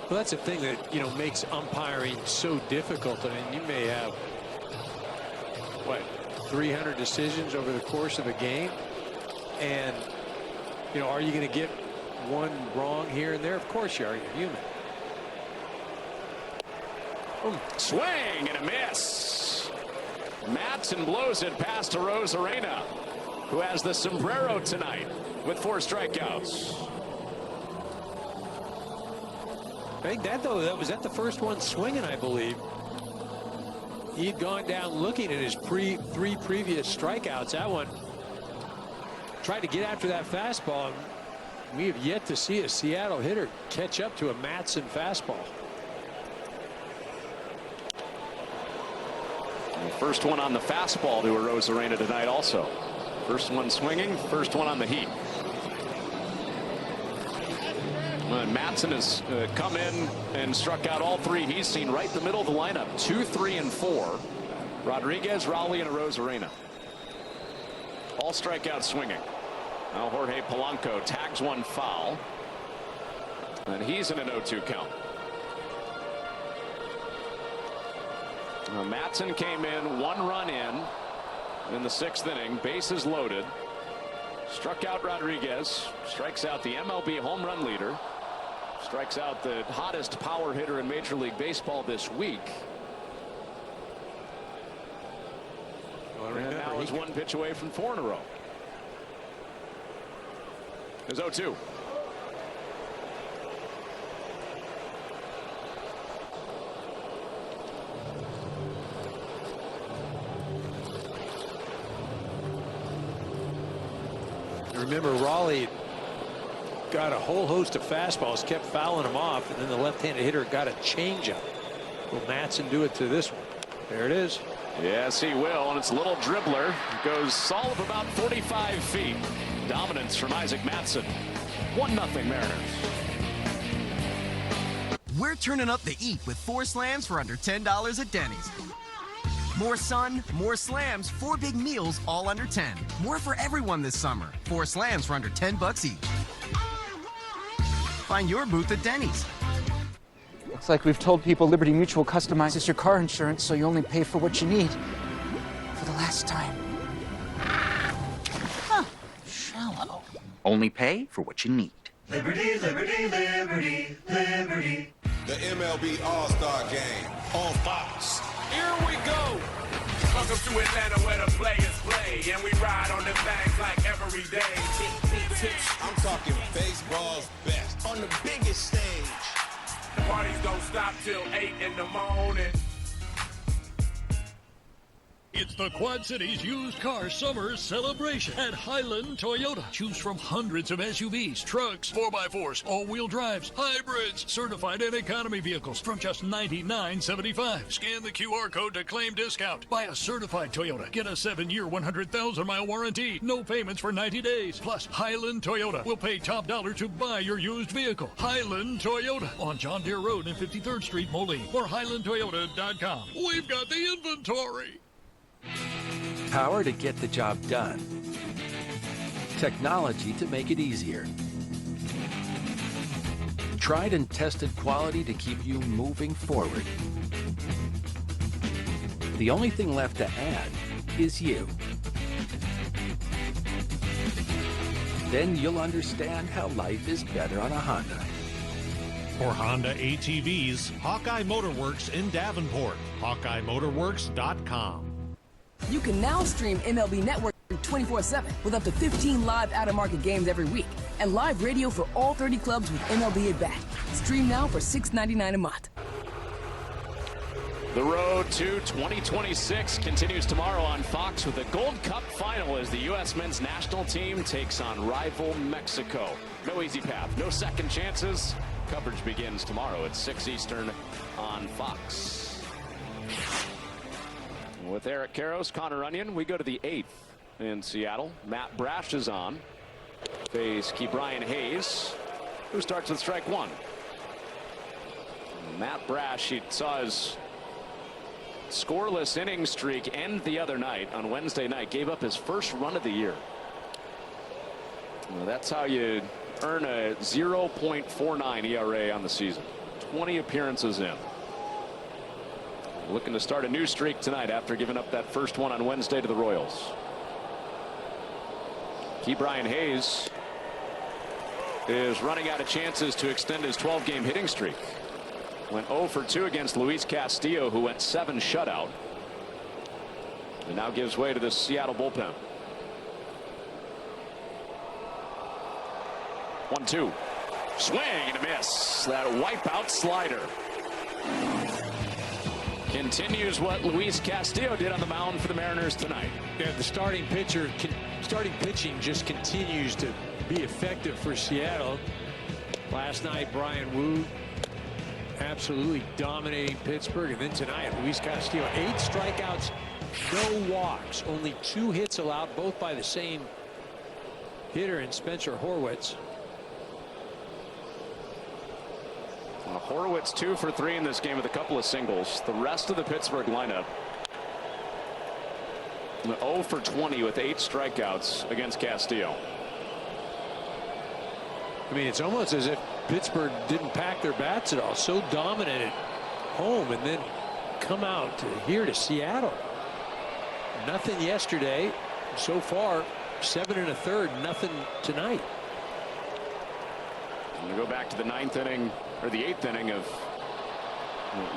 Well, that's the thing that, makes umpiring so difficult. I mean, you may have, 300 decisions over the course of a game. And, are you going to get one wrong here and there? Of course you are. You're human. Swing and a miss. Matson blows it past to Rosarena, who has the sombrero tonight with 4 strikeouts. I think that was the first one swinging, I believe. He'd gone down looking at his 3 previous strikeouts. That one tried to get after that fastball. And we have yet to see a Seattle hitter catch up to a Matson fastball. And the first one on the fastball to a Rosarena tonight also. First one swinging, first one on the heat. Matson has come in and struck out all 3 he's seen right in the middle of the lineup. 2, 3, and 4. Rodriguez, Rowley, and a Rosarena. All strikeouts swinging. Now Jorge Polanco tags one foul. And he's in an 0-2 count. Now Matson came in, 1 run in the 6th inning. Bases loaded. Struck out Rodriguez. Strikes out the MLB home run leader. Strikes out the hottest power hitter in Major League Baseball this week. And now is 1 pitch away from 4 in a row. There's 0-2. Remember, Raleigh got a whole host of fastballs, kept fouling them off, and then the left-handed hitter got a changeup. Will Matson do it to this one? There it is. Yes, he will, and it's a little dribbler. Goes solid about 45 feet. Dominance from Isaac Matson. 1-0 Mariners. We're turning up the eat with 4 slams for under $10 at Denny's. More sun, more slams, 4 big meals, all under 10. More for everyone this summer. 4 slams for under $10 each. Find your booth at Denny's. Looks like we've told people Liberty Mutual customizes your car insurance so you only pay for what you need. For the last time. Huh. Shallow. Only pay for what you need. Liberty, liberty, liberty, liberty. The MLB All-Star Game on Fox. Here we go. Welcome to Atlanta where the players play. And we ride on the bags like every day. I'm talking baseball's best. On the biggest stage. The parties don't stop till 8 in the morning. It's the Quad Cities Used Car Summer Celebration at Highland Toyota. Choose from hundreds of SUVs, trucks, 4x4s, all-wheel drives, hybrids, certified and economy vehicles from just $99.75. Scan the QR code to claim discount. Buy a certified Toyota. Get a 7-year, 100,000-mile warranty. No payments for 90 days. Plus, Highland Toyota will pay top dollar to buy your used vehicle. Highland Toyota on John Deere Road and 53rd Street, Moline, or HighlandToyota.com. We've got the inventory. Power to get the job done. Technology to make it easier. Tried and tested quality to keep you moving forward. The only thing left to add is you. Then you'll understand how life is better on a Honda. For Honda ATVs, Hawkeye Motorworks in Davenport. HawkeyeMotorworks.com. You can now stream MLB Network 24/7 with up to 15 live out-of-market games every week and live radio for all 30 clubs with MLB at Bat. Stream now for $6.99 a month. The road to 2026 continues tomorrow on Fox with the Gold Cup final as the U.S. men's national team takes on rival Mexico. No easy path, no second chances. Coverage begins tomorrow at 6 Eastern on Fox. With Eric Karros, Connor Onion, we go to the 8th in Seattle. Matt Brash is on. Face Ke'Bryan Hayes, who starts with strike one. Matt Brash, he saw his scoreless inning streak end the other night on Wednesday night. Gave up his first run of the year. Well, that's how you earn a 0.49 ERA on the season. 20 appearances in. Looking to start a new streak tonight after giving up that first one on Wednesday to the Royals. Ke'Bryan Hayes is running out of chances to extend his 12-game hitting streak. Went 0 for 2 against Luis Castillo, who went 7 shutout. And now gives way to the Seattle bullpen. 1-2. Swing and a miss. That wipeout slider continues what Luis Castillo did on the mound for the Mariners tonight. Yeah, the starting pitching just continues to be effective for Seattle. Last night, Brian Wu absolutely dominating Pittsburgh, and then tonight, Luis Castillo, 8 strikeouts, no walks, only 2 hits allowed, both by the same hitter in Spencer Horwitz. Horwitz 2 for 3 in this game with a couple of singles. The rest of the Pittsburgh lineup 0 for 20 with 8 strikeouts against Castillo. I mean, it's almost as if Pittsburgh didn't pack their bats at all. So dominant at home and then come out here to Seattle. Nothing yesterday. So far, 7 1/3, nothing tonight. And we go back to the 9th inning, or the 8th inning of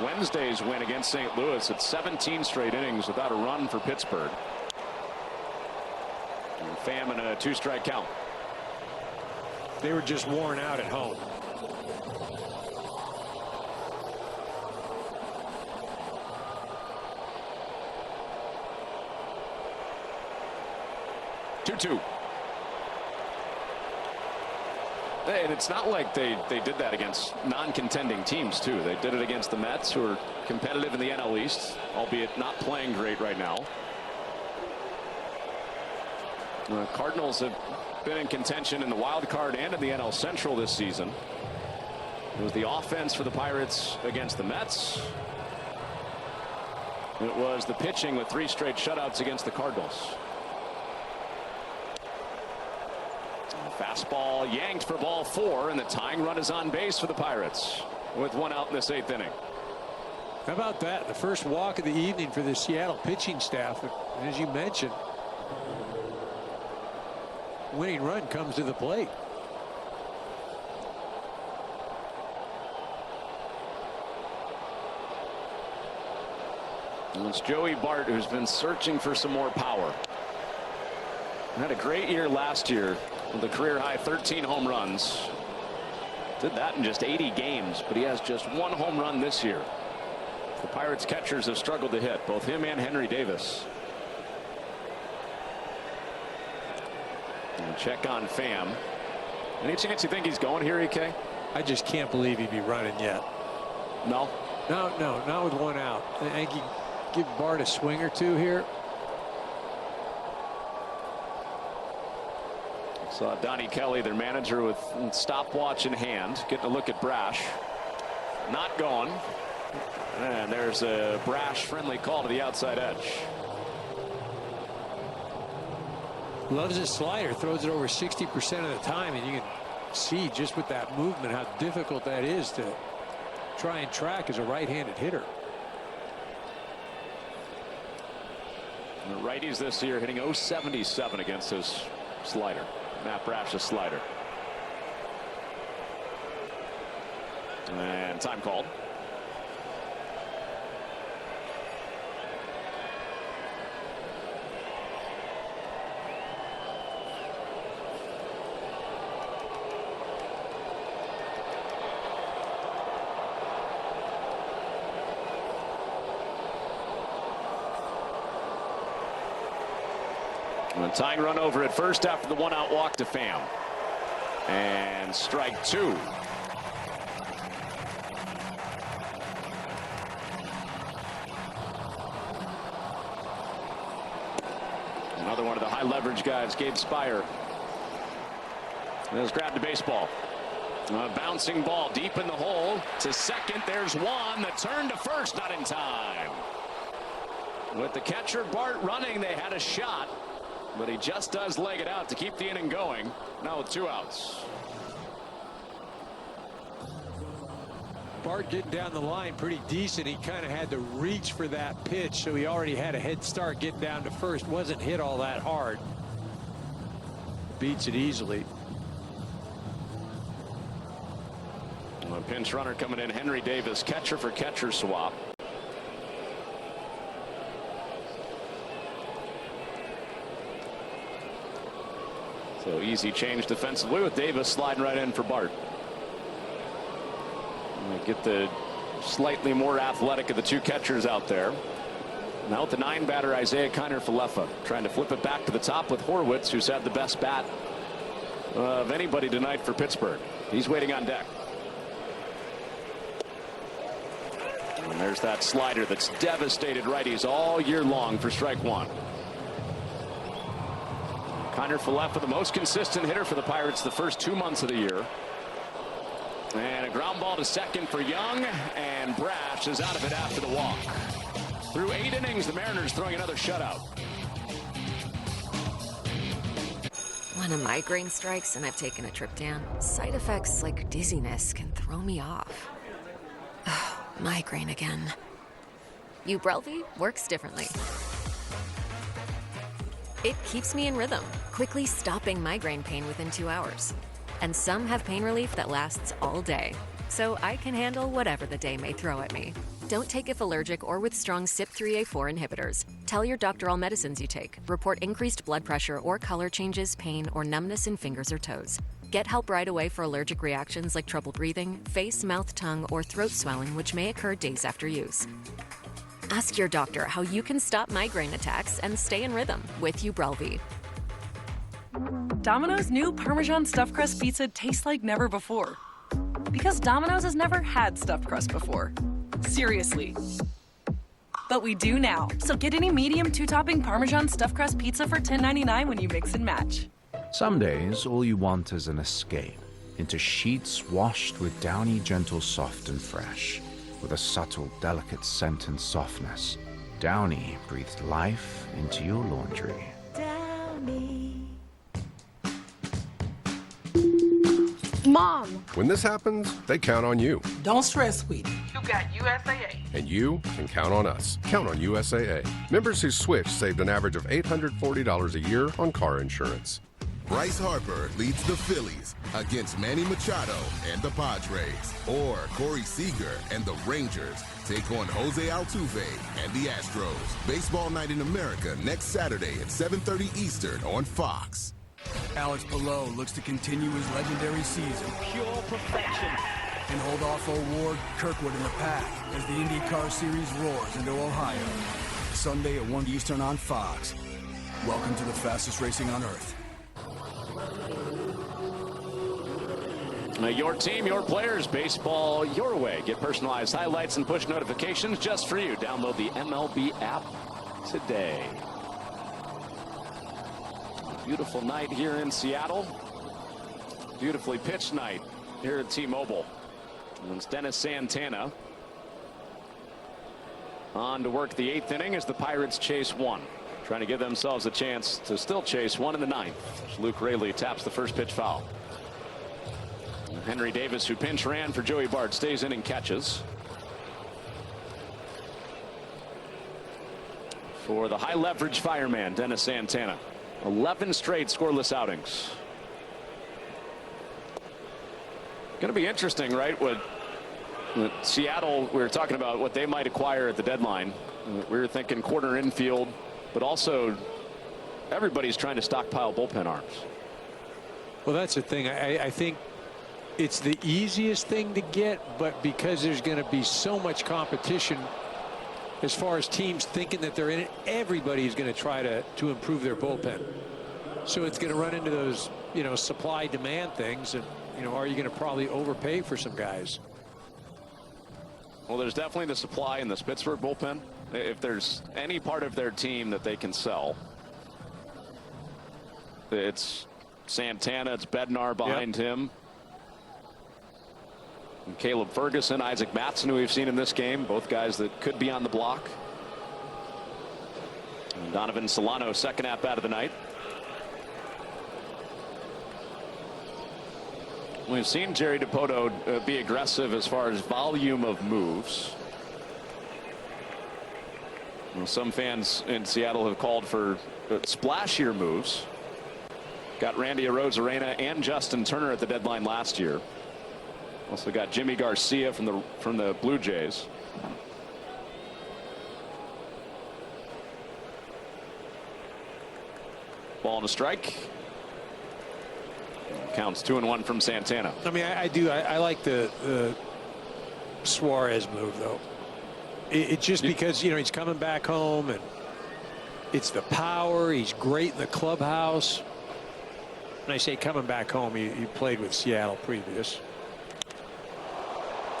Wednesday's win against St. Louis. It's 17 straight innings without a run for Pittsburgh. And Pham in a 2-strike count. They were just worn out at home. Two. And it's not like they did that against non-contending teams, too. They did it against the Mets, who are competitive in the NL East, albeit not playing great right now. The Cardinals have been in contention in the wild card and in the NL Central this season. It was the offense for the Pirates against the Mets. It was the pitching with 3 straight shutouts against the Cardinals. Fastball yanked for ball 4, and the tying run is on base for the Pirates with 1 out in this 8th inning. How about that? The first walk of the evening for the Seattle pitching staff. And as you mentioned, winning run comes to the plate. And it's Joey Bart who's been searching for some more power. Had a great year last year with a career high 13 home runs. Did that in just 80 games, but he has just 1 home run this year. The Pirates catchers have struggled to hit, both him and Henry Davis. And check on Pham. Any chance you think he's going here, EK? I just can't believe he'd be running yet. No? No, not with one out. I think you give Bart a swing or two here. Saw Donnie Kelly, their manager, with stopwatch in hand, getting a look at Brash. Not going. And there's a Brash friendly call to the outside edge. Loves his slider, throws it over 60% of the time, and you can see just with that movement how difficult that is to try and track as a right-handed hitter. The righties this year hitting .077 against his slider. Matt Brash's slider. And time called. A tying run over at first after the one-out walk to Pham. And strike two. Another one of the high leverage guys, Gabe Spire. Has grabbed the baseball. A bouncing ball deep in the hole to second. There's one. The turn to first, not in time. With the catcher Bart running, they had a shot. But he just does leg it out to keep the inning going. Now with 2 outs. Bart getting down the line pretty decent. He kind of had to reach for that pitch, so he already had a head start getting down to first. Wasn't hit all that hard. Beats it easily. A pinch runner coming in. Henry Davis, catcher for catcher swap. So easy change defensively with Davis sliding right in for Bart. And they get the slightly more athletic of the two catchers out there. Now with the 9-batter Isaiah Kiner-Falefa trying to flip it back to the top with Horwitz, who's had the best bat of anybody tonight for Pittsburgh. He's waiting on deck. And there's that slider that's devastated righties all year long for strike one. Kiner-Falefa, the most consistent hitter for the Pirates the first 2 months of the year. And a ground ball to second for Young, and Brash is out of it after the walk. Through 8 innings, the Mariners throwing another shutout. When a migraine strikes and I've taken a trip down, side effects like dizziness can throw me off. Oh, migraine again. Ubrelvy works differently. It keeps me in rhythm, quickly stopping migraine pain within 2 hours. And some have pain relief that lasts all day, so I can handle whatever the day may throw at me. Don't take if allergic or with strong CYP3A4 inhibitors. Tell your doctor all medicines you take. Report increased blood pressure or color changes, pain, or numbness in fingers or toes. Get help right away for allergic reactions like trouble breathing, face, mouth, tongue, or throat swelling, which may occur days after use. Ask your doctor how you can stop migraine attacks and stay in rhythm with Ubrelvy. Domino's new Parmesan stuffed crust pizza tastes like never before. Because Domino's has never had stuffed crust before. Seriously. But we do now. So get any medium 2-topping Parmesan stuffed crust pizza for $10.99 when you mix and match. Some days, all you want is an escape into sheets washed with downy, gentle, soft, and fresh. With a subtle, delicate scent and softness, Downy breathed life into your laundry. Downy. Mom! When this happens, they count on you. Don't stress, sweetie. You got USAA. And you can count on us. Count on USAA. Members who switch saved an average of $840 a year on car insurance. Bryce Harper leads the Phillies against Manny Machado and the Padres. Or Corey Seager and the Rangers take on Jose Altuve and the Astros. Baseball Night in America next Saturday at 7:30 Eastern on Fox. Alex Palou looks to continue his legendary season. Pure perfection. And hold off O'Ward, Kirkwood in the pack as the IndyCar Series roars into Ohio. Sunday at 1 Eastern on Fox. Welcome to the fastest racing on Earth. Your team, your players, baseball your way. Get personalized highlights and push notifications just for you. Download the MLB app today. Beautiful night here in Seattle. Beautifully pitched night here at T-Mobile. And it's Dennis Santana on to work the 8th inning as the Pirates chase one. Trying to give themselves a chance to still chase one in the 9th. Luke Raley taps the first pitch foul. Henry Davis, who pinch ran for Joey Bart, stays in and catches. For the high leverage fireman, Dennis Santana. 11 straight scoreless outings. Going to be interesting, right? With Seattle, we were talking about what they might acquire at the deadline. We were thinking corner infield, but also everybody's trying to stockpile bullpen arms. Well, that's the thing. I think it's the easiest thing to get, but because there's going to be so much competition as far as teams thinking that they're in it, everybody's going to try to improve their bullpen. So it's going to run into those, supply demand things. And, are you going to probably overpay for some guys? Well, there's definitely the supply in this Pittsburgh bullpen. If there's any part of their team that they can sell, it's Santana, it's Bednar behind him. And Caleb Ferguson, Isaac Mattson, who we've seen in this game, both guys that could be on the block. And Donovan Solano, second at bat of the night. We've seen Jerry Dipoto be aggressive as far as volume of moves. Well, some fans in Seattle have called for splashier moves. Got Randy Arozarena and Justin Turner at the deadline last year. Also got Jimmy Garcia from the Blue Jays. Ball and a strike. Counts 2-1 from Santana. I mean, I like the Suarez move, though. It's just because, he's coming back home and it's the power. He's great in the clubhouse. When I say coming back home, he played with Seattle previous.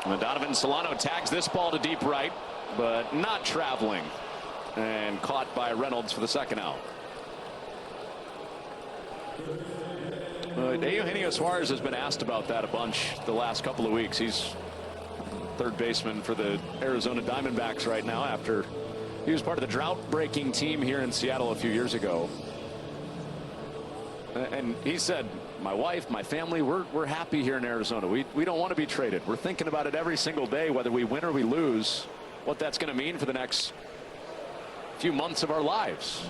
And Donovan Solano tags this ball to deep right, but not traveling, and caught by Reynolds for the second out. Eugenio Suarez has been asked about that a bunch the last couple of weeks. He's third baseman for the Arizona Diamondbacks right now after he was part of the drought-breaking team here in Seattle a few years ago. And he said, my wife, my family, we're happy here in Arizona. We don't want to be traded. We're thinking about it every single day, whether we win or we lose, what that's going to mean for the next few months of our lives.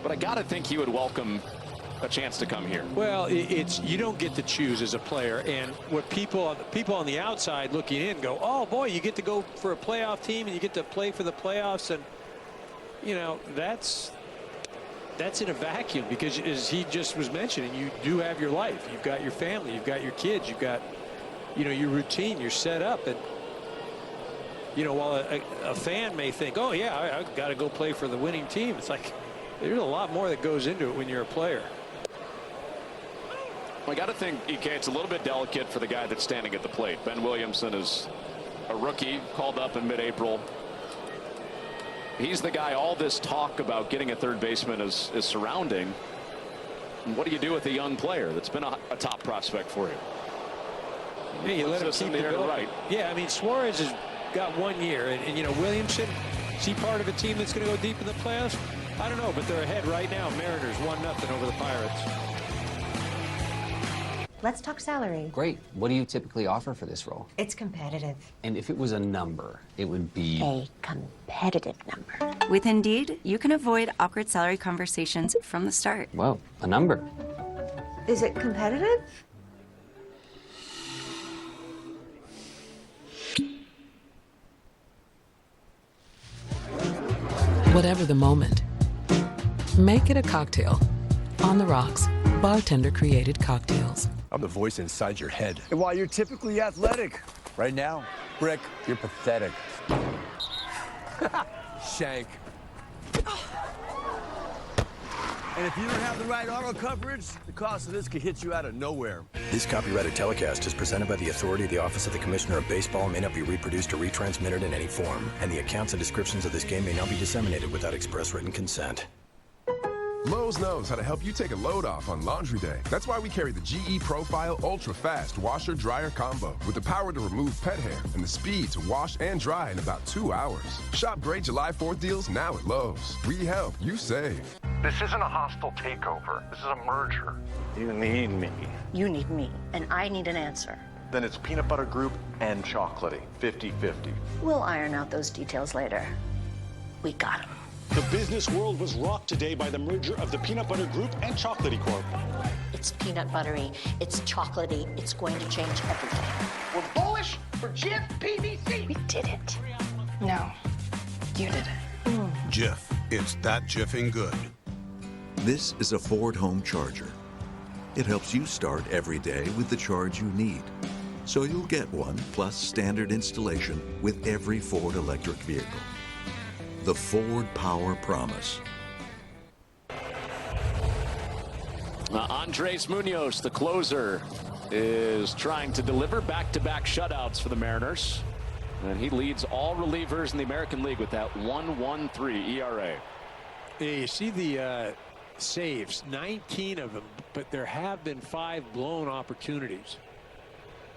But I got to think he would welcome a chance to come here. Well, it's you don't get to choose as a player, and what people on the outside looking in go, oh boy, you get to go for a playoff team and you get to play for the playoffs, and that's in a vacuum, because as he just was mentioning, you do have your life, you've got your family, you've got your kids, you've got your routine, you're set up. And while a fan may think, oh yeah, I got to go play for the winning team, it's like there's a lot more that goes into it when you're a player. I got to think, EK, it's a little bit delicate for the guy that's standing at the plate. Ben Williamson is a rookie, called up in mid-April. He's the guy all this talk about getting a third baseman is surrounding. And what do you do with a young player that's been a top prospect for you? Yeah, you let him keep the right. Yeah, I mean, Suarez has got 1 year, and Williamson, is he part of a team that's going to go deep in the playoffs? I don't know, but they're ahead right now. Mariners 1-0 over the Pirates. Let's talk salary. Great. What do you typically offer for this role? It's competitive. And if it was a number, it would be... A competitive number. With Indeed, you can avoid awkward salary conversations from the start. Well, a number. Is it competitive? Whatever the moment, make it a cocktail. On the Rocks, bartender-created cocktails. I'm the voice inside your head. And while you're typically athletic, right now, Brick, you're pathetic. Shank. And if you don't have the right auto coverage, the cost of this could hit you out of nowhere. This copyrighted telecast is presented by the authority of the Office of the Commissioner of Baseball and may not be reproduced or retransmitted in any form. And the accounts and descriptions of this game may not be disseminated without express written consent. Lowe's knows how to help you take a load off on laundry day. That's why we carry the GE Profile Ultra Fast Washer Dryer Combo with the power to remove pet hair and the speed to wash and dry in about 2 hours. Shop great July 4th deals now at Lowe's. We help, you save. This isn't a hostile takeover. This is a merger. You need me. You need me, and I need an answer. Then it's peanut butter group and chocolatey, 50-50. We'll iron out those details later. We got him. The business world was rocked today by the merger of the Peanut Butter Group and Chocolatey Corp. It's peanut buttery, it's chocolatey, it's going to change everything. We're bullish for Jif PVC. We did it. No, you did it. Jif. It's that jiffing good. This is a Ford home charger. It helps you start every day with the charge you need. So you'll get one plus standard installation with every Ford electric vehicle. The Ford Power Promise. Andres Munoz, the closer, is trying to deliver back-to-back shutouts for the Mariners. And he leads all relievers in the American League with that 1.13 ERA. Yeah, you see the saves, 19 of them, but there have been 5 blown opportunities.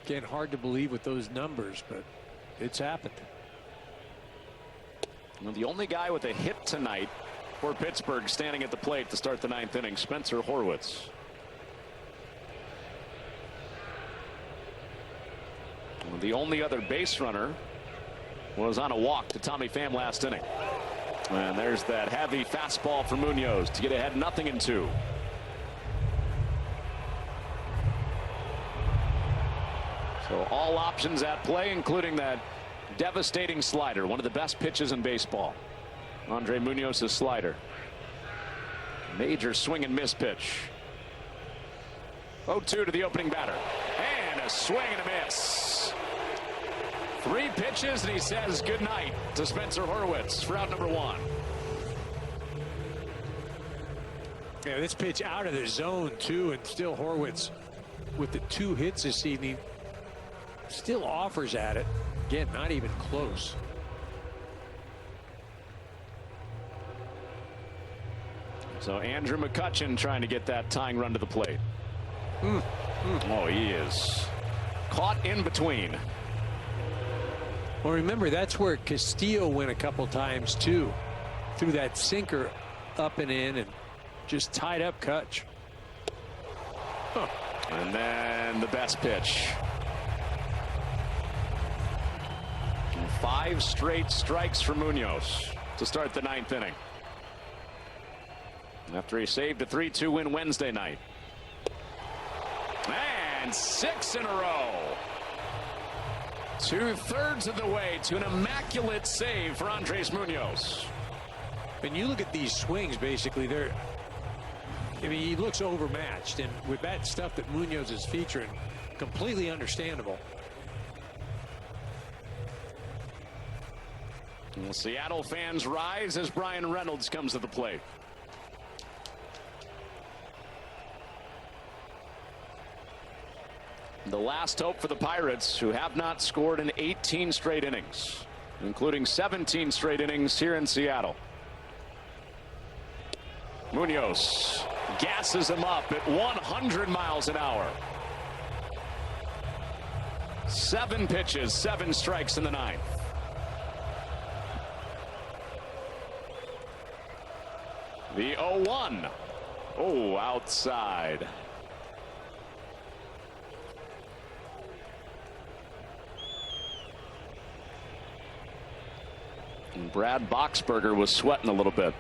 Again, hard to believe with those numbers, but it's happened. Well, the only guy with a hit tonight for Pittsburgh standing at the plate to start the 9th inning, Spencer Horwitz. Well, the only other base runner was on a walk to Tommy Pham last inning. And there's that heavy fastball for Munoz to get ahead 0-2. So all options at play, including that devastating slider, one of the best pitches in baseball. Andre Munoz's slider. Major swing and miss pitch. 0-2 to the opening batter. And a swing and a miss. 3 pitches, and he says good night to Spencer Horwitz for out number 1. Yeah, this pitch out of the zone, too, and still Horwitz with the 2 hits this evening still offers at it. Again, not even close. So Andrew McCutchen trying to get that tying run to the plate. Oh, he is caught in between. Well, remember, that's where Castillo went a couple times, too. Threw that sinker up and in and just tied up Kutch. Huh. And then the best pitch. 5 straight strikes for Munoz to start the 9th inning. After he saved a 3-2 win Wednesday night. And 6 in a row. 2/3 of the way to an immaculate save for Andres Munoz. And you look at these swings, basically, they're, I mean, he looks overmatched. And with that stuff that Munoz is featuring, completely understandable. Well, Seattle fans rise as Brian Reynolds comes to the plate. The last hope for the Pirates, who have not scored in 18 straight innings, including 17 straight innings here in Seattle. Munoz gasses him up at 100 miles an hour. 7 pitches, 7 strikes in the 9th. The 0-1. Oh, outside. And Brad Boxberger was sweating a little bit.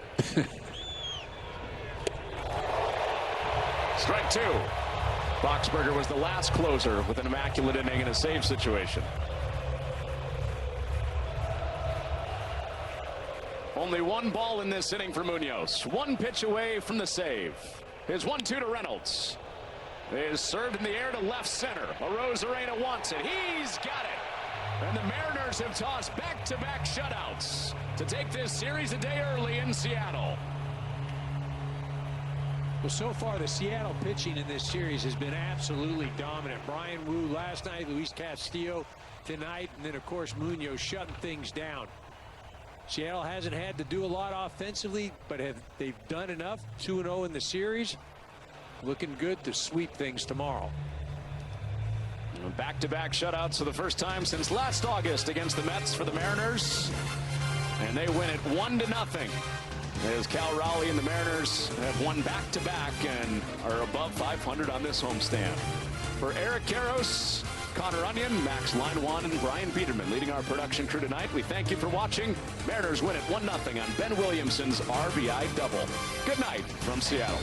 Strike 2. Boxberger was the last closer with an immaculate inning in a save situation. Only 1 ball in this inning for Munoz. 1 pitch away from the save. His 1-2 to Reynolds. Is served in the air to left center. Arozarena wants it. He's got it. And the Mariners have tossed back-to-back shutouts to take this series a day early in Seattle. Well, so far, the Seattle pitching in this series has been absolutely dominant. Brian Wu last night, Luis Castillo tonight, and then, of course, Munoz shutting things down. Seattle hasn't had to do a lot offensively, but they've done enough. 2-0 in the series. Looking good to sweep things tomorrow. Back-to-back shutouts for the first time since last August against the Mets for the Mariners. And they win it 1-0. As Cal Raleigh and the Mariners have won back-to-back and are above 500 on this homestand. For Eric Karros, Connor Onion, Max Linewan, and Brian Peterman leading our production crew tonight, we thank you for watching. Mariners win it 1-0 on Ben Williamson's RBI double. Good night from Seattle.